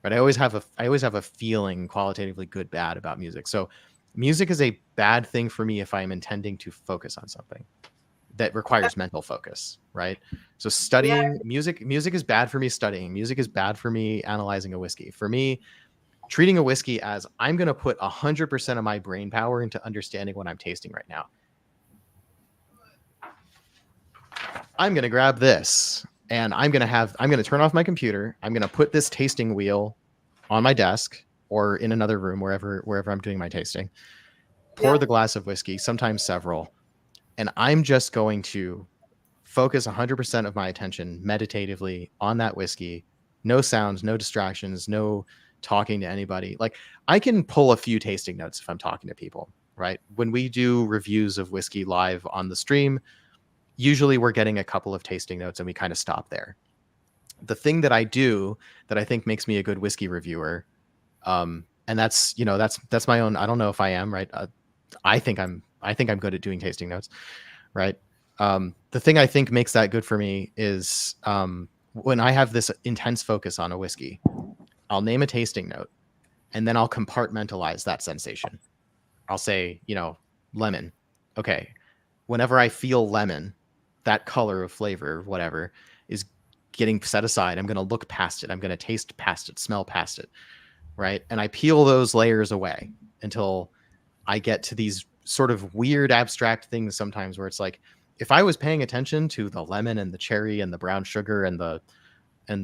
right? I always have a feeling qualitatively good, bad about music. So music is a bad thing for me if I'm intending to focus on something that requires mental focus, right? So studying music is bad for me studying. Music is bad for me analyzing a whiskey. For me, treating a whiskey as I'm going to put 100% of my brain power into understanding what I'm tasting right now. I'm going to grab this and I'm going to turn off my computer. I'm going to put this tasting wheel on my desk or in another room, wherever I'm doing my tasting. Pour the glass of whiskey, sometimes several. And I'm just going to focus 100% of my attention meditatively on that whiskey. No sounds, no distractions, no talking to anybody. Like I can pull a few tasting notes if I'm talking to people, right? When we do reviews of whiskey live on the stream, usually we're getting a couple of tasting notes and we kind of stop there. The thing that I do that I think makes me a good whiskey reviewer, and that's my own, I don't know if I am, right? I think I'm good at doing tasting notes, right? The thing I think makes that good for me is when I have this intense focus on a whiskey, I'll name a tasting note and then I'll compartmentalize that sensation. I'll say, lemon. Okay. Whenever I feel lemon, that color of flavor, whatever, is getting set aside. I'm going to look past it. I'm going to taste past it, smell past it, right? And I peel those layers away until I get to these sort of weird abstract things sometimes where it's like, if I was paying attention to the lemon and the cherry and the brown sugar and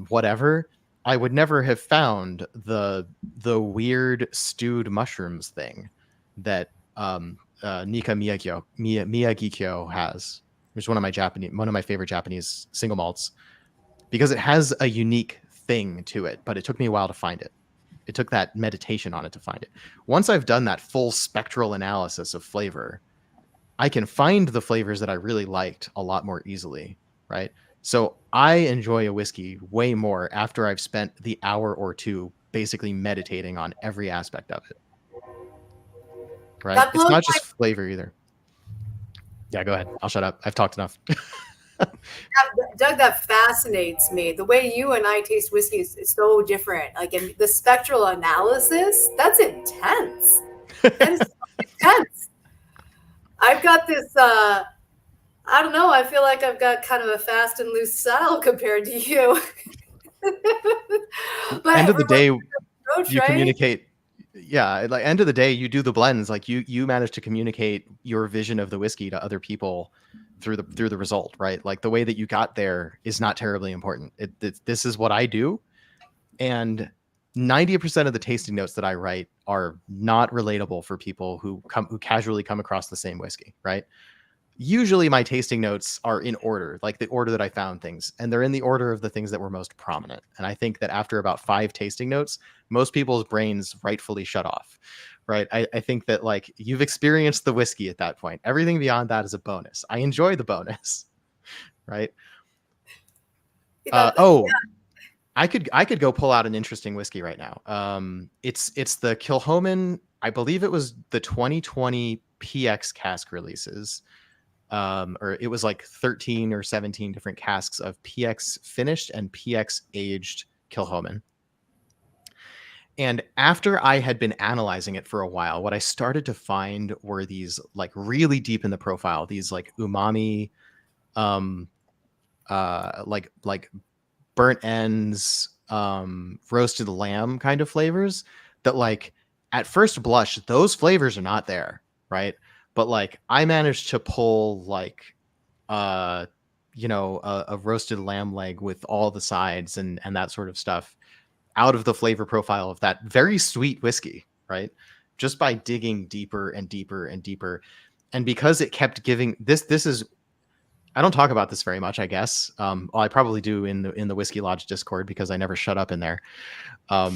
whatever, I would never have found the weird stewed mushrooms thing that Nika Miyagikyo has, which is one of my favorite Japanese single malts, because it has a unique thing to it, but it took me a while to find it. It took that meditation on it to find it. Once I've done that full spectral analysis of flavor, I can find the flavors that I really liked a lot more easily, right? So I enjoy a whiskey way more after I've spent the hour or two basically meditating on every aspect of it, right? It's not just flavor either. Yeah, go ahead. I'll shut up. I've talked enough. Doug, that fascinates me. The way you and I taste whiskey is so different. Like in the spectral analysis, that's intense. That is so intense. I've got this, I don't know, I feel like I've got kind of a fast and loose style compared to you. But end of the day, approach, you right? communicate. Yeah, like end of the day, you do the blends. Like you manage to communicate your vision of the whiskey to other people through the result, right? Like the way that you got there is not terribly important. This is what I do, and 90% of the tasting notes that I write are not relatable for people who casually come across the same whiskey, right? Usually my tasting notes are in order, like the order that I found things, and they're in the order of the things that were most prominent. And I think that after about 5 tasting notes, most people's brains rightfully shut off, right? I think that like you've experienced the whiskey at that point. Everything beyond that is a bonus. I enjoy the bonus, right? I could go pull out an interesting whiskey right now. It's the Kilchoman. I believe it was the 2020 PX cask releases. Or it was like 13 or 17 different casks of PX finished and PX aged Kilchoman. And after I had been analyzing it for a while, what I started to find were these like really deep in the profile, these like umami, like burnt ends, roasted lamb kind of flavors that like at first blush, those flavors are not there, right? But like I managed to pull like a roasted lamb leg with all the sides and that sort of stuff out of the flavor profile of that very sweet whiskey, right? Just by digging deeper and deeper and deeper. And because it kept giving this is, I don't talk about this very much, I guess. Well, I probably do in the Whiskey Lodge Discord because I never shut up in there. I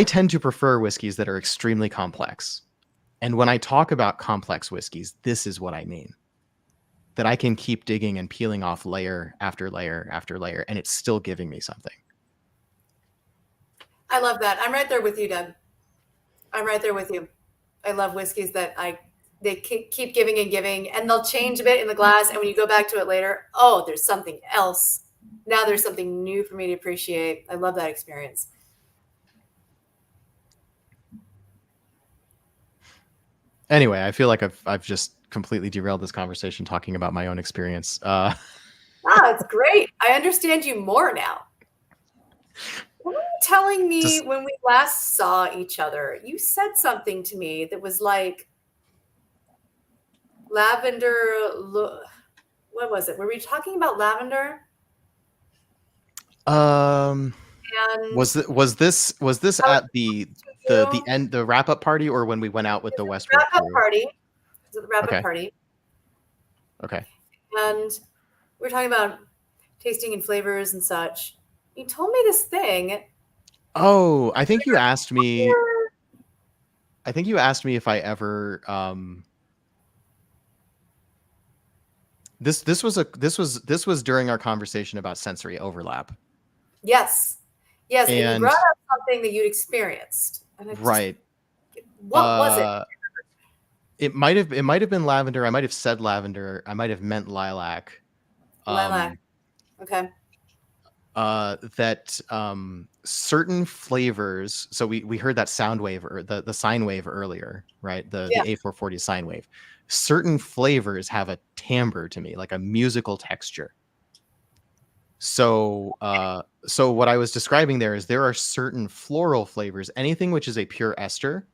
tend to prefer whiskeys that are extremely complex. And when I talk about complex whiskeys, this is what I mean. that I can keep digging and peeling off layer after layer after layer, and it's still giving me something. I love that. I'm right there with you, Doug. I'm right there with you. I love whiskeys that they keep giving and giving, and they'll change a bit in the glass. And when you go back to it later, oh, there's something else. Now there's something new for me to appreciate. I love that experience. Anyway, I feel like I've just completely derailed this conversation talking about my own experience. It's great. I understand you more now. What were you telling me when we last saw each other? You said something to me that was like lavender. What was it? Were we talking about lavender? And was this at the end, the wrap up party, or when we went out with the Westward wrap up party? Is it the wrap up party? Okay. And we were talking about tasting and flavors and such. You told me this thing. Oh, I think you asked me. I think you asked me if I ever. This was during our conversation about sensory overlap. Yes. And you brought up something that you'd experienced. Right. What was it? It might have been lavender. I might have said lavender. I might have meant lilac. Lilac. Okay. That certain flavors. So we heard that sound wave, or the sine wave earlier, right? The A440 sine wave. Certain flavors have a timbre to me, like a musical texture. So what I was describing there is there are certain floral flavors, anything which is a pure ester.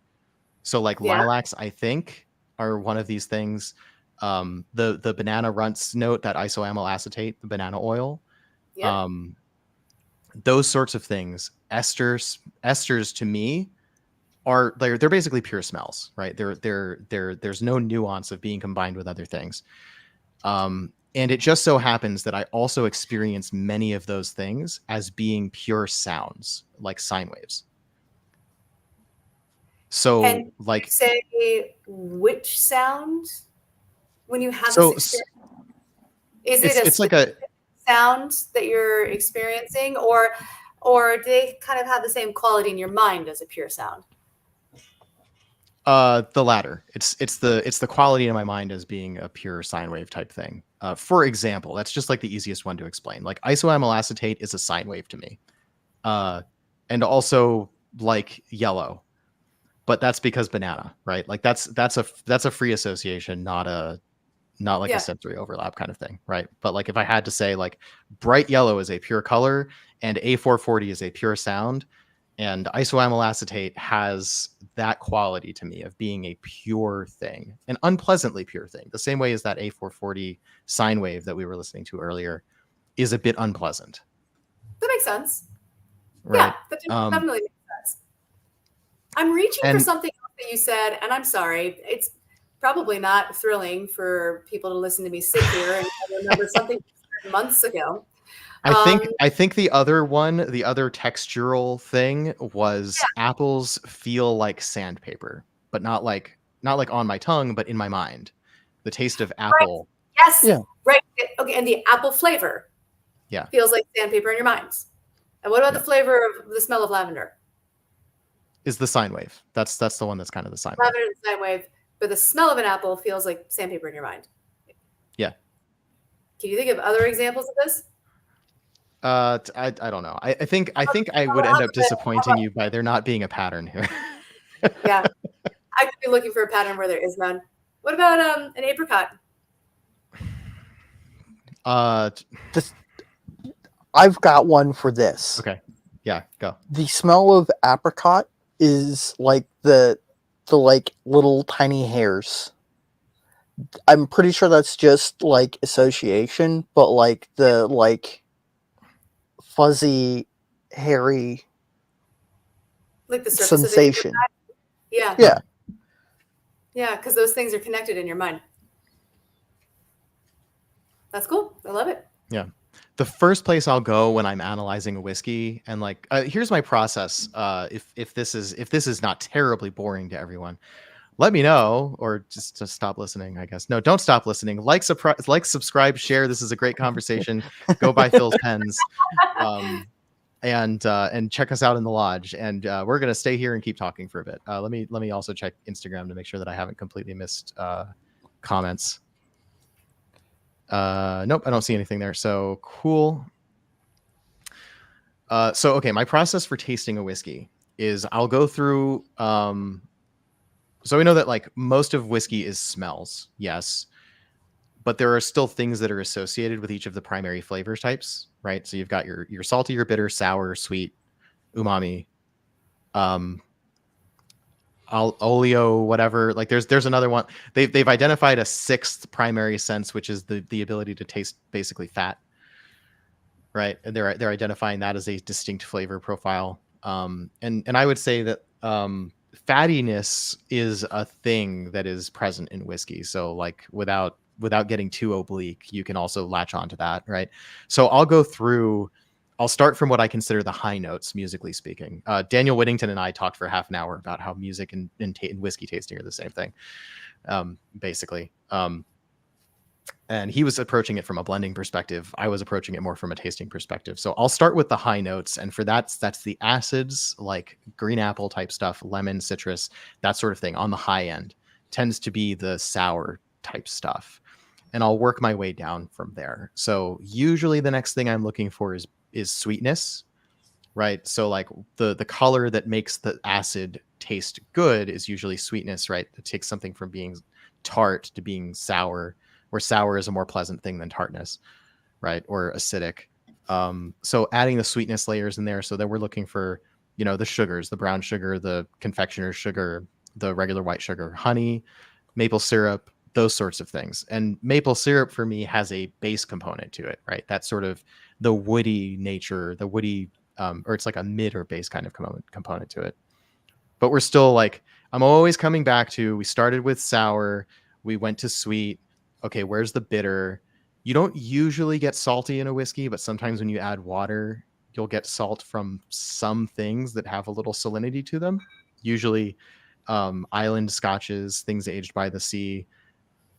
So like lilacs, I think, are one of these things. The banana runts note, that isoamyl acetate, the banana oil. Yeah. Those sorts of things, esters to me they're basically pure smells, right? There's no nuance of being combined with other things. And it just so happens that I also experience many of those things as being pure sounds, like sine waves. So, and like, you say which sound when you have so this experience? Is it it's like a sound that you're experiencing, or do they kind of have the same quality in your mind as a pure sound? The latter. It's the quality in my mind as being a pure sine wave type thing. For example, that's just like the easiest one to explain. Like isoamyl acetate is a sine wave to me, and also like yellow, but that's because banana, right? Like that's a free association, not like a sensory overlap kind of thing, right? But like if I had to say, like, bright yellow is a pure color and A440 is a pure sound, and isoamyl acetate has that quality to me of being a pure thing, an unpleasantly pure thing, the same way as that A440 sine wave that we were listening to earlier is a bit unpleasant. That makes sense. Right? Yeah, that definitely makes sense. I'm reaching for something else that you said, and I'm sorry. It's probably not thrilling for people to listen to me sit here and remember something months ago. I think the other textural thing was apples feel like sandpaper, but not like on my tongue, but in my mind. The taste of apple. Right. Yes. Yeah. Right. Okay. And the apple flavor. Yeah. Feels like sandpaper in your minds. And what about the flavor of the smell of lavender? Is the sine wave. That's the one that's kind of the sine wave. Lavender is the sine wave, but the smell of an apple feels like sandpaper in your mind. Yeah. Can you think of other examples of this? I don't know. I think I would end up disappointing you by there not being a pattern here. Yeah. I could be looking for a pattern where there is none. What about an apricot? I've got one for this. Okay. Yeah, go. The smell of apricot is like the like little tiny hairs. I'm pretty sure that's just like association, but like the like fuzzy, hairy, like the sensation. Yeah, because those things are connected in your mind. That's cool. I love it. Yeah. The first place I'll go when I'm analyzing a whiskey, and like, here's my process. If this is not terribly boring to everyone, let me know, or just to stop listening, I guess. No, don't stop listening. Like, subscribe, share. This is a great conversation. Go buy Phil's pens, and check us out in the lodge. And we're gonna stay here and keep talking for a bit. Let me also check Instagram to make sure that I haven't completely missed comments. Nope, I don't see anything there. So cool. So okay, my process for tasting a whiskey is I'll go through. So we know that like most of whiskey is smells, yes, but there are still things that are associated with each of the primary flavor types, right? So you've got your salty, your bitter, sour, sweet, umami, oleo, whatever. Like there's another one. They've identified a sixth primary sense, which is the ability to taste basically fat, right? And they're identifying that as a distinct flavor profile. And I would say that fattiness is a thing that is present in whiskey. So like without getting too oblique, you can also latch onto that, right? So I'll start from what I consider the high notes, musically speaking. Daniel Whittington and I talked for half an hour about how music and whiskey tasting are the same thing, basically. And he was approaching it from a blending perspective. I was approaching it more from a tasting perspective. So I'll start with the high notes. And for that's the acids, like green apple type stuff, lemon, citrus, that sort of thing on the high end tends to be the sour type stuff. And I'll work my way down from there. So usually the next thing I'm looking for is sweetness, right? So like the color that makes the acid taste good is usually sweetness, right? It takes something from being tart to being sour, where sour is a more pleasant thing than tartness, right? Or acidic. So adding the sweetness layers in there. So that we're looking for, the sugars, the brown sugar, the confectioner's sugar, the regular white sugar, honey, maple syrup, those sorts of things. And maple syrup for me has a base component to it, right? That's sort of the woody nature, the woody, or it's like a mid or base kind of component to it. But we're still like, I'm always coming back to, we started with sour, we went to sweet. Okay, where's the bitter? You don't usually get salty in a whiskey, but sometimes when you add water, you'll get salt from some things that have a little salinity to them. Usually island scotches, things aged by the sea.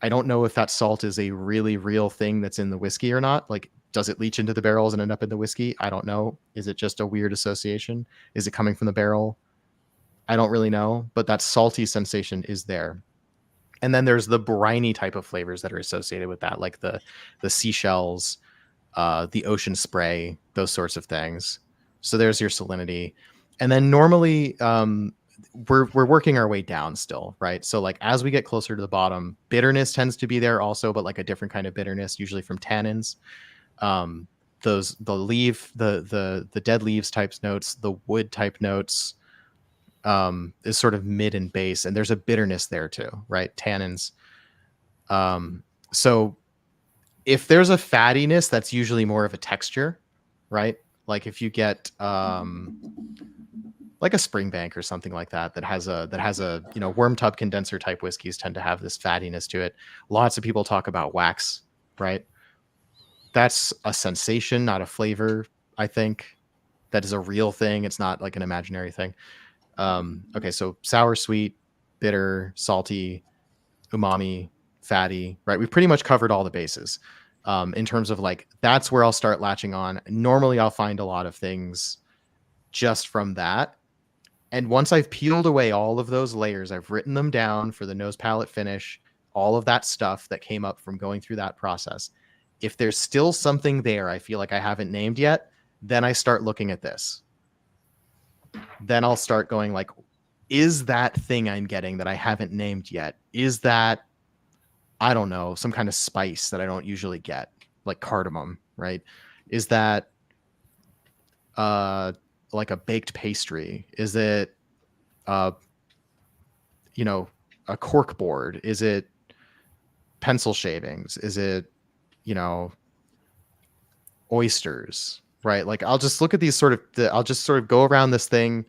I don't know if that salt is a really real thing that's in the whiskey or not. Like, does it leach into the barrels and end up in the whiskey? I don't know. Is it just a weird association? Is it coming from the barrel? I don't really know, but that salty sensation is there. And then there's the briny type of flavors that are associated with that, like the seashells, the ocean spray, those sorts of things. So there's your salinity. And then normally we're working our way down still, right? So like as we get closer to the bottom, bitterness tends to be there also, but like a different kind of bitterness, usually from tannins. The dead leaves types notes, the wood type notes, is sort of mid and base, and there's a bitterness there too, right? Tannins. So if there's a fattiness, that's usually more of a texture, right? Like if you get like a Springbank or something like that has a worm tub condenser type whiskeys tend to have this fattiness to it. Lots of people talk about wax, right? That's a sensation, not a flavor. I think that is a real thing. It's not like an imaginary thing. Okay, so sour, sweet, bitter, salty, umami, fatty, right? We've pretty much covered all the bases in terms of like, that's where I'll start latching on. Normally I'll find a lot of things just from that. And once I've peeled away all of those layers, I've written them down for the nose, palate, finish, all of that stuff that came up from going through that process. If there's still something there I feel like I haven't named yet, then I start looking at this. Then I'll start going like, is that thing I'm getting that I haven't named yet? Is that, I don't know, some kind of spice that I don't usually get, like cardamom, right? Is that like a baked pastry? Is it, a cork board? Is it pencil shavings? Is it, oysters? Right. Like I'll just look at these I'll just sort of go around this thing.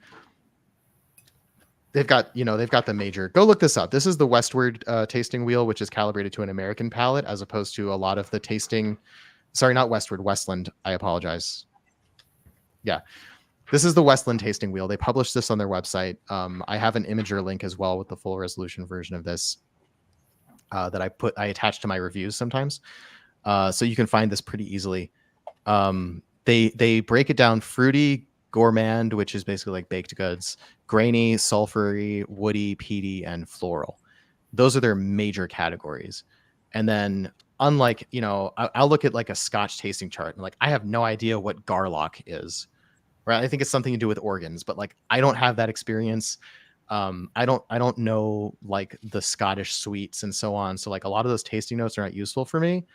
They've got the major, go look this up. This is the Westward tasting wheel, which is calibrated to an American palate as opposed to a lot of the tasting. Sorry, not Westward, Westland. I apologize. Yeah. This is the Westland tasting wheel. They published this on their website. I have an Imager link as well with the full resolution version of this that I attach to my reviews sometimes. So you can find this pretty easily. They break it down: fruity, gourmand, which is basically like baked goods, grainy, sulfury, woody, peaty, and floral. Those are their major categories. And then, unlike, I'll look at like a Scotch tasting chart and like, I have no idea what Garlock is, right? I think it's something to do with organs, but like, I don't have that experience. I don't know like the Scottish sweets and so on. So like a lot of those tasting notes are not useful for me,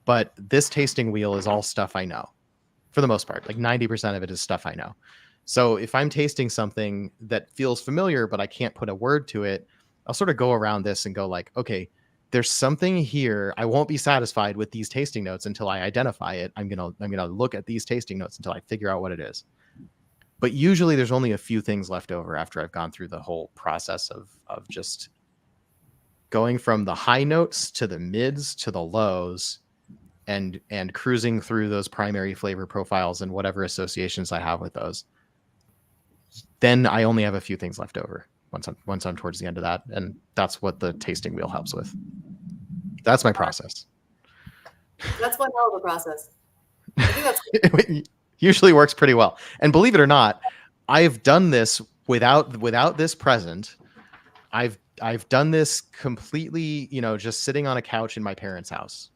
but this tasting wheel is all stuff I know for the most part. Like 90% of it is stuff I know. So if I'm tasting something that feels familiar, but I can't put a word to it, I'll sort of go around this and go like, okay, there's something here. I won't be satisfied with these tasting notes until I identify it. I'm gonna look at these tasting notes until I figure out what it is. But usually there's only a few things left over after I've gone through the whole process of just going from the high notes to the mids to the lows and cruising through those primary flavor profiles and whatever associations I have with those. Then I only have a few things left over once I'm towards the end of that, and that's what the tasting wheel helps with. That's my process. That's one hell of a process. I think that's It usually works pretty well. And believe it or not, I've done this without this present. I've done this completely, just sitting on a couch in my parents' house.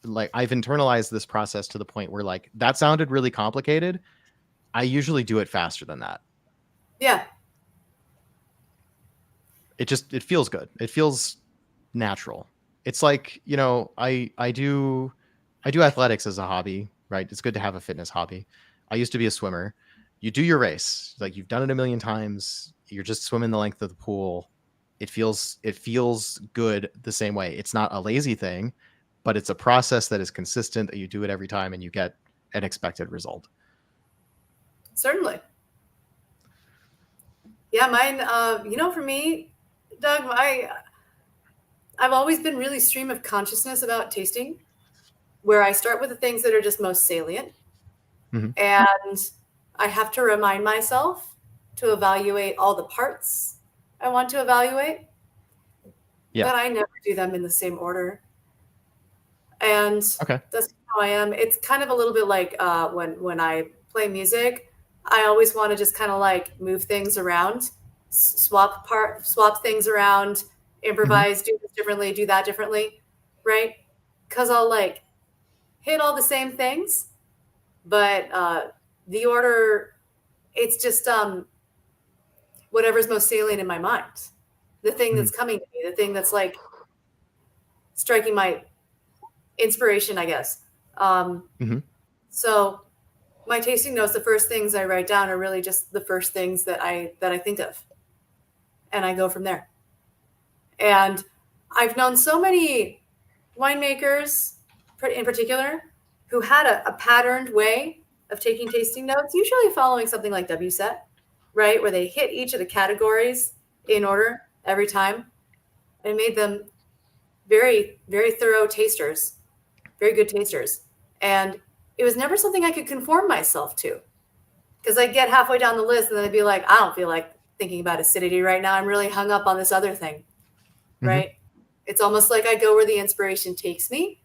Like, I've internalized this process to the point where like, that sounded really complicated. I usually do it faster than that. yeah. It feels good. It feels natural. It's like, I do athletics as a hobby, right? It's good to have a fitness hobby. I used to be a swimmer. You do your race, like you've done it a million times. You're just swimming the length of the pool. It feels good the same way. It's not a lazy thing, but it's a process that is consistent, that you do it every time and you get an expected result. Certainly. Yeah, mine, for me, Doug, I've always been really stream of consciousness about tasting, where I start with the things that are just most salient. Mm-hmm. And I have to remind myself to evaluate all the parts I want to evaluate. Yeah. But I never do them in the same order. And Okay. that's how I am. It's kind of a little bit like when I play music, I always want to just kind of like move things around, swap things around, improvise, do this differently, do that differently, right? Because I'll like hit all the same things, but the order, it's just whatever's most salient in my mind, the thing that's coming to me, the thing that's like striking my inspiration, I guess. So my tasting notes, the first things I write down are really just the first things that I think of, and I go from there. And I've known so many winemakers in particular who had a patterned way of taking tasting notes, usually following something like WSET, right? Where they hit each of the categories in order every time, and made them very, very thorough tasters, very good tasters. And it was never something I could conform myself to, because I'd get halfway down the list and then I'd be like, I don't feel like thinking about acidity right now. I'm really hung up on this other thing, right? It's almost like I go where the inspiration takes me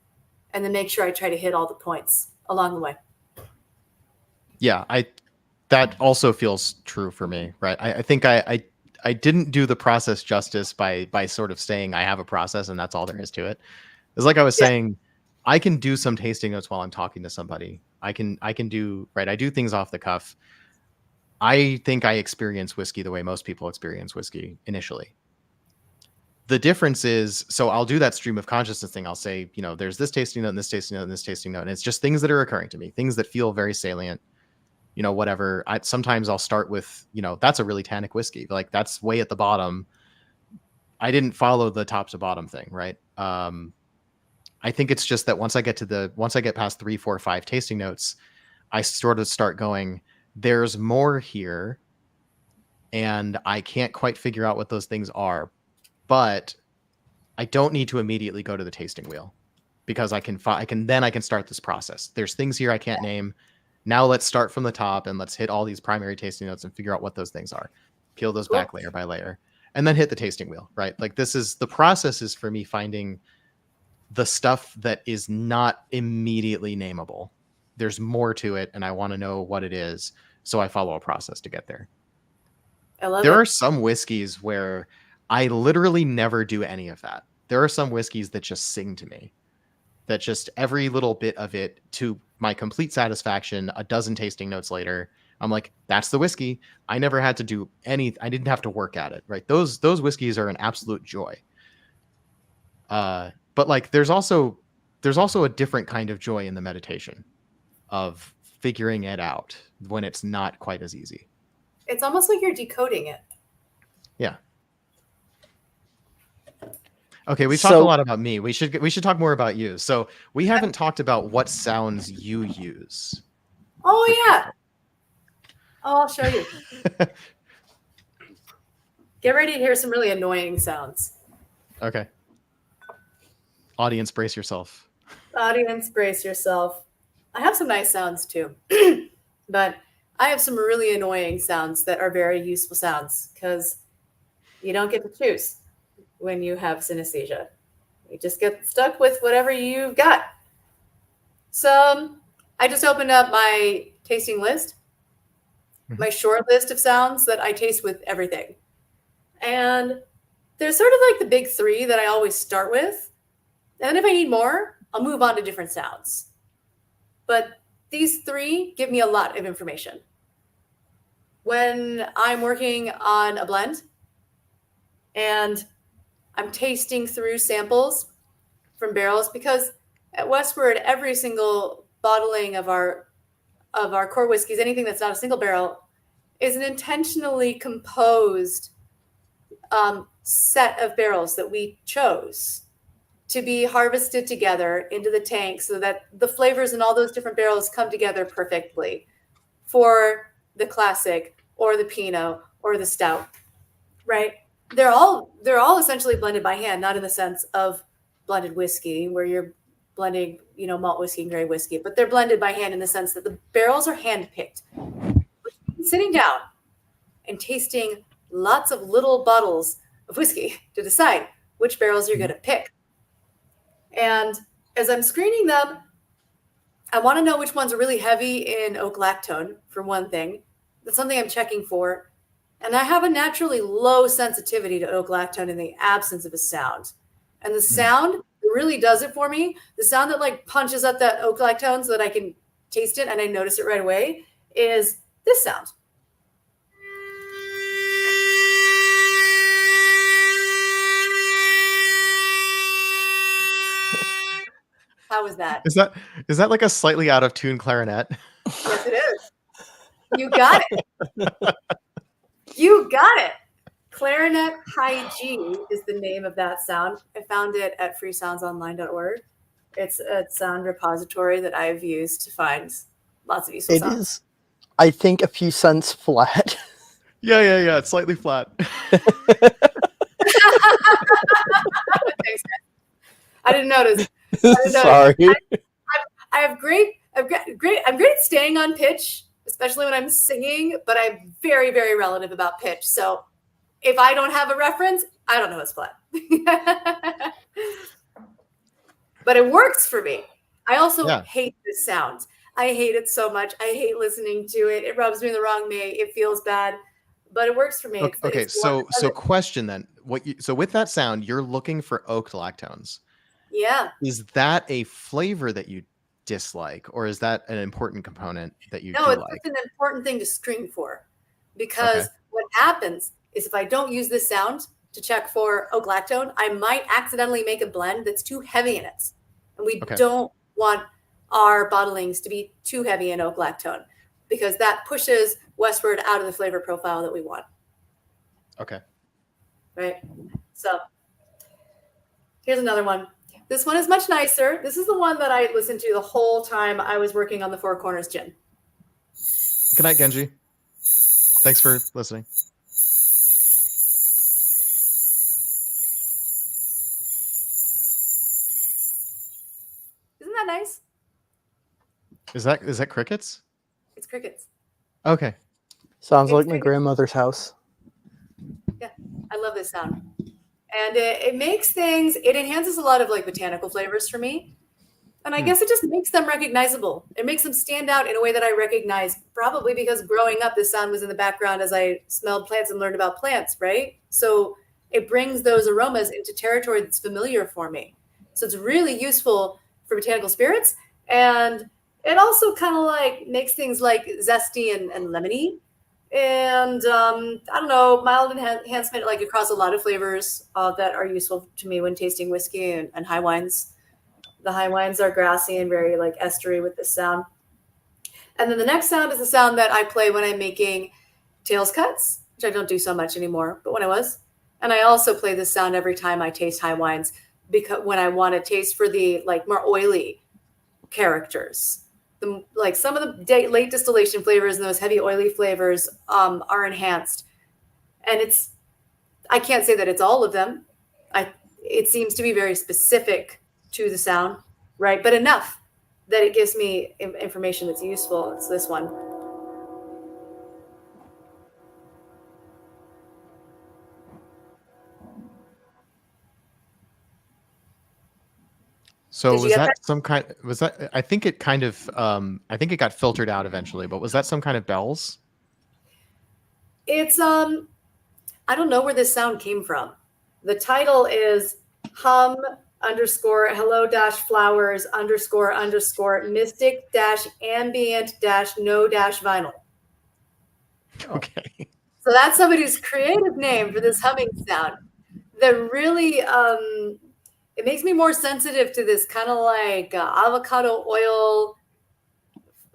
and then make sure I try to hit all the points along the way. Yeah, that also feels true for me, right? I think I didn't do the process justice by sort of saying I have a process and that's all there is to it. It's like I was saying, I can do some tasting notes while I'm talking to somebody. I can do, right? I do things off the cuff. I think I experience whiskey the way most people experience whiskey initially. The difference is, so I'll do that stream of consciousness thing. I'll say, there's this tasting note and this tasting note and this tasting note. And it's just things that are occurring to me, things that feel very salient, whatever. Sometimes I'll start with, that's a really tannic whiskey. Like that's way at the bottom. I didn't follow the top to bottom thing, right? I think it's just that once I get past 3, 4, 5 tasting notes, I sort of start going, there's more here. And I can't quite figure out what those things are, but I don't need to immediately go to the tasting wheel, because I can start this process. There's things here I can't name. Now let's start from the top and let's hit all these primary tasting notes and figure out what those things are. Peel those Cool. back layer by layer, and then hit the tasting wheel, right? Like this is the process is for me finding the stuff that is not immediately nameable. There's more to it, and I want to know what it is, so I follow a process to get there. I love There it. are some whiskeys where I literally never do any of that. There are some whiskeys that just sing to me, that just every little bit of it, to my complete satisfaction, a dozen tasting notes later, I'm like, that's the whiskey. I never had to do I didn't have to work at it, right? Those whiskeys are an absolute joy. But like there's also a different kind of joy in the meditation of figuring it out when it's not quite as easy. It's almost like you're decoding it. Yeah. Okay, we've talked a lot about me. We should talk more about you. So we haven't talked about what sounds you use. Oh yeah. Oh, I'll show you. Get ready to hear some really annoying sounds. Okay. Audience, brace yourself. Audience, brace yourself. I have some nice sounds too, but I have some really annoying sounds that are very useful sounds because you don't get to choose when you have synesthesia. You just get stuck with whatever you've got. So I just opened up my tasting list, my short list of sounds that I taste with everything. And there's sort of like the big three that I always start with. And then if I need more, I'll move on to different sounds. But these three give me a lot of information. When I'm working on a blend and I'm tasting through samples from barrels, because at Westward, every single bottling of our core whiskeys, anything that's not a single barrel, is an intentionally composed set of barrels that we chose to be harvested together into the tank so that the flavors in all those different barrels come together perfectly for the classic or the Pinot or the stout, right? They're all essentially blended by hand, not in the sense of blended whiskey where you're blending, malt whiskey and gray whiskey, but they're blended by hand in the sense that the barrels are hand-picked. Sitting down and tasting lots of little bottles of whiskey to decide which barrels you're going to pick. And as I'm screening them, I want to know which ones are really heavy in oak lactone, for one thing. That's something I'm checking for. And I have a naturally low sensitivity to oak lactone in the absence of a sound. And the sound that really does it for me, the sound that like punches up that oak lactone so that I can taste it and I notice it right away, is this sound. How was that? Is that like a slightly out of tune clarinet? Yes, it is. You got it. You got it. Clarinet high G is the name of that sound. I found it at freesoundsonline.org. It's a sound repository that I've used to find lots of useful sounds. It is, I think, a few cents flat. Yeah. It's slightly flat. Thanks, man. I didn't notice. Sorry. I'm great at staying on pitch, especially when I'm singing, but I'm very, very relative about pitch. So if I don't have a reference, I don't know it's flat. But it works for me. I also hate this sound. I hate it so much. I hate listening to it. It rubs me the wrong way. It feels bad, but it works for me. Okay. So question then, so with that sound, you're looking for oak lactones. Yeah. Is that a flavor that you dislike, or is that an important component that you do it's like? an important thing to screen for, because what happens is if I don't use this sound to check for oak lactone, I might accidentally make a blend that's too heavy in it. And we don't want our bottlings to be too heavy in oak lactone, because that pushes Westward out of the flavor profile that we want. Okay. Right. So here's another one. This one is much nicer. This is the one that I listened to the whole time I was working on the Four Corners gin. Good night, Genji. Thanks for listening. Isn't that nice? Is that crickets? It's crickets. Okay. Sounds It's like my crickets. grandmother's house. Yeah, I love this sound. And it makes things, it enhances a lot of like botanical flavors for me. And I guess it just makes them recognizable. It makes them stand out in a way that I recognize, probably because growing up, this sound was in the background as I smelled plants and learned about plants, right? So it brings those aromas into territory that's familiar for me. So it's really useful for botanical spirits. And it also kind of like makes things like zesty and lemony. And I don't know, mild enhancement like across a lot of flavors that are useful to me when tasting whiskey and high wines. The high wines are grassy and very like estery with this sound. And then the next sound is the sound that I play when I'm making tails cuts, which I don't do so much anymore, but when I was. And I also play this sound every time I taste high wines, because when I want to taste for the like more oily characters. Like some of the late distillation flavors and those heavy oily flavors are enhanced. And I can't say that it's all of them. It seems to be very specific to the sound, right? But enough that it gives me information that's useful. It's this one. So Did you was get that that? some kind? Was that? I think it kind of. I think it got filtered out eventually. But was that some kind of bells? It's I don't know where this sound came from. The title is hum underscore hello dash flowers underscore mystic dash ambient dash no dash vinyl. Okay. So that's somebody's creative name for this humming sound that really it makes me more sensitive to this kind of like avocado oil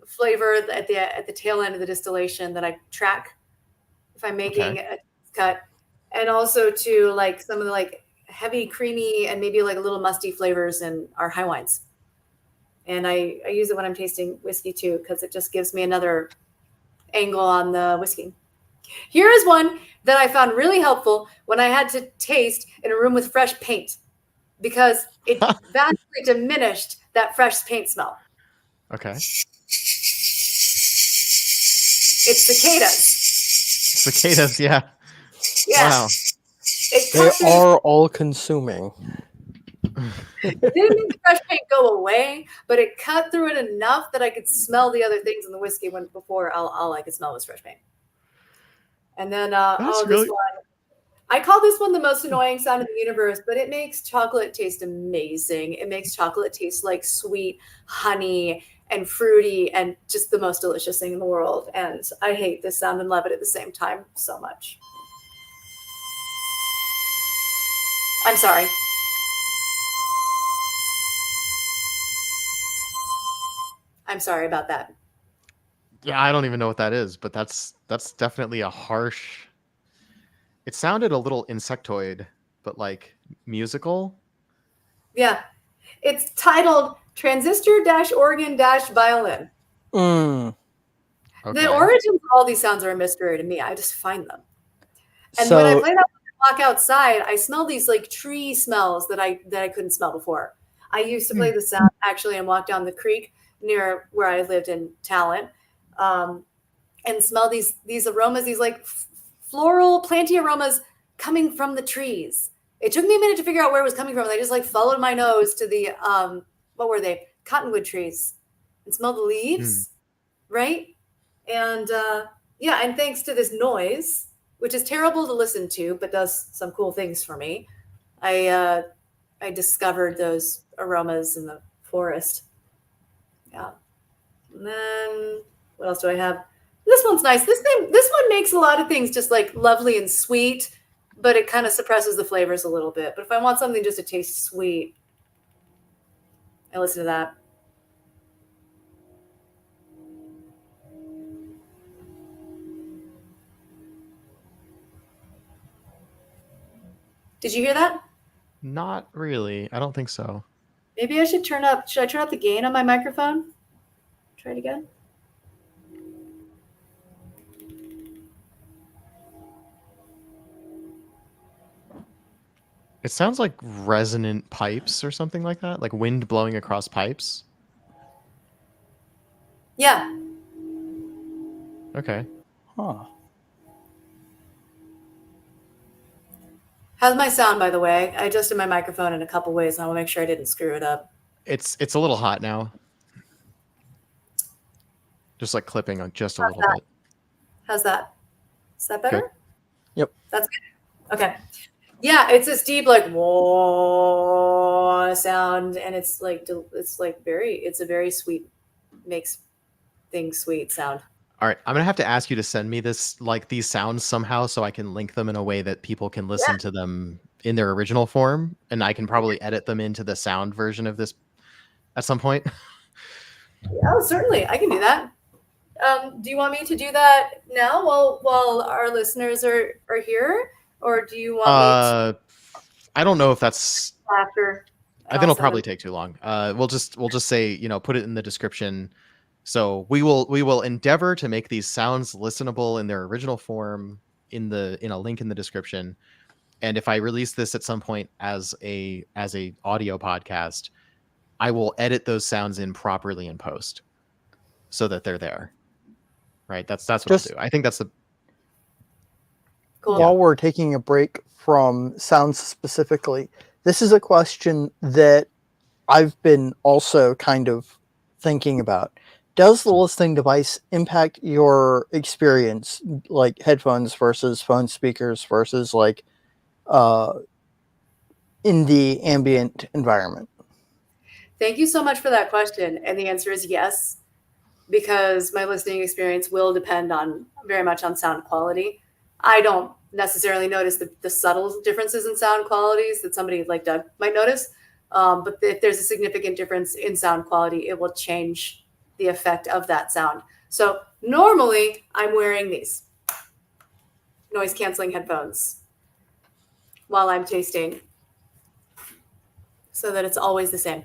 flavor at the tail end of the distillation that I track if I'm making a cut, and also to like some of the like heavy creamy and maybe like a little musty flavors in our high wines. And I use it when I'm tasting whiskey too, because it just gives me another angle on the whiskey. Here is one that I found really helpful when I had to taste in a room with fresh paint, because it vastly diminished that fresh paint smell. Okay. It's cicadas. Cicadas. Yeah. Yeah. Wow. They are all consuming. It didn't make the fresh paint go away, but it cut through it enough that I could smell the other things in the whiskey when before all I could smell was fresh paint. And then this one. I call this one the most annoying sound in the universe, but it makes chocolate taste amazing. It makes chocolate taste like sweet honey and fruity and just the most delicious thing in the world. And I hate this sound and love it at the same time so much. I'm sorry. I'm sorry about that. Yeah, I don't even know what that is, but that's definitely a harsh. It sounded a little insectoid, but like musical. Yeah. It's titled Transistor-Organ-Violin. Mm. Okay. The origins of all these sounds are a mystery to me. I just find them. And so, when I played out walk outside, I smell these like tree smells that I couldn't smell before. I used to play the sound actually and walk down the creek near where I lived in Talent, and smell these aromas, these like floral, planty aromas coming from the trees. It took me a minute to figure out where it was coming from. I just like followed my nose to the what were they? Cottonwood trees, and smelled the leaves, right? And yeah, and thanks to this noise, which is terrible to listen to, but does some cool things for me, I discovered those aromas in the forest. Yeah. And then what else do I have? This one's nice. This one makes a lot of things just like lovely and sweet, but it kind of suppresses the flavors a little bit. But if I want something just to taste sweet, I listen to that. Did you hear that? Not really. I don't think so. Maybe I should turn up. Should I turn up the gain on my microphone? Try it again. It sounds like resonant pipes or something like that, like wind blowing across pipes. Yeah. Okay. Huh. How's my sound, by the way? I adjusted my microphone in a couple ways, and I will make sure I didn't screw it up. It's a little hot now. Just like clipping on just a How's little that? bit. How's that? Is that better? Good. Yep. That's good. Okay. Yeah, it's this deep like whoa sound, and it's a very sweet, makes things sweet sound. All right, I'm gonna have to ask you to send me this, like these sounds somehow, so I can link them in a way that people can listen to them in their original form, and I can probably edit them into the sound version of this at some point. Oh, certainly, I can do that. Do you want me to do that now while our listeners are here, or do you want me I don't know if that's. to after? I think it'll probably take too long. We'll just say, put it in the description. So we will endeavor to make these sounds listenable in their original form in a link in the description. And if I release this at some point as a audio podcast, I will edit those sounds in properly in post so that they're there. Right? That's what I'll do. I think that's the cool. While we're taking a break from sounds specifically, this is a question that I've been also kind of thinking about. Does the listening device impact your experience, like headphones versus phone speakers versus like in the ambient environment? Thank you so much for that question. And the answer is yes, because my listening experience will depend very much on sound quality. I don't necessarily notice the subtle differences in sound qualities that somebody like Doug might notice. But if there's a significant difference in sound quality, it will change the effect of that sound. So normally I'm wearing these noise canceling headphones while I'm tasting so that it's always the same.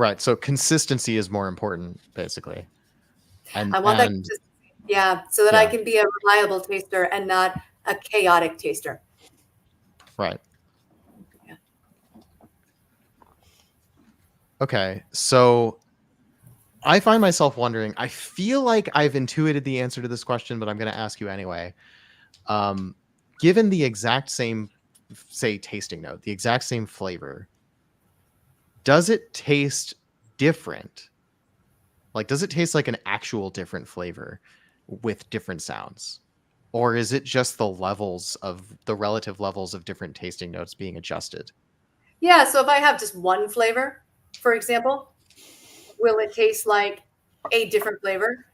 right. So consistency is more important, basically. And I want that consistency. Yeah, so that I can be a reliable taster and not a chaotic taster. Right. Yeah. Okay, so I find myself wondering, I feel like I've intuited the answer to this question, but I'm going to ask you anyway. Given the exact same, say, tasting note, the exact same flavor, does it taste different? Like, does it taste like an actual different flavor with different sounds? Or is it just the relative levels of different tasting notes being adjusted? Yeah, so if I have just one flavor, for example, will it taste like a different flavor?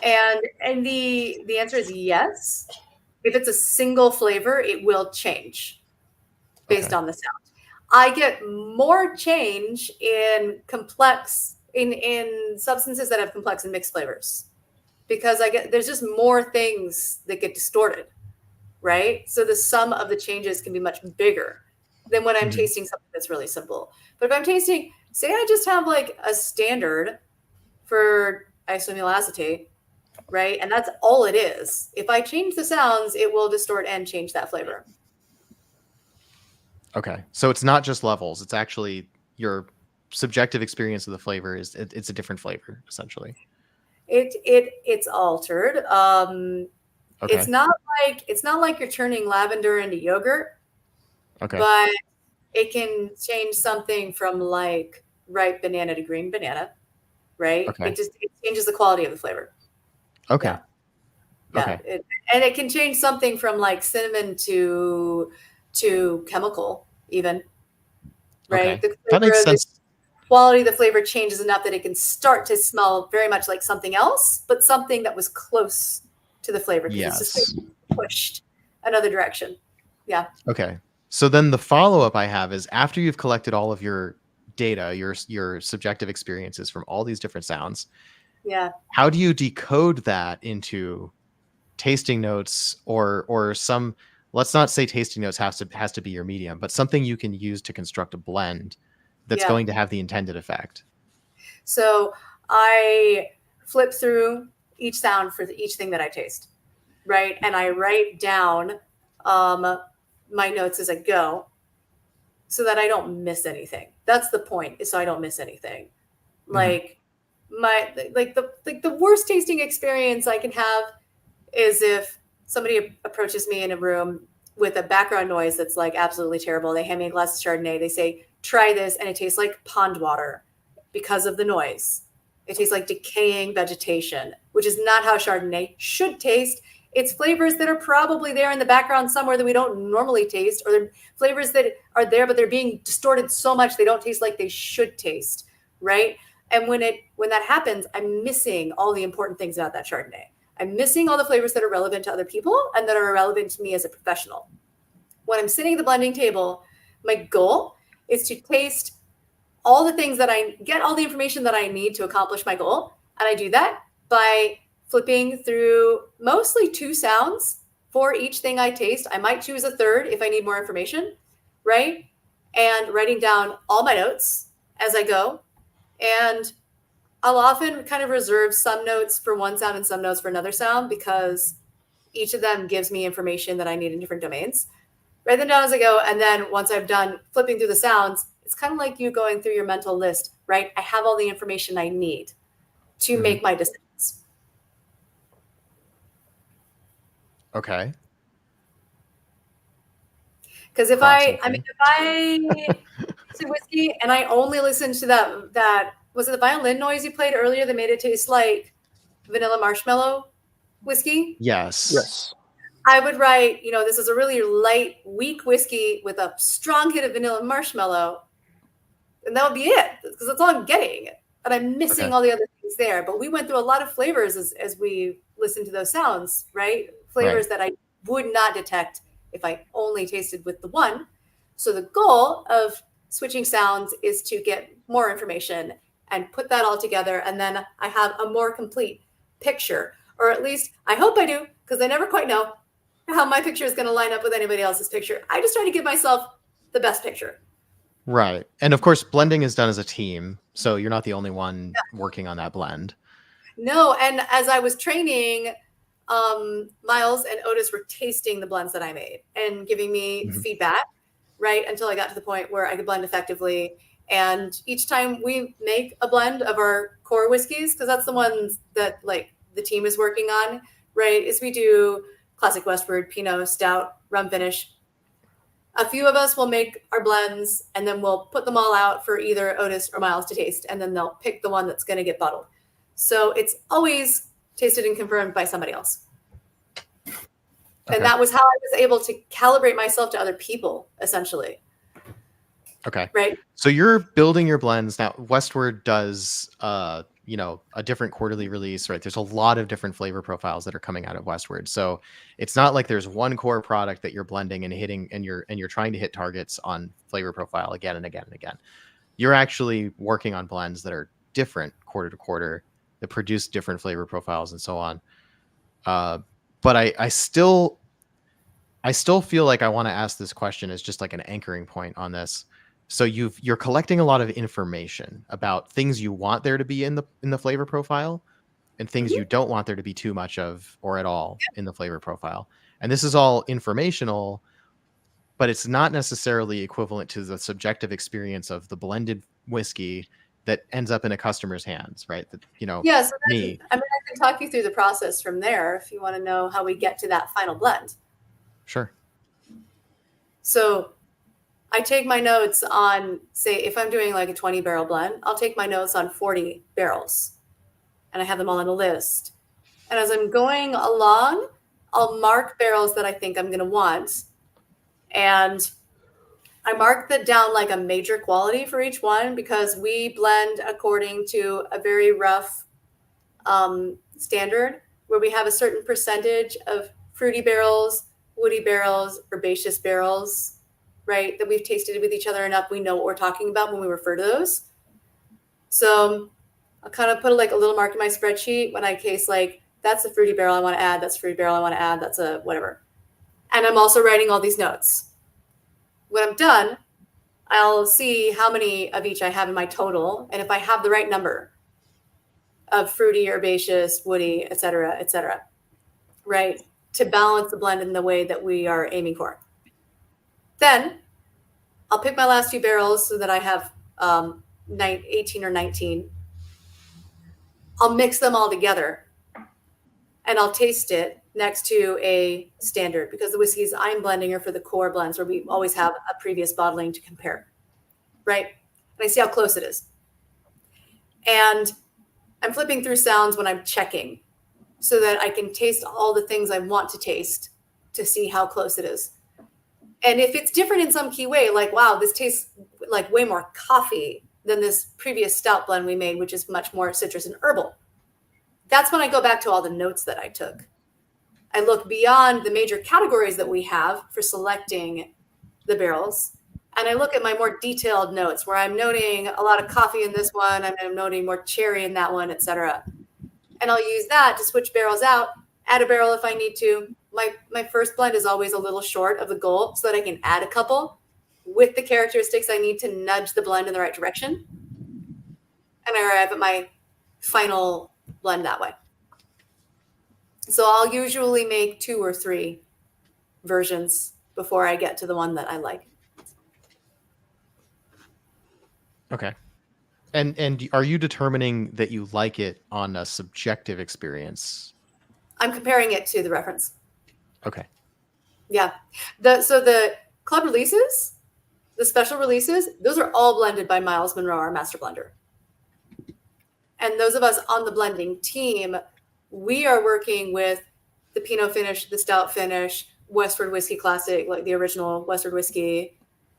And the answer is yes. If it's a single flavor, it will change based on the sound. I get more change in substances that have complex and mixed flavors because there's just more things that get distorted, right? So the sum of the changes can be much bigger than when I'm tasting something that's really simple. But if I'm tasting, say I just have like a standard for isomyl acetate, right? And that's all it is. If I change the sounds, it will distort and change that flavor. Okay. So it's not just levels. It's actually your subjective experience of the flavor it's a different flavor, essentially. It's altered. Okay. It's not like you're turning lavender into yogurt. Okay. But it can change something from like ripe banana to green banana, right? Okay. It changes the quality of the flavor. Okay. Yeah. Okay. And it can change something from like cinnamon to chemical even, right? Okay. That makes sense. The quality of the flavor changes enough that it can start to smell very much like something else, but something that was close to the flavor because it's just pushed another direction. Yeah. Okay. So then the follow-up I have is after you've collected all of your data, your subjective experiences from all these different sounds. Yeah. How do you decode that into tasting notes or some, let's not say tasting notes has to be your medium, but something you can use to construct a blend that's going to have the intended effect? So I flip through each sound for each thing that I taste, right? And I write down my notes as I go so that I don't miss anything. That's the point, is so I don't miss anything. Like the worst tasting experience I can have is if somebody approaches me in a room with a background noise that's like absolutely terrible. They hand me a glass of Chardonnay. They say, try this, and it tastes like pond water because of the noise. It tastes like decaying vegetation, which is not how Chardonnay should taste. It's flavors that are probably there in the background somewhere that we don't normally taste, or they're flavors that are there, but they're being distorted so much they don't taste like they should taste, right? And when that happens, I'm missing all the important things about that Chardonnay. I'm missing all the flavors that are relevant to other people and that are relevant to me as a professional. When I'm sitting at the blending table, my goal is to taste all the things that I get, all the information that I need to accomplish my goal. And I do that by flipping through mostly 2 sounds for each thing I taste. I might choose a third if I need more information, right? And writing down all my notes as I go. And I'll often kind of reserve some notes for one sound and some notes for another sound because each of them gives me information that I need in different domains. Write them down as I go. And then once I've done flipping through the sounds, it's kind of like you going through your mental list, right? I have all the information I need to make my decisions. Okay. Because if I to whiskey and I only listen to that was it the violin noise you played earlier that made it taste like vanilla marshmallow whiskey? Yes. I would write, this is a really light, weak whiskey with a strong hit of vanilla marshmallow. And that would be it, because that's all I'm getting. And I'm missing all the other things there. But we went through a lot of flavors as we listened to those sounds, right? Flavors that I would not detect if I only tasted with the one. So the goal of switching sounds is to get more information and put that all together. And then I have a more complete picture, or at least I hope I do, because I never quite know how my picture is going to line up with anybody else's picture. I just try to give myself the best picture. Right. And of course, blending is done as a team. So you're not the only one working on that blend. No. And as I was training, Miles and Otis were tasting the blends that I made and giving me feedback, right? Until I got to the point where I could blend effectively. And each time we make a blend of our core whiskeys, because that's the ones that like the team is working on, right? Is we do classic Westward, Pinot, Stout, rum finish. A few of us will make our blends and then we'll put them all out for either Otis or Miles to taste. And then they'll pick the one that's going to get bottled. So it's always tasted and confirmed by somebody else. And that was how I was able to calibrate myself to other people, essentially. Okay. Right. So you're building your blends now. Westward does, a different quarterly release, right? There's a lot of different flavor profiles that are coming out of Westward. So it's not like there's one core product that you're blending and hitting, and you're trying to hit targets on flavor profile again and again and again. You're actually working on blends that are different quarter to quarter, that produce different flavor profiles and so on. But I still feel like I want to ask this question as just like an anchoring point on this. So you're collecting a lot of information about things you want there to be in the flavor profile and things you don't want there to be too much of or at all in the flavor profile. And this is all informational, but it's not necessarily equivalent to the subjective experience of the blended whiskey that ends up in a customer's hands, right? So me. I can talk you through the process from there if you want to know how we get to that final blend. Sure. So I take my notes on, say, if I'm doing like a 20 barrel blend, I'll take my notes on 40 barrels and I have them all on a list. And as I'm going along, I'll mark barrels that I think I'm going to want. And I mark that down like a major quality for each one because we blend according to a very rough standard where we have a certain percentage of fruity barrels, woody barrels, herbaceous barrels, right? That we've tasted with each other enough. We know what we're talking about when we refer to those. So I'll kind of put like a little mark in my spreadsheet when I case like, that's a fruity barrel I want to add. That's a fruity barrel I want to add. That's a whatever. And I'm also writing all these notes. When I'm done, I'll see how many of each I have in my total. And if I have the right number of fruity, herbaceous, woody, et cetera, right? To balance the blend in the way that we are aiming for. Then I'll pick my last few barrels so that I have 18 or 19. I'll mix them all together and I'll taste it next to a standard, because the whiskeys I'm blending are for the core blends where we always have a previous bottling to compare, right? And I see how close it is. And I'm flipping through sounds when I'm checking so that I can taste all the things I want to taste to see how close it is. And if it's different in some key way, like, wow, this tastes like way more coffee than this previous stout blend we made, which is much more citrus and herbal, that's when I go back to all the notes that I took. I look beyond the major categories that we have for selecting the barrels, and I look at my more detailed notes where I'm noting a lot of coffee in this one, and I'm noting more cherry in that one, etc. And I'll use that to switch barrels out, add a barrel if I need to. My first blend is always a little short of the goal so that I can add a couple with the characteristics I need to nudge the blend in the right direction. And I arrive at my final blend that way. So I'll usually make 2 or 3 versions before I get to the one that I like. Okay. And are you determining that you like it on a subjective experience? I'm comparing it to the reference. Okay. Yeah. So the club releases, the special releases, those are all blended by Miles Monroe, our master blender. And those of us on the blending team, we are working with the Pinot finish, the stout finish, Westward Whiskey Classic, like the original Westward Whiskey.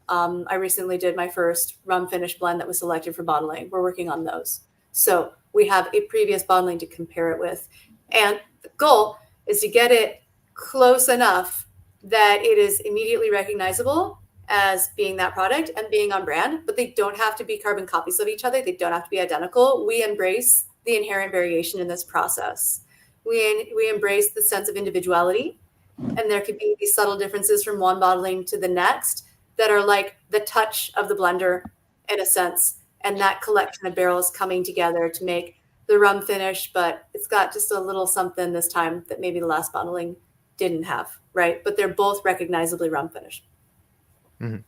I recently did my first rum finish blend that was selected for bottling. We're working on those. So we have a previous bottling to compare it with. And the goal is to get it close enough that it is immediately recognizable as being that product and being on brand, but they don't have to be carbon copies of each other. They don't have to be identical. We embrace the inherent variation in this process. We embrace the sense of individuality, and there could be these subtle differences from one bottling to the next that are like the touch of the blender in a sense, and that collection of barrels coming together to make the rum finish, but it's got just a little something this time that maybe the last bottling didn't have, right? But they're both recognizably rum finish. Mm-hmm.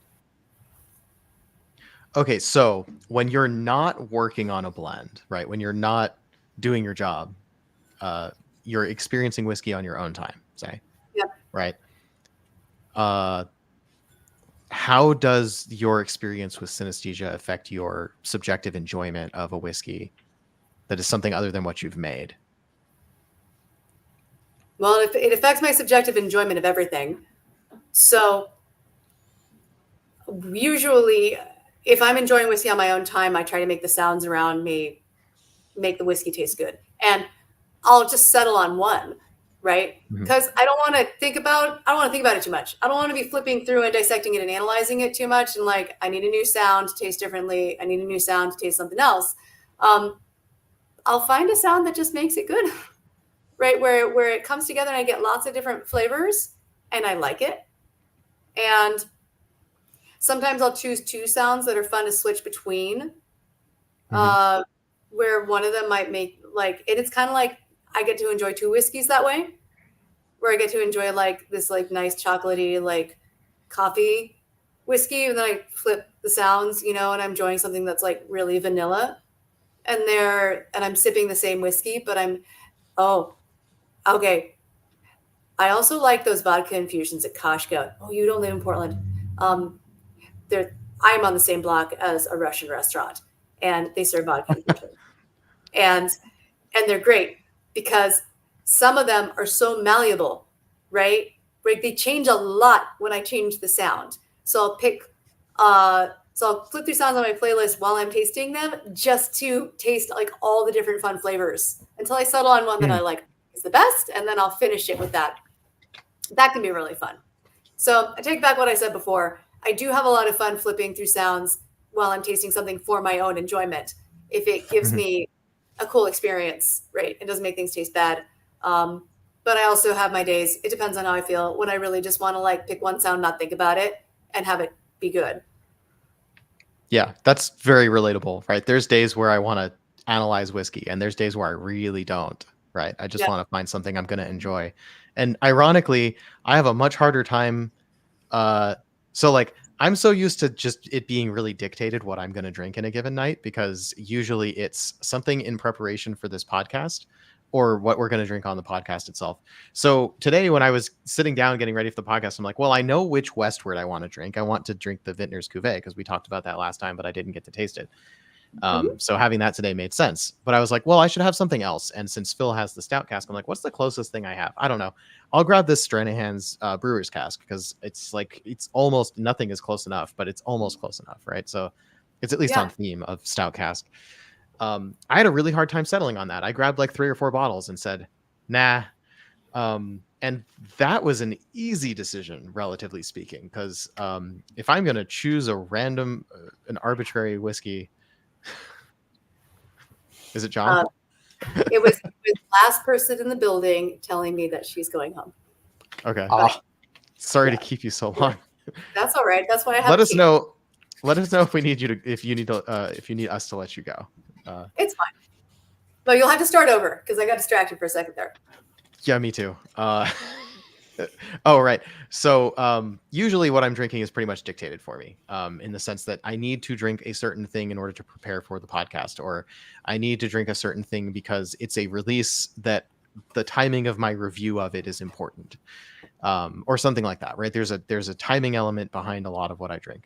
Okay, so when you're not working on a blend, right? When you're not doing your job, you're experiencing whiskey on your own time, say. Yeah. Right? How does your experience with synesthesia affect your subjective enjoyment of a whiskey that is something other than what you've made? Well, it affects my subjective enjoyment of everything. So usually, if I'm enjoying whiskey on my own time, I try to make the sounds around me make the whiskey taste good. And I'll just settle on one, right? Because I don't want to think about it too much. I don't want to be flipping through and dissecting it and analyzing it too much. And like, I need a new sound to taste differently. I need a new sound to taste something else. I'll find a sound that just makes it good, right? Where it comes together and I get lots of different flavors and I like it. And sometimes I'll choose 2 sounds that are fun to switch between, where one of them might make like, and it's kind of like I get to enjoy 2 whiskeys that way, where I get to enjoy like this like nice chocolatey like coffee whiskey, and then I flip the sounds, and I'm enjoying something that's like really vanilla, and I'm sipping the same whiskey, but okay. I also like those vodka infusions at Koshka. Oh, you don't live in Portland. I'm on the same block as a Russian restaurant, and they serve vodka infusions. and they're great because some of them are so malleable, right? Like they change a lot when I change the sound. So I'll flip through sounds on my playlist while I'm tasting them just to taste like all the different fun flavors until I settle on one that I like is the best, and then I'll finish it with that. That can be really fun. So I take back what I said before. I do have a lot of fun flipping through sounds while I'm tasting something for my own enjoyment. If it gives me a cool experience, right? It doesn't make things taste bad. But I also have my days, it depends on how I feel, when I really just want to like pick one sound, not think about it, and have it be good. Yeah, that's very relatable, right? There's days where I want to analyze whiskey, and there's days where I really don't, right? I just want to find something I'm going to enjoy. And ironically, I have a much harder time. So like I'm so used to just it being really dictated what I'm going to drink in a given night, because usually it's something in preparation for this podcast or what we're going to drink on the podcast itself. So today when I was sitting down getting ready for the podcast, I'm like, well, I know which Westward I want to drink. I want to drink the Vintner's Cuvée because we talked about that last time, but I didn't get to taste it. So having that today made sense, but I was like, well, I should have something else. And since Phil has the stout cask, I'm like, what's the closest thing I have? I don't know. I'll grab this Stranahan's brewer's cask because it's like, it's almost nothing is close enough, but it's almost close enough. Right. So it's at least on theme of stout cask. I had a really hard time settling on that. I grabbed like 3 or 4 bottles and said, nah. And that was an easy decision, relatively speaking, because if I'm going to choose a random, an arbitrary whiskey, is it John? It was the last person in the building telling me that she's going home. Okay. Sorry to keep you so long. That's all right. That's why I have. Let us know if we need you to, if you need us to let you go. It's fine. But you'll have to start over because I got distracted for a second there. Yeah, me too. Oh, right. So usually what I'm drinking is pretty much dictated for me, in the sense that I need to drink a certain thing in order to prepare for the podcast, or I need to drink a certain thing because it's a release that the timing of my review of it is important, or something like that, right? There's a timing element behind a lot of what I drink.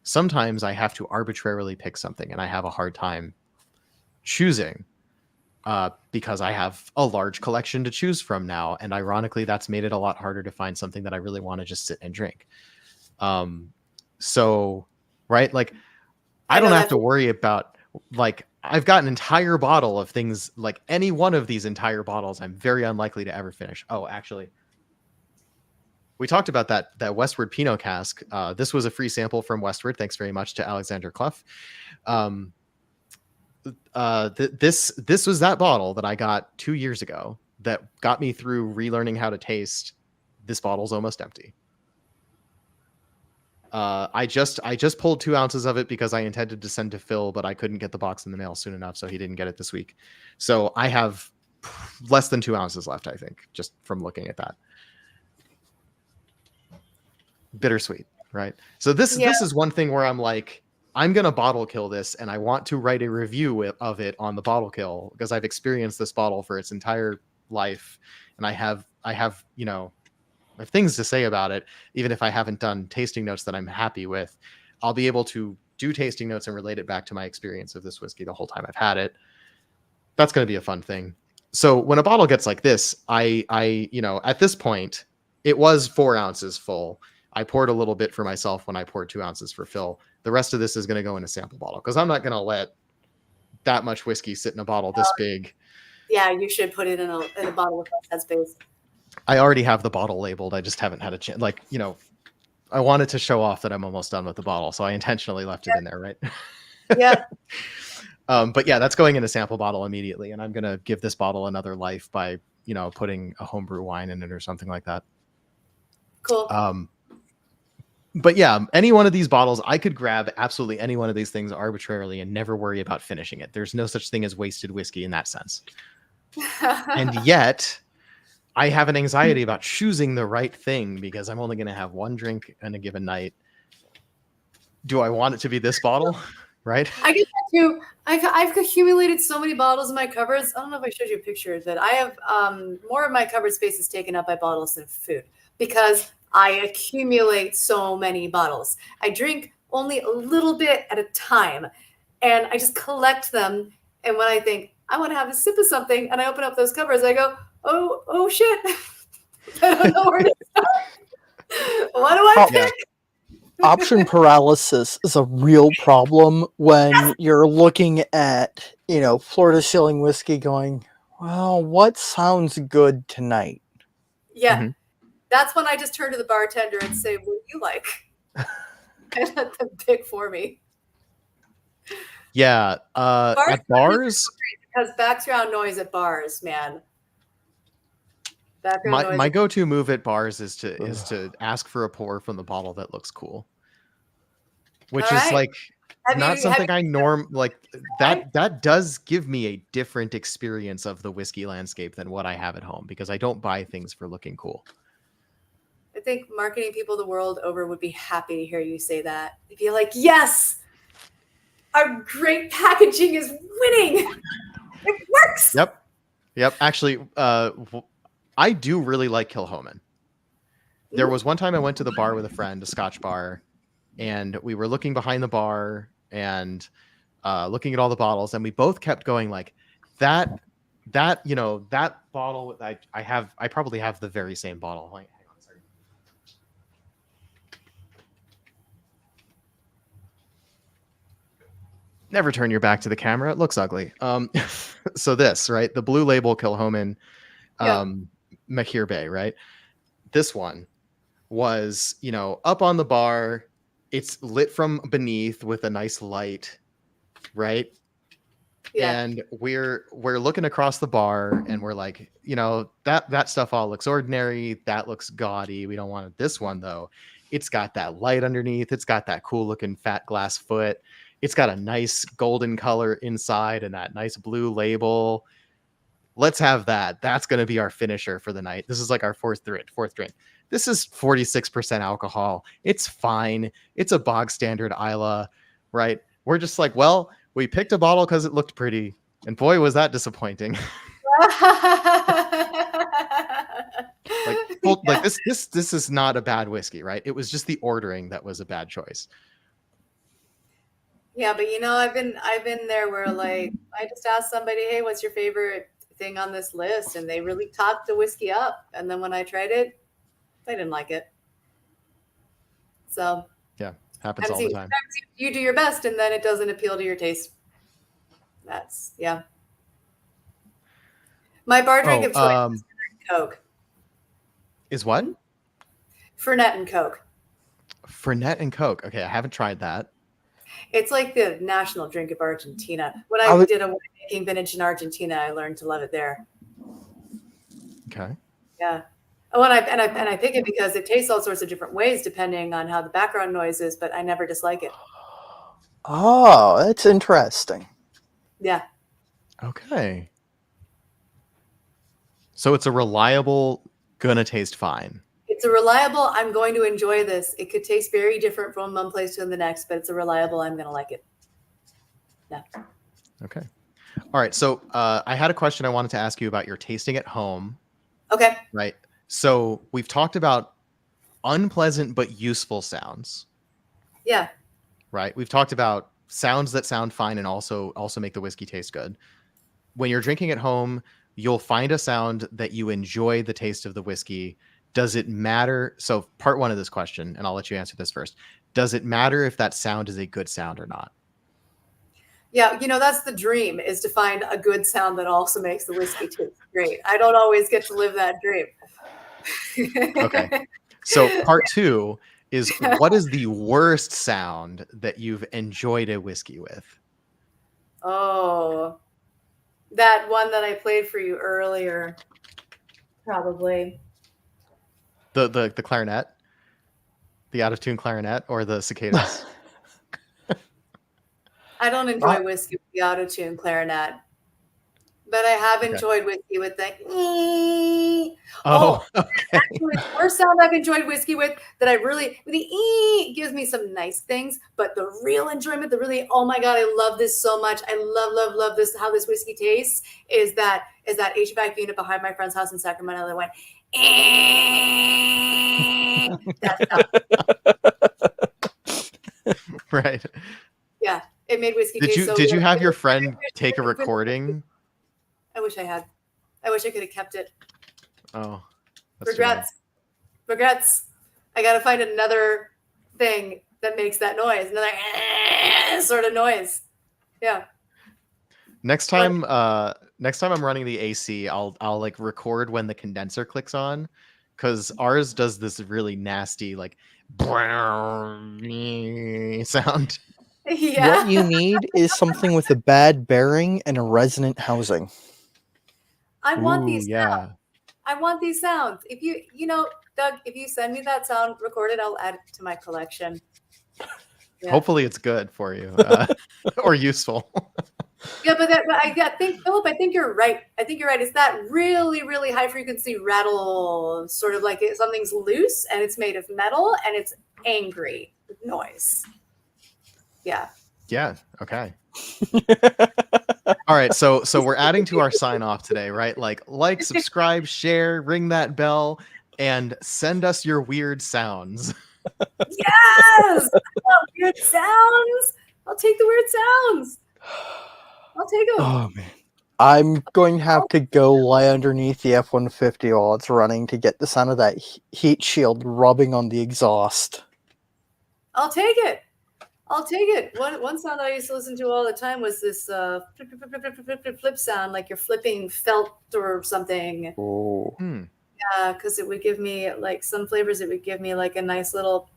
Sometimes I have to arbitrarily pick something and I have a hard time choosing, because I have a large collection to choose from now. And ironically, that's made it a lot harder to find something that I really want to just sit and drink. So, right. Like I don't have to worry about, like, I've got an entire bottle of things, like any one of these entire bottles, I'm very unlikely to ever finish. Oh, actually, we talked about that Westward Pinot cask. This was a free sample from Westward. Thanks very much to Alexander Clough. This was that bottle that I got 2 years ago that got me through relearning how to taste. This bottle's almost empty. I just pulled 2 ounces of it because I intended to send to Phil, but I couldn't get the box in the mail soon enough, so he didn't get it this week. So I have less than 2 ounces left, I think, just from looking at that. Bittersweet, right? So this is one thing where I'm like, I'm going to bottle kill this, and I want to write a review of it on the bottle kill because I've experienced this bottle for its entire life. And I have, I have things to say about it. Even if I haven't done tasting notes that I'm happy with, I'll be able to do tasting notes and relate it back to my experience of this whiskey the whole time I've had it. That's going to be a fun thing. So when a bottle gets like this, I at this point, it was 4 ounces full. I poured a little bit for myself when I poured 2 ounces for Phil. The rest of this is going to go in a sample bottle because I'm not going to let that much whiskey sit in a bottle this big. Yeah, you should put it in a bottle with that space. I already have the bottle labeled. I just haven't had a chance. Like, I wanted to show off that I'm almost done with the bottle, so I intentionally left it in there, right? Yeah. But yeah, that's going in a sample bottle immediately, and I'm going to give this bottle another life by, putting a homebrew wine in it or something like that. Cool. But yeah, any one of these bottles, I could grab absolutely any one of these things arbitrarily and never worry about finishing it. There's no such thing as wasted whiskey in that sense. And yet, I have an anxiety about choosing the right thing because I'm only going to have one drink in a given night. Do I want it to be this bottle? Right? I get that too. I've accumulated so many bottles in my cupboards. I don't know if I showed you a picture that I have more of my cupboard space is taken up by bottles than food because I accumulate so many bottles. I drink only a little bit at a time and I just collect them. And when I think I want to have a sip of something and I open up those cupboards, I go, oh shit. I don't know where to start. What do I pick? Option paralysis is a real problem when you're looking at, Florida Shilling whiskey going, well, what sounds good tonight? Yeah. Mm-hmm. That's when I just turn to the bartender and say, what do you like? And let them pick for me. Yeah. At bars? Because background noise at bars, man. My go-to move at bars is to ask for a pour from the bottle that looks cool. Which is like not something I that does give me a different experience of the whiskey landscape than what I have at home because I don't buy things for looking cool. think marketing people the world over would be happy to hear you say that. They'd be like, yes, our great packaging is winning. It works. Yep. Actually, I do really like Kilhoman. There was one time I went to the bar with a friend, a Scotch bar, and we were looking behind the bar and looking at all the bottles, and we both kept going like that bottle. I probably have the very same bottle. Hang on a second. Never turn your back to the camera. It looks ugly. So this, right? The blue label Kilhoman Mahir Bay, right? This one was, up on the bar. It's lit from beneath with a nice light, right? Yeah. And we're looking across the bar and we're like, that stuff all looks ordinary. That looks gaudy. We don't want it. This one though, it's got that light underneath. It's got that cool looking fat glass foot. It's got a nice golden color inside and that nice blue label. Let's have that. That's going to be our finisher for the night. This is like our fourth drink. This is 46% alcohol. It's fine. It's a bog standard Isla, right? We're just like, well, we picked a bottle because it looked pretty. And boy, was that disappointing. Like this is not a bad whiskey, right? It was just the ordering that was a bad choice. Yeah, but I've been there where like I just asked somebody, hey, what's your favorite thing on this list? And they really talked the whiskey up. And then when I tried it, I didn't like it. So yeah, happens all the time. You do your best and then it doesn't appeal to your taste. That's my bar drink of choice is Coke. Is what? Fernet and Coke. Fernet and Coke. Okay, I haven't tried that. It's like the national drink of Argentina. When I did a winemaking vintage in Argentina, I learned to love it there. Okay. Yeah. Oh, and I pick it because it tastes all sorts of different ways depending on how the background noise is, but I never dislike it. Oh, that's interesting. Yeah. Okay. So it's a reliable, gonna taste fine. It's a reliable, I'm going to enjoy this. It could taste very different from one place to the next, but it's a reliable, I'm going to like it. Yeah. Okay. All right. So I had a question I wanted to ask you about your tasting at home. Okay. Right. So we've talked about unpleasant but useful sounds. Yeah. Right. We've talked about sounds that sound fine and also make the whiskey taste good. When you're drinking at home, you'll find a sound that you enjoy the taste of the whiskey. Does it matter? So part one of this question, and I'll let you answer this first. Does it matter if that sound is a good sound or not? Yeah, that's the dream, is to find a good sound that also makes the whiskey taste great. I don't always get to live that dream. Okay. So part two is, what is the worst sound that you've enjoyed a whiskey with? Oh, that one that I played for you earlier, probably. The clarinet? The out-of-tune clarinet or the cicadas? I don't enjoy whiskey with the auto-tune clarinet, but I have enjoyed whiskey with the okay. Actually, the worst sound I've enjoyed whiskey with that I really, the gives me some nice things, but the real enjoyment, the really, oh my God, I love this so much. I love this, how this whiskey tastes, is that HVAC unit behind my friend's house in Sacramento that went, Right. Yeah. It made whiskey taste so good. Did you have your friend take a recording? I wish I had. I wish I could have kept it. Oh. Regrets. I got to find another thing that makes that noise. Another sort of noise. Yeah. Next time I'm running the AC, I'll like record when the condenser clicks on, because ours does this really nasty like sound. Yeah. What you need is something with a bad bearing and a resonant housing. I want these yeah. sounds. I want these sounds. If Doug, if you send me that sound recorded, I'll add it to my collection. Yeah. Hopefully it's good for you or useful. Yeah, but I think, Philip, I think you're right. I think you're right. It's that really, really high frequency rattle, sort of like something's loose and it's made of metal and it's angry noise. Yeah. Yeah. Okay. All right. So we're adding to our sign off today, right? Like, subscribe, share, ring that bell, and send us your weird sounds. Yes. I want weird sounds. I'll take the weird sounds. I'll take them. Oh man. I'm going to have to go lie underneath the F-150 while it's running to get the sound of that heat shield rubbing on the exhaust. I'll take it. I'll take it. One sound I used to listen to all the time was this flip sound, like you're flipping felt or something. Oh. Yeah, because it would give me, like, some flavors, it would give me like a nice little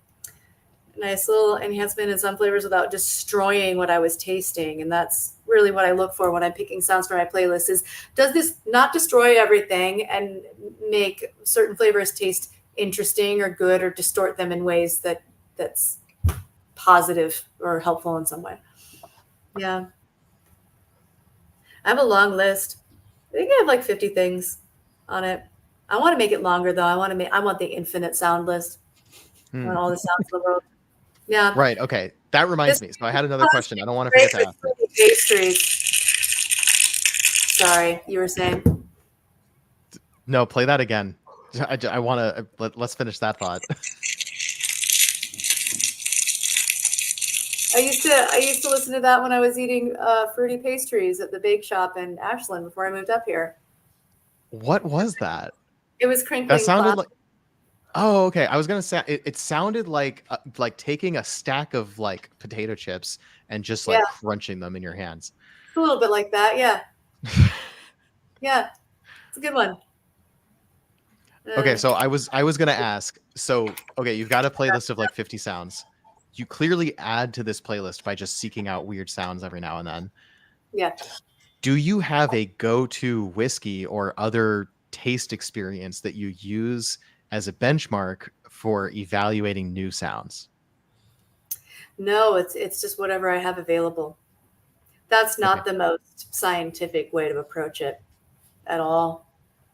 enhancement in some flavors without destroying what I was tasting. And that's really what I look for when I'm picking sounds for my playlist is, does this not destroy everything and make certain flavors taste interesting or good or distort them in ways that's positive or helpful in some way. Yeah. I have a long list. I think I have like 50 things on it. I want to make it longer though. I want the infinite sound list on all the sounds of the world. Yeah. Right. Okay. That reminds me. So I had another question. I don't want to forget to ask. Pastries. Sorry, you were saying. No, play that again. I want to. Let's finish that thought. I used to listen to that when I was eating fruity pastries at the bake shop in Ashland before I moved up here. What was that? It was crinkling. That sounded plastic. like. Oh, okay. I was gonna say it sounded like taking a stack of like potato chips and just like crunching them in your hands. It's a little bit like that, yeah. Yeah, it's a good one. Okay, so I was gonna ask. So okay, you've got a playlist of like 50 sounds. You clearly add to this playlist by just seeking out weird sounds every now and then. Yeah. Do you have a go-to whiskey or other taste experience that you use as a benchmark for evaluating new sounds? No, it's just whatever I have available. That's not the most scientific way to approach it at all.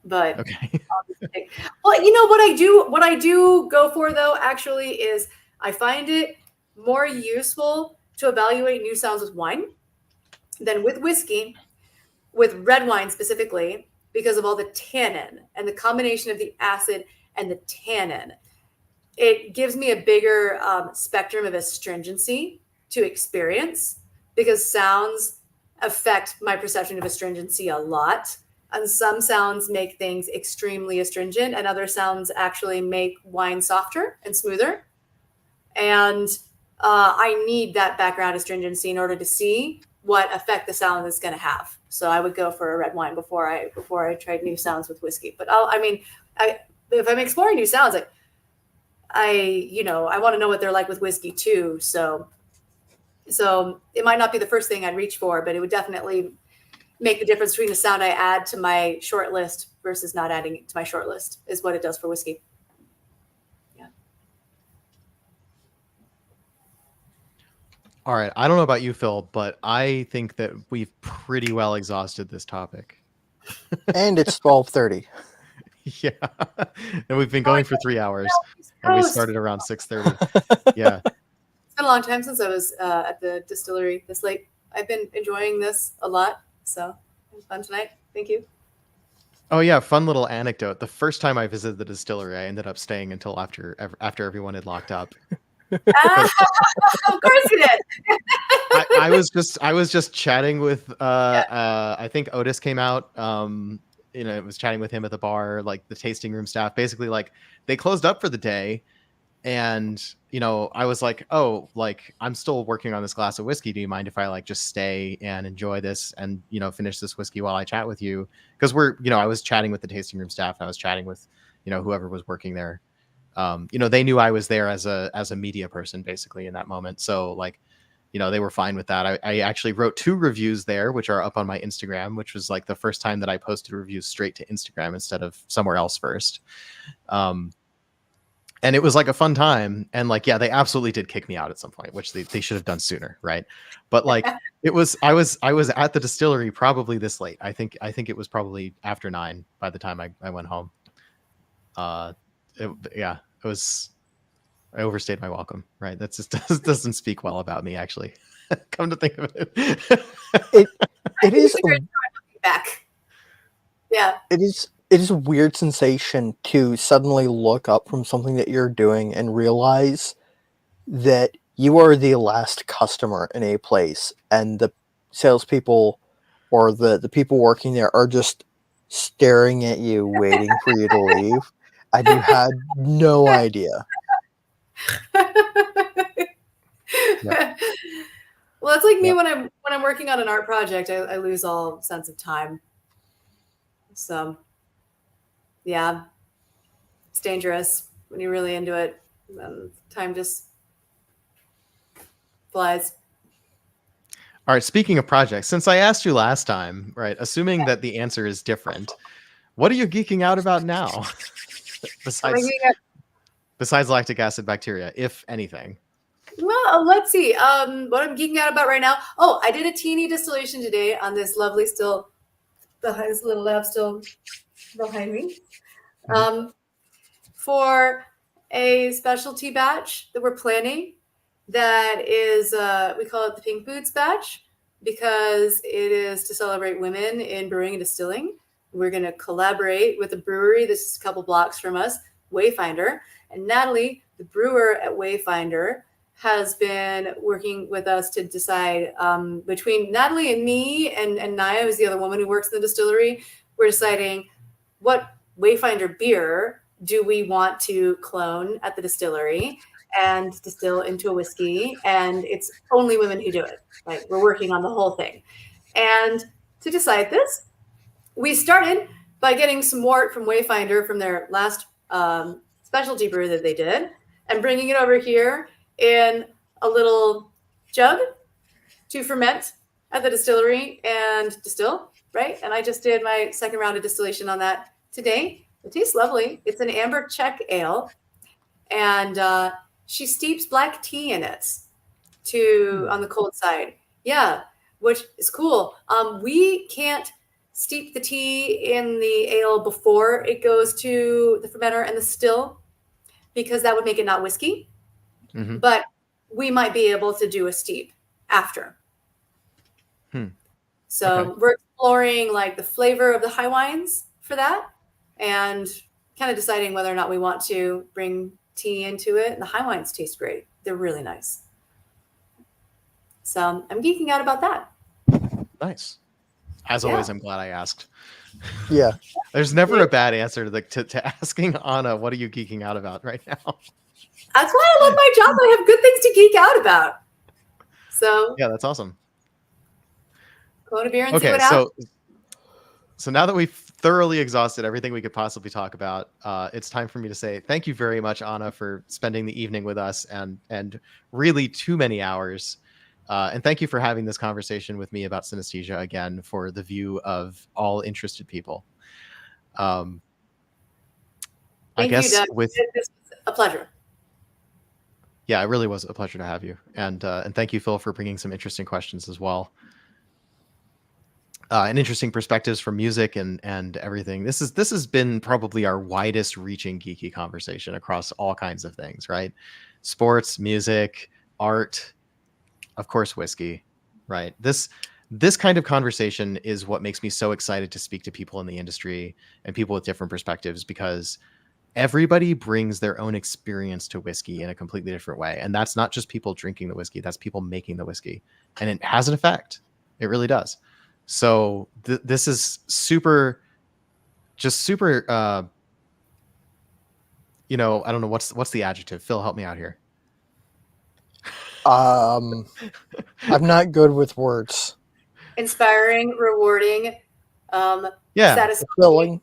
But okay. Well, what I do go for though actually is I find it more useful to evaluate new sounds with wine than with whiskey, with red wine specifically, because of all the tannin and the combination of the acid and the tannin. It gives me a bigger spectrum of astringency to experience because sounds affect my perception of astringency a lot. And some sounds make things extremely astringent and other sounds actually make wine softer and smoother. And I need that background astringency in order to see what effect the sound is going to have. So I would go for a red wine before I tried new sounds with whiskey. But if I'm exploring new sounds, I want to know what they're like with whiskey too. So it might not be the first thing I'd reach for, but it would definitely make the difference between the sound I add to my short list versus not adding it to my short list is what it does for whiskey. Yeah. All right. I don't know about you, Phil, but I think that we've pretty well exhausted this topic. And it's 12:30. Yeah. And we've been going for 3 hours. And we started around 6:30. Yeah. It's been a long time since I was at the distillery this late. I've been enjoying this a lot. So it was fun tonight. Thank you. Oh yeah, fun little anecdote. The first time I visited the distillery, I ended up staying until after everyone had locked up. Of course you did. I was just chatting with I think Otis came out. It was chatting with him at the bar, like the tasting room staff. Basically, like they closed up for the day, and I was like, oh, like I'm still working on this glass of whiskey. Do you mind if I like just stay and enjoy this and finish this whiskey while I chat with you? Because I was chatting with the tasting room staff. And I was chatting with whoever was working there. They knew I was there as a media person basically in that moment. So like, they were fine with that. I actually wrote 2 reviews there, which are up on my Instagram, which was like the first time that I posted reviews straight to Instagram instead of somewhere else first. and it was like a fun time. And like, yeah, they absolutely did kick me out at some point, which they should have done sooner, right? But like, I was at the distillery probably this late. I think it was probably after 9 by the time I went home. Yeah, it was. I overstayed my welcome, right? That just doesn't speak well about me, actually. Come to think of it. It is back. Yeah. it is a weird sensation to suddenly look up from something that you're doing and realize that you are the last customer in a place, and the salespeople or the people working there are just staring at you, waiting for you to leave, and you had no idea. Well, it's like me when I'm working on an art project, I lose all sense of time. So, yeah, it's dangerous when you're really into it. Time just flies. All right. Speaking of projects, since I asked you last time, right, assuming that the answer is different, what are you geeking out about now? besides lactic acid bacteria, if anything. Well, let's see. What I'm geeking out about right now. Oh, I did a teeny distillation today on this lovely still behind this little lab still behind me. For a specialty batch that we're planning that is we call it the Pink Boots batch because it is to celebrate women in brewing and distilling. We're going to collaborate with a brewery that's a couple blocks from us, Wayfinder, and Natalie, the brewer at Wayfinder, has been working with us to decide between Natalie and me and Naya, who's the other woman who works in the distillery. We're deciding what Wayfinder beer do we want to clone at the distillery and distill into a whiskey. And it's only women who do it. Right? We're working on the whole thing. And to decide this, we started by getting some wort from Wayfinder from their last specialty brew that they did and bringing it over here in a little jug to ferment at the distillery and distill, right? And I just did my second round of distillation on that today. It tastes lovely. It's an amber Czech ale, and she steeps black tea in it on the cold side. Yeah, which is cool. We can't steep the tea in the ale before it goes to the fermenter and the still because that would make it not whiskey. Mm-hmm. But we might be able to do a steep after. So we're exploring like the flavor of the high wines for that and kind of deciding whether or not we want to bring tea into it. And the high wines taste great. They're really nice. So I'm geeking out about that. Nice. As always, I'm glad I asked. Yeah. There's never a bad answer to asking Anna, what are you geeking out about right now? That's why I love my job. I have good things to geek out about. So yeah, that's awesome. Go to beer and see what happens. So now that we've thoroughly exhausted everything we could possibly talk about, it's time for me to say thank you very much, Anna, for spending the evening with us and really too many hours. And thank you for having this conversation with me about synesthesia again for the view of all interested people. I guess Doug. This was a pleasure. Yeah, it really was a pleasure to have you, and thank you, Phil, for bringing some interesting questions as well, and interesting perspectives from music and everything. This has been probably our widest reaching geeky conversation across all kinds of things, right? Sports, music, art, of course, whiskey, right? This kind of conversation is what makes me so excited to speak to people in the industry and people with different perspectives, because everybody brings their own experience to whiskey in a completely different way. And that's not just people drinking the whiskey, that's people making the whiskey. And it has an effect. It really does. So this is super, I don't know, what's the adjective? Phil, help me out here. I'm not good with words. Inspiring, rewarding, satisfying.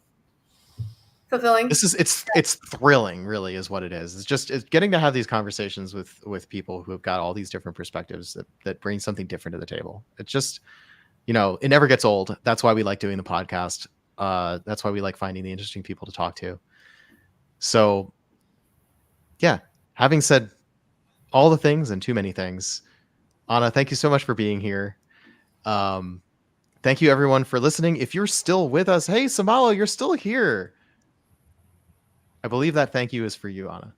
Fulfilling. It's thrilling, really, is what it is. It's getting to have these conversations with people who have got all these different perspectives that bring something different to the table. It's just, it never gets old. That's why we like doing the podcast. That's why we like finding the interesting people to talk to. So yeah, having said all the things and too many things, Anna, thank you so much for being here. Thank you everyone for listening. If you're still with us, hey Samalo, you're still here. I believe that thank you is for you, Anna.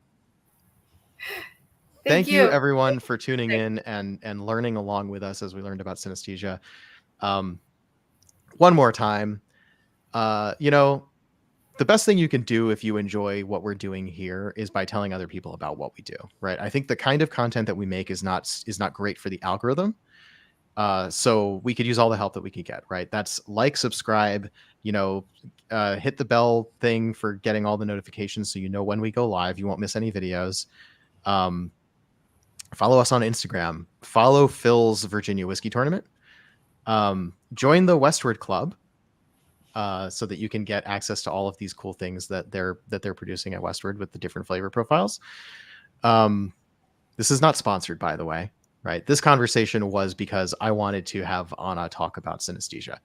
Thank you everyone for tuning in and learning along with us as we learned about synesthesia. One more time, the best thing you can do if you enjoy what we're doing here is by telling other people about what we do, right? I think the kind of content that we make is not great for the algorithm. So we could use all the help that we can get, right? That's like, subscribe, hit the bell thing for getting all the notifications so you know when we go live. You won't miss any videos. Follow us on Instagram. Follow Phil's Virginia Whiskey Tournament. Join the Westward Club. So that you can get access to all of these cool things that they're producing at Westward with the different flavor profiles. This is not sponsored, by the way, right? This conversation was because I wanted to have Anna talk about synesthesia.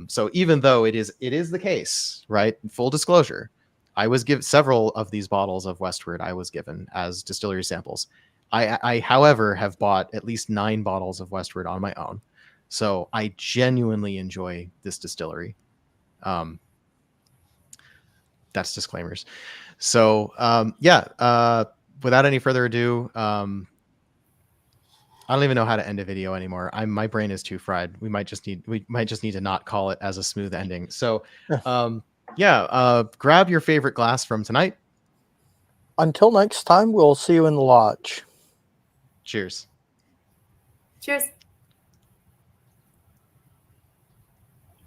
So even though it is the case, right? Full disclosure, I was given several of these bottles of Westward. I was given as distillery samples. I, however, have bought at least 9 bottles of Westward on my own. So I genuinely enjoy this distillery. That's disclaimers. So without any further ado, I don't even know how to end a video anymore. My brain is too fried. We might just need to not call it as a smooth ending. So grab your favorite glass from tonight. Until next time, we'll see you in the lodge. Cheers. Cheers.